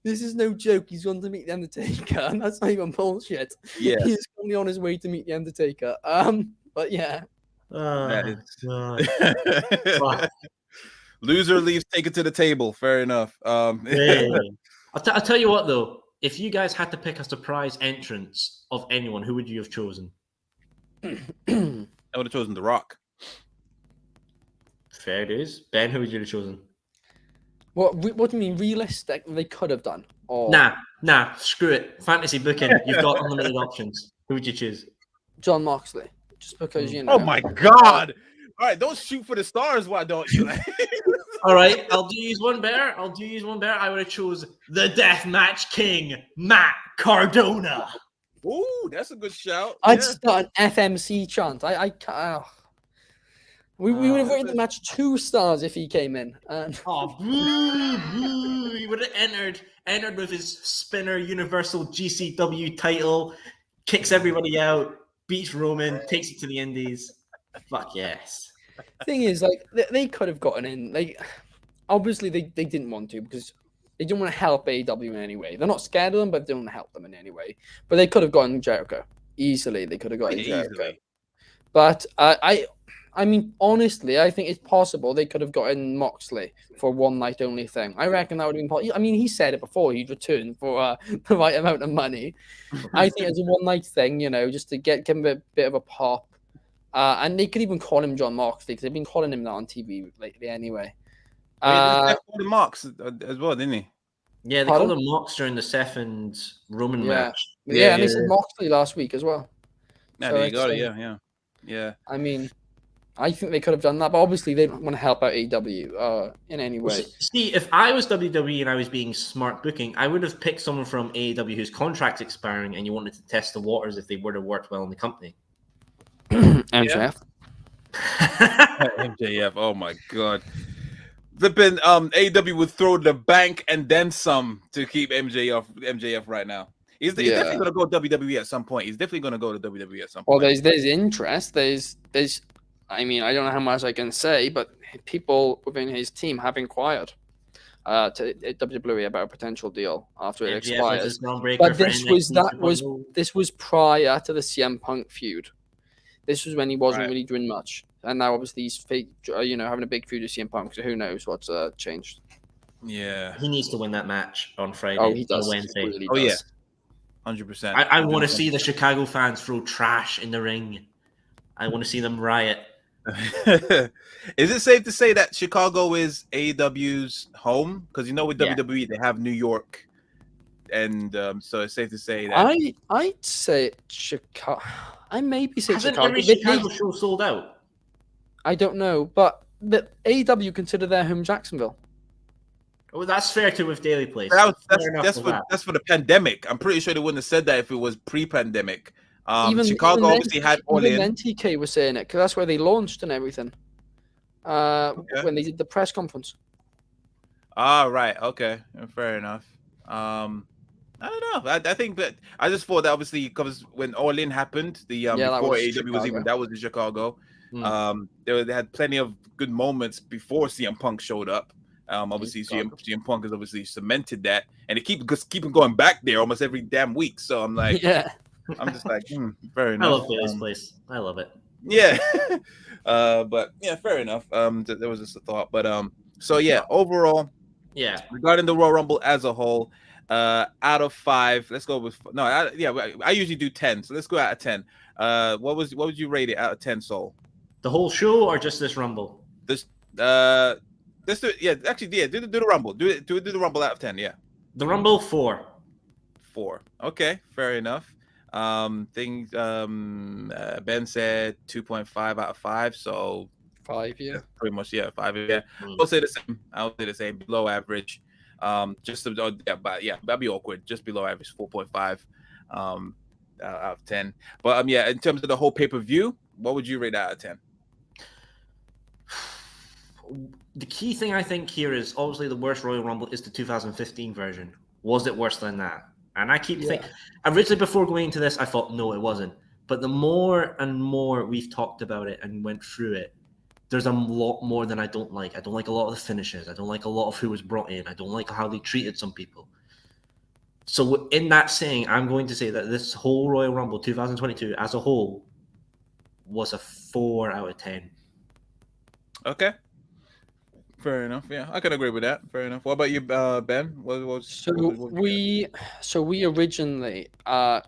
This is no joke. He's gone to meet the Undertaker, and that's not even bullshit. Yeah, he's only on his way to meet the Undertaker. But yeah. Loser leaves, take it to the table. Fair enough. I'll tell you what, though. If you guys had to pick a surprise entrance of anyone, who would you have chosen? I would have chosen The Rock. Fair dues. Ben, who would you have chosen? What do you mean realistic? They could have done. Or... Nah. Screw it. Fantasy booking. You've got unlimited options. Who would you choose? John Moxley. Just because you know. Oh my God! All right, don't shoot for the stars. Why don't you? All right, I'll do use one better. I would have chose the Deathmatch King, Matt Cardona. Ooh, that's a good shout. I'd start an FMC chant. We would have rated the match 2 stars if he came in. He would have entered with his spinner Universal GCW title, kicks everybody out, beats Roman, takes it to the Indies. Fuck yes. Thing is, they could have gotten in. Obviously they didn't want to because they didn't want to help AEW in any way. They're not scared of them, but they don't want to help them in any way. But they could have gotten Jericho easily. They could have gotten Jericho. But I mean, honestly, I think it's possible they could have gotten Moxley for one night only thing. I reckon that would have been possible. I mean, he said it before, he'd return for the right amount of money. I think it's a one night thing, just to give him a bit of a pop. And they could even call him John Moxley because they've been calling him that on TV lately anyway. They called him Mox as well, didn't he? Yeah, they called him Mox during the Seth and Roman match. Yeah, and they said Moxley last week as well. Yeah, so you got it, yeah. I mean, I think they could have done that, but obviously they don't want to help out AEW in any way. See, if I was WWE and I was being smart booking, I would have picked someone from AEW whose contract's expiring and you wanted to test the waters if they would have worked well in the company. MJF. MJF, oh my God. Flipping AEW would throw the bank and then some to keep MJF right now. He's definitely going to go WWE at some point. He's definitely going to go to WWE at some point. Well, there's interest. There's. I mean, I don't know how much I can say, but people within his team have inquired to WWE about a potential deal after it expires. But this was prior to the CM Punk feud. This was when he wasn't really doing much, and now obviously he's having a big feud with CM Punk. So who knows what's changed? Yeah, he needs to win that match on Friday. Oh, he does. Wednesday. Really does. Yeah, 100%. I want to see the Chicago fans throw trash in the ring. I want to see them riot. Is it safe to say that Chicago is AEW's home? Because with WWE they have New York, and so it's safe to say that I'd say Chicago. I maybe say Hasn't Chicago. Every Chicago show sold out? I don't know, but the AEW consider their home Jacksonville. Oh, that's fair too with Daily Place. That's for the pandemic. I'm pretty sure they wouldn't have said that if it was pre-pandemic. Chicago obviously had all in. Even TK was saying it because that's where they launched and everything. when they did the press conference. Right. Okay. Fair enough. I don't know. I think that I just thought that obviously because when All In happened, the that before was AEW was Chicago. that was in Chicago. Mm. They had plenty of good moments before CM Punk showed up. Obviously CM Punk has obviously cemented that, and it keep going back there almost every damn week. So I'm like, Yeah. I'm just like, fair I enough. love Bailey's place. I love it. Yeah. But yeah, fair enough. There was just a thought, but so yeah, overall, Yeah. regarding the Royal Rumble as a whole, out of 5, let's go with I usually do 10, so let's go out of 10. What would you rate it out of 10, Soul? The whole show or just this Rumble? This let's do it. Yeah, actually, yeah, do the Rumble. Do the Rumble out of 10. Yeah, The Rumble 4. 4. Okay, fair enough. Ben said 2.5 out of 5, so 5, yeah. pretty much 5. Yeah, I'll say the same. I'll say the same, below average. That'd be awkward. Just below average, 4.5 out of 10. But in terms of the whole pay-per-view, what would you rate out of 10? The key thing I think here is obviously the worst Royal Rumble is the 2015 version. Was it worse than that? And I keep thinking, originally before going into this, I thought, no, it wasn't. But the more and more we've talked about it and went through it, there's a lot more than I don't like. I don't like a lot of the finishes. I don't like a lot of who was brought in. I don't like how they treated some people. So in that saying, I'm going to say that this whole Royal Rumble 2022 as a whole was a 4 out of 10. Okay. Fair enough. Yeah, I can agree with that. Fair enough. What about you, Ben? We originally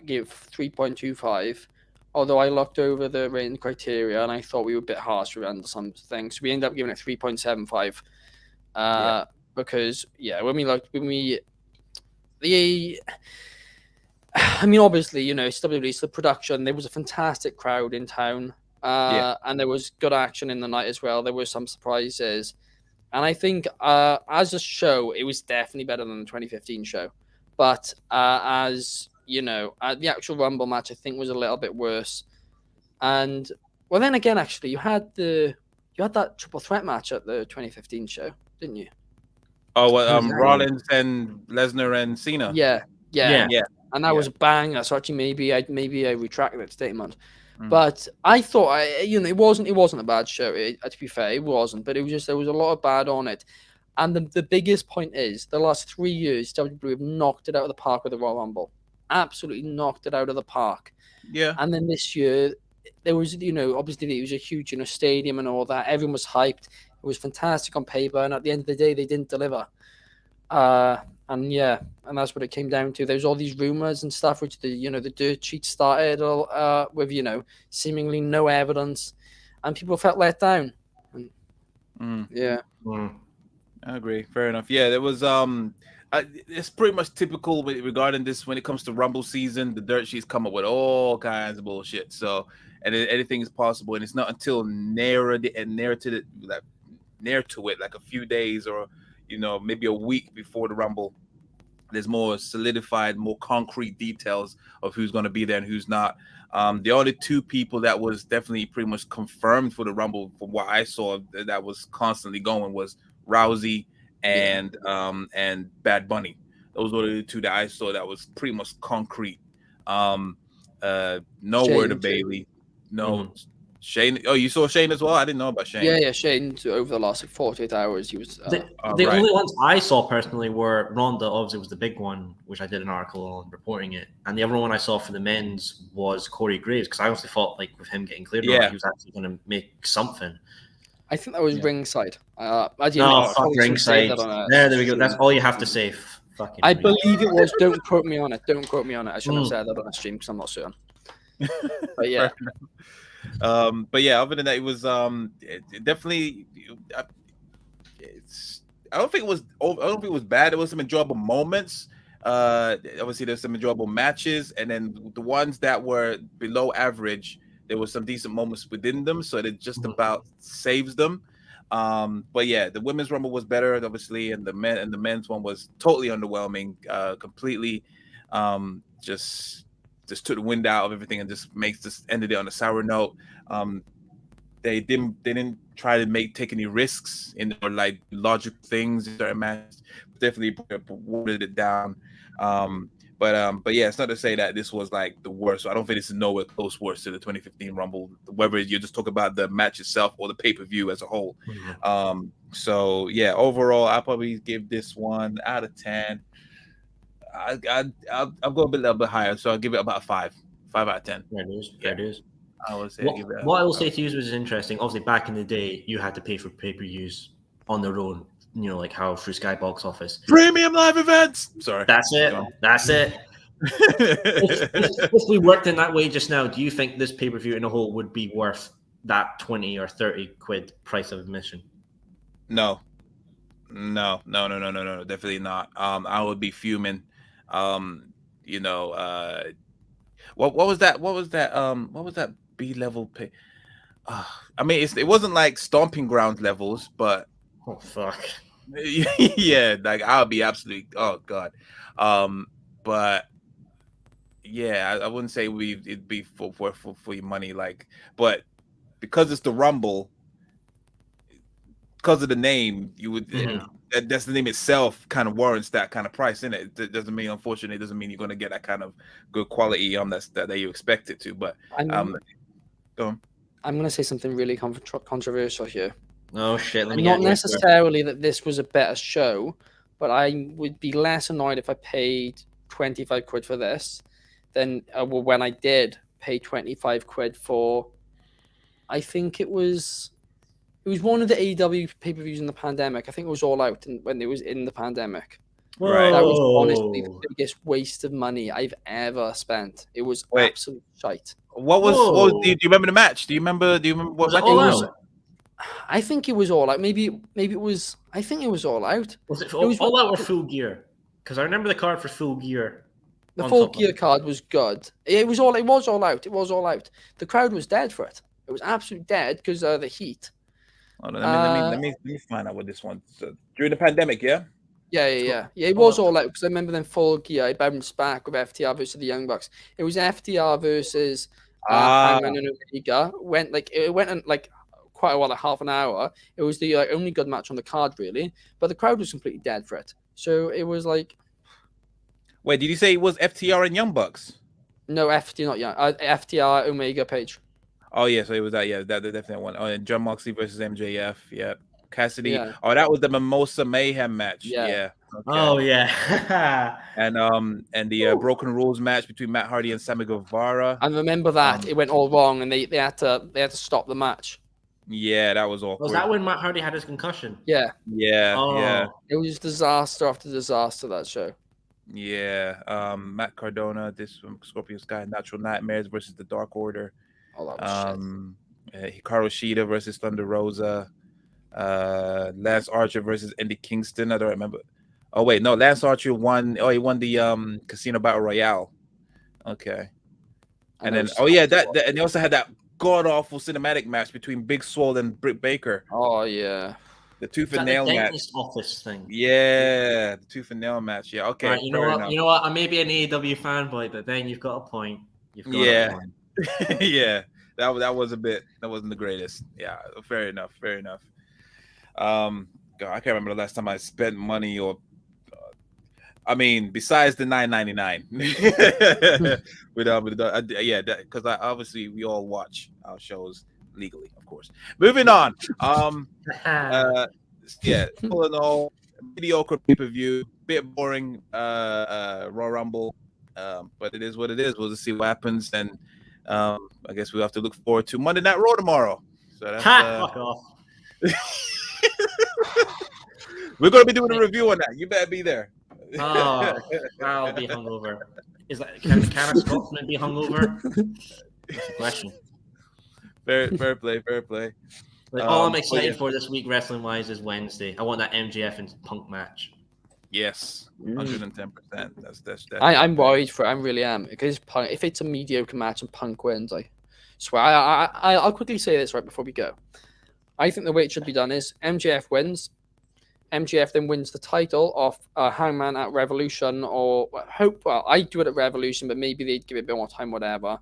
gave 3.25, although I looked over the rating criteria and I thought we were a bit harsh around some things. So we ended up giving it 3.75. Because obviously, it's WWE, it's the production. There was a fantastic crowd in town. And there was good action in the night as well. There were some surprises. And I think as a show, it was definitely better than the 2015 show. But the actual Rumble match, I think, was a little bit worse. And well, then again, actually, you had that triple threat match at the 2015 show, didn't you? Oh, Rollins and Lesnar and Cena. Yeah. And that was a banger. So actually, maybe I retract that statement. But I thought, it wasn't a bad show. To be fair, it wasn't. But it was just there was a lot of bad on it. And the biggest point is the last 3 years, WWE have knocked it out of the park with the Royal Rumble. Absolutely knocked it out of the park. Yeah. And then this year, there was, obviously it was a huge, stadium and all that. Everyone was hyped. It was fantastic on paper. And at the end of the day, they didn't deliver. And that's what it came down to. There's all these rumors and stuff, which the dirt sheet started with, seemingly no evidence, and people felt let down. Yeah. I agree. Fair enough. Yeah, there was it's pretty much typical regarding this when it comes to Rumble season. The dirt sheets come up with all kinds of bullshit. So, and anything is possible, and it's not until near to it, like a few days or maybe a week before the Rumble, there's more solidified, more concrete details of who's going to be there and who's not. The only 2 people that was definitely pretty much confirmed for the Rumble, from what I saw, that was constantly going was Rousey and Bad Bunny. Those were the 2 that I saw that was pretty much concrete. No word of Bailey. No. Shane. Oh, you saw Shane as well? I didn't know about Shane. Yeah, Shane, over the last 48 hours, he was... The only ones I saw personally were Ronda, obviously, was the big one, which I did an article on reporting it. And the other one I saw for the men's was Corey Graves, because I honestly thought, with him getting cleared, he was actually going to make something. I think that was ringside. Ringside. There we go. That's all you have to say. I believe it was. Don't quote me on it. I shouldn't have said that on a stream because I'm not certain. But yeah. Other than that, it was definitely. I don't think it was bad. There was some enjoyable moments. Obviously, there's some enjoyable matches, and then the ones that were below average, there was some decent moments within them, so it just about saves them. The women's Rumble was better, obviously, and the men's one was totally underwhelming, completely. Just took the wind out of everything and just ended it on a sour note. They didn't try to take any risks in or like logical things in certain matches. Definitely watered it down. But yeah, it's not to say that this was like the worst. So I don't think this is nowhere close worse to the 2015 Rumble, whether you're just talking about the match itself or the pay-per-view as a whole. So yeah, overall, I'll probably give this 1 out of 10. I'll go a little bit higher, so I'll give it about 5 out of 10. Fair dues. I would say What I will say to you was interesting. Obviously, back in the day, you had to pay for pay-per-views on their own. You know, like how through Skybox Office. Premium live events. Sorry. That's it. If we worked in that way just now, do you think this pay-per-view in a whole would be worth that 20 or 30 quid price of admission? No. Definitely not. I would be fuming. You know, what was that B-level pay? I mean, it wasn't like Stomping Ground levels, but oh fuck. Yeah, like I'll be absolutely god. But yeah, I wouldn't say it'd be for your money, like, but because it's the Rumble, because of the name, you would that's the name itself kind of warrants that kind of price in it. It doesn't mean, unfortunately, it doesn't mean you're going to get that kind of good quality that you expect it to. But go on. I'm going to say something really controversial here. Oh shit! Not necessarily that this was a better show, but I would be less annoyed if I paid 25 quid for this than when I did pay 25 quid for. I think it was one of the AEW pay-per-views in the pandemic. I think it was All Out when it was in the pandemic. Right. That was honestly the biggest waste of money I've ever spent. It was absolute shite. What was do you remember the match? Do you remember what match it was? I think it was All Out. Maybe it was. I think it was All Out. Was it All Out or Full Gear? Because I remember the card for Full Gear. The Full Gear card was good. It was All Out. The crowd was dead for it. It was absolutely dead because of the heat. Hold on, let me find out what this one. During the pandemic, yeah. Yeah. It was All Out because I remember then Full Gear. I bounced back with FTR versus the Young Bucks. It was FTR versus Hangman and Omega. It went in like quite a while, like half an hour. It was the only good match on the card, really. But the crowd was completely dead for it. So it was like. Wait, did you say it was FTR and Young Bucks? No, FTR, not Young. FTR, Omega, Page. Oh yeah, so it was that. Yeah, that definitely one. Oh, and John Moxley versus MJF. Yeah, Cassidy. Yeah. Oh, that was the Mimosa Mayhem match. Yeah. Okay. Oh yeah. and the Broken Rules match between Matt Hardy and Sammy Guevara. And remember that it went all wrong, and they had to stop the match. Yeah, that was awkward. Was that when Matt Hardy had his concussion? Yeah. Yeah. It was disaster after disaster, that show. Yeah. Matt Cardona, this from Scorpio Sky, Natural Nightmares versus the Dark Order. Oh, that was Hikaru Shida versus Thunder Rosa. Lance Archer versus Eddie Kingston. I don't remember. Oh wait, no, Lance Archer won. Oh, he won the Casino Battle Royale. Okay. And then and they also had that god awful cinematic match between Big Swole and Britt Baker. Oh yeah. The tooth and nail match. Office thing. Yeah, the tooth and nail match. Yeah, okay. Right, you know what? I may be an AEW fanboy, but then you've got a point. Yeah, that wasn't the greatest. Yeah, fair enough. God, I can't remember the last time I spent money or. I mean, besides the $9.99, because obviously we all watch our shows legally, of course. Moving on. All in all, mediocre pay-per-view, bit boring. Raw Rumble, but it is what it is. We'll just see what happens, and I guess we'll have to look forward to Monday Night Raw tomorrow. So that's fuck off. We're gonna be doing a review on that. You better be there. Oh, I'll be hungover. Can a Scotsman be hungover? That's the question. Fair play. All I'm excited for this week, wrestling wise, is Wednesday. I want that MJF and Punk match. Yes, 110%. That's I'm worried for it. I really am, because if it's a mediocre match and Punk wins, I swear. I'll quickly say this right before we go. I think the way it should be done is MJF wins. MJF then wins the title off Hangman at Revolution, or I'd do it at Revolution, but maybe they'd give it a bit more time, whatever.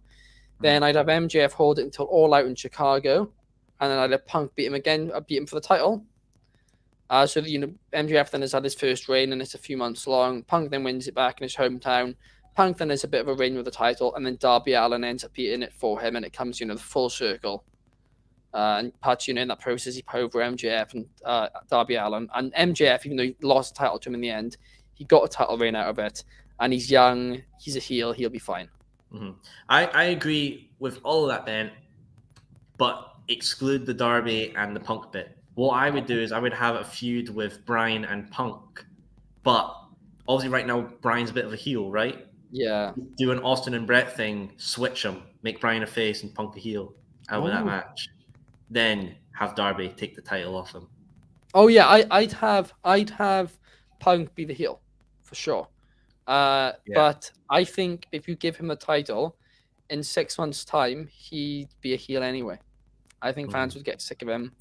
Then I'd have MJF hold it until All Out in Chicago, and then I let Punk beat him again. I beat him for the title. So MJF then has had his first reign, and it's a few months long. Punk then wins it back in his hometown. Punk then has a bit of a reign with the title, and then Darby Allin ends up beating it for him, and it comes the full circle. And Patch, in that process, he put over MJF and Darby Allin. And MJF, even though he lost the title to him in the end, he got a title reign out of it. And he's young, he's a heel, he'll be fine. Mm-hmm. I agree with all of that, Ben, but exclude the Darby and the Punk bit. What I would do is I would have a feud with Bryan and Punk, but obviously right now Bryan's a bit of a heel, right? Yeah. Do an Austin and Brett thing, switch them, make Bryan a face and Punk a heel out of that match. Then have Darby take the title off him. Oh yeah, I'd have Punk be the heel for sure. But I think if you give him the title in 6 months' time, he'd be a heel anyway. I think fans would get sick of him.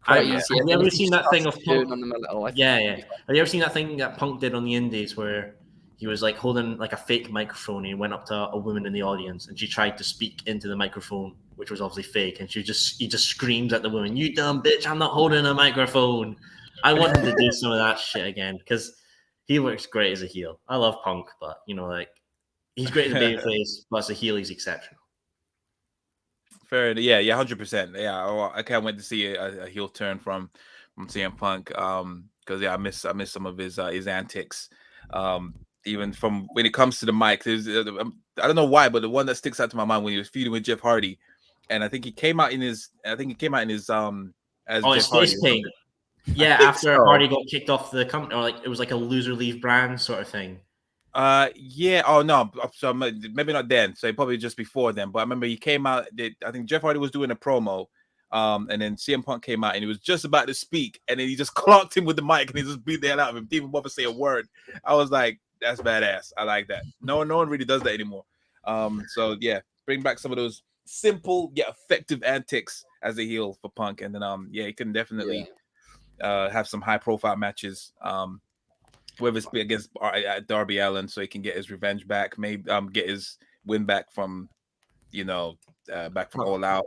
Have you ever seen that thing of Punk? On them a little, Have you ever seen that thing that Punk did on the Indies where he was like holding like a fake microphone and he went up to a woman in the audience and she tried to speak into the microphone, which was obviously fake, and he just screams at the woman, "You dumb bitch, I'm not holding a microphone." I want him to do some of that shit again because he works great as a heel. I love Punk, but he's great as a babyface, but as a heel, he's exceptional. Fair, yeah, 100%. Yeah, I can't wait to see a heel turn from CM Punk. Because I miss some of his antics. Even from when it comes to the mic, I don't know why, but the one that sticks out to my mind when he was feuding with Jeff Hardy, and I think he came out in his as his face paint. Yeah, after Hardy got kicked off the company, or it was like a loser leave brand sort of thing. Yeah. Oh no. So maybe not then. So probably just before then. But I remember he came out. I think Jeff Hardy was doing a promo. And then CM Punk came out and he was just about to speak, and then he just clocked him with the mic and he just beat the hell out of him. Didn't even bother to say a word. I was like, that's badass. I like that. No one really does that anymore. So yeah, bring back some of those simple yet effective antics as a heel for Punk, and then he can definitely have some high profile matches. Whether it's against Darby Allin, so he can get his revenge back, maybe get his win back from back from All Out.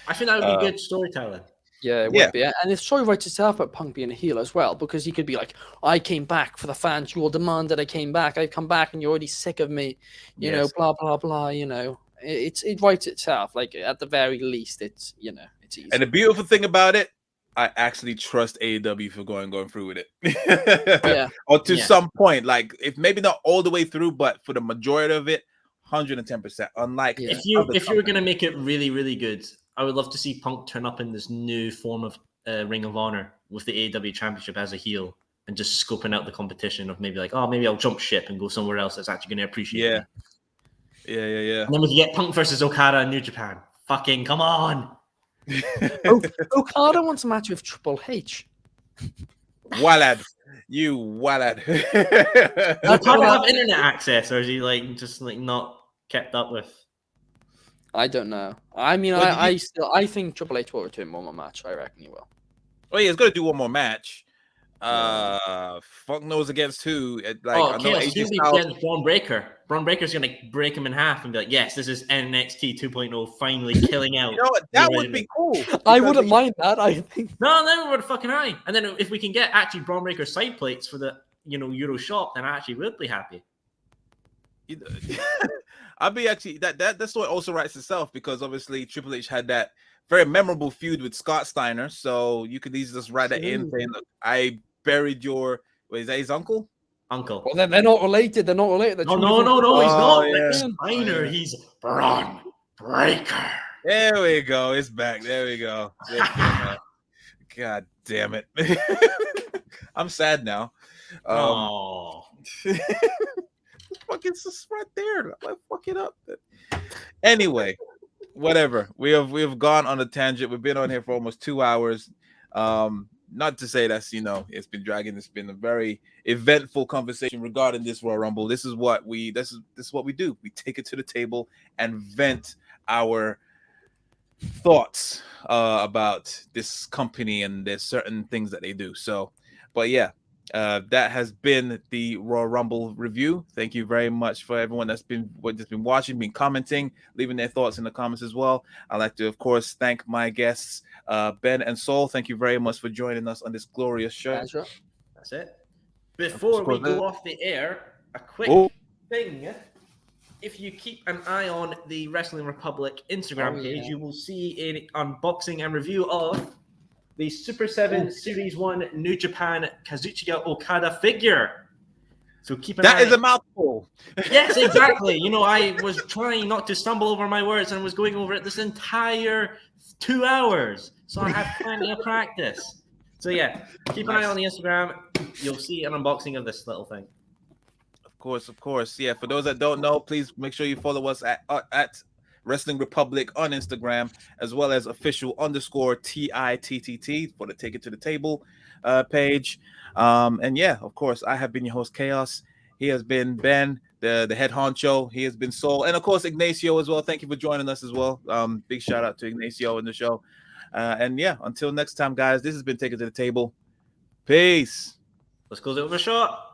I think that would be good storytelling. Yeah, it would be. And the story writes itself about Punk being a heel as well, because he could be like, I came back for the fans. You all demanded I came back. I've come back and you're already sick of me. You know, blah, blah, blah. It writes itself. Like, at the very least, it's easy. And the beautiful thing about it, I actually trust AEW for going through with it. Or to some point, like, if maybe not all the way through, but for the majority of it, 110%. Unlike if you were going to make it really, really good, I would love to see Punk turn up in this new form of Ring of Honor with the AEW Championship as a heel and just scoping out the competition of maybe like, maybe I'll jump ship and go somewhere else that's actually going to appreciate me. Yeah. And then we can get Punk versus Okada in New Japan. Fucking come on. Okada wants a match with Triple H. Wallad. You wallad. Does Okada have internet access, or is he just not kept up with? I don't know. I mean, I think Triple H will return one more match. I reckon he will. Oh yeah, he's gonna do one more match. Fuck knows against who. Chaos be against Braun Breaker. Braun Breaker's gonna break him in half and be like, "Yes, this is NXT 2.0 finally killing out." You know what? That would be cool. I wouldn't mind that. I think. No, then we're fucking high. And then if we can get actually Braun Breaker side plates for the Euro shop, then I actually would be happy. I'd be actually that story also writes itself, because obviously Triple H had that very memorable feud with Scott Steiner, so you could easily just write that in saying, "Look, I buried your." Wait, is that his uncle? Uncle. Well, they're not related. They're not related. No, he's not. Yeah. Steiner, he's Braun Breaker. There we go. It's back. There we go. God damn it. I'm sad now. Fucking just right there. I fuck it up. Anyway, whatever. We have gone on a tangent. We've been on here for almost 2 hours. Not to say that's it's been dragging. It's been a very eventful conversation regarding this Royal Rumble. This is what we do. We take it to the table and vent our thoughts about this company, and there's certain things that they do. So, but yeah, That has been the Royal Rumble review. Thank you very much for everyone that's been watching, been commenting, leaving their thoughts in the comments as well. I'd like to, of course, thank my guests, Ben and Soul. Thank you very much for joining us on this glorious show. That's it. Before we go off the air, a quick thing. If you keep an eye on the Wrestling Republic Instagram page, you will see an unboxing and review of the Super 7 Series 1 New Japan Kazuchika Okada figure. So keep an eye. That is a mouthful. Yes, exactly. You know, I was trying not to stumble over my words and was going over it this entire 2 hours. So I have plenty of practice. So yeah, keep an eye on the Instagram. You'll see an unboxing of this little thing. Of course. Yeah, for those that don't know, please make sure you follow us at Wrestling Republic on Instagram, as well as official_TITTT for the Take It to the Table page. And yeah, of course, I have been your host, Chaos. He has been Ben, the head honcho. He has been Soul, and of course, Ignacio as well. Thank you for joining us as well. Big shout out to Ignacio in the show. And yeah, until next time, guys, this has been Take It to the Table. Peace. Let's close it with a shot.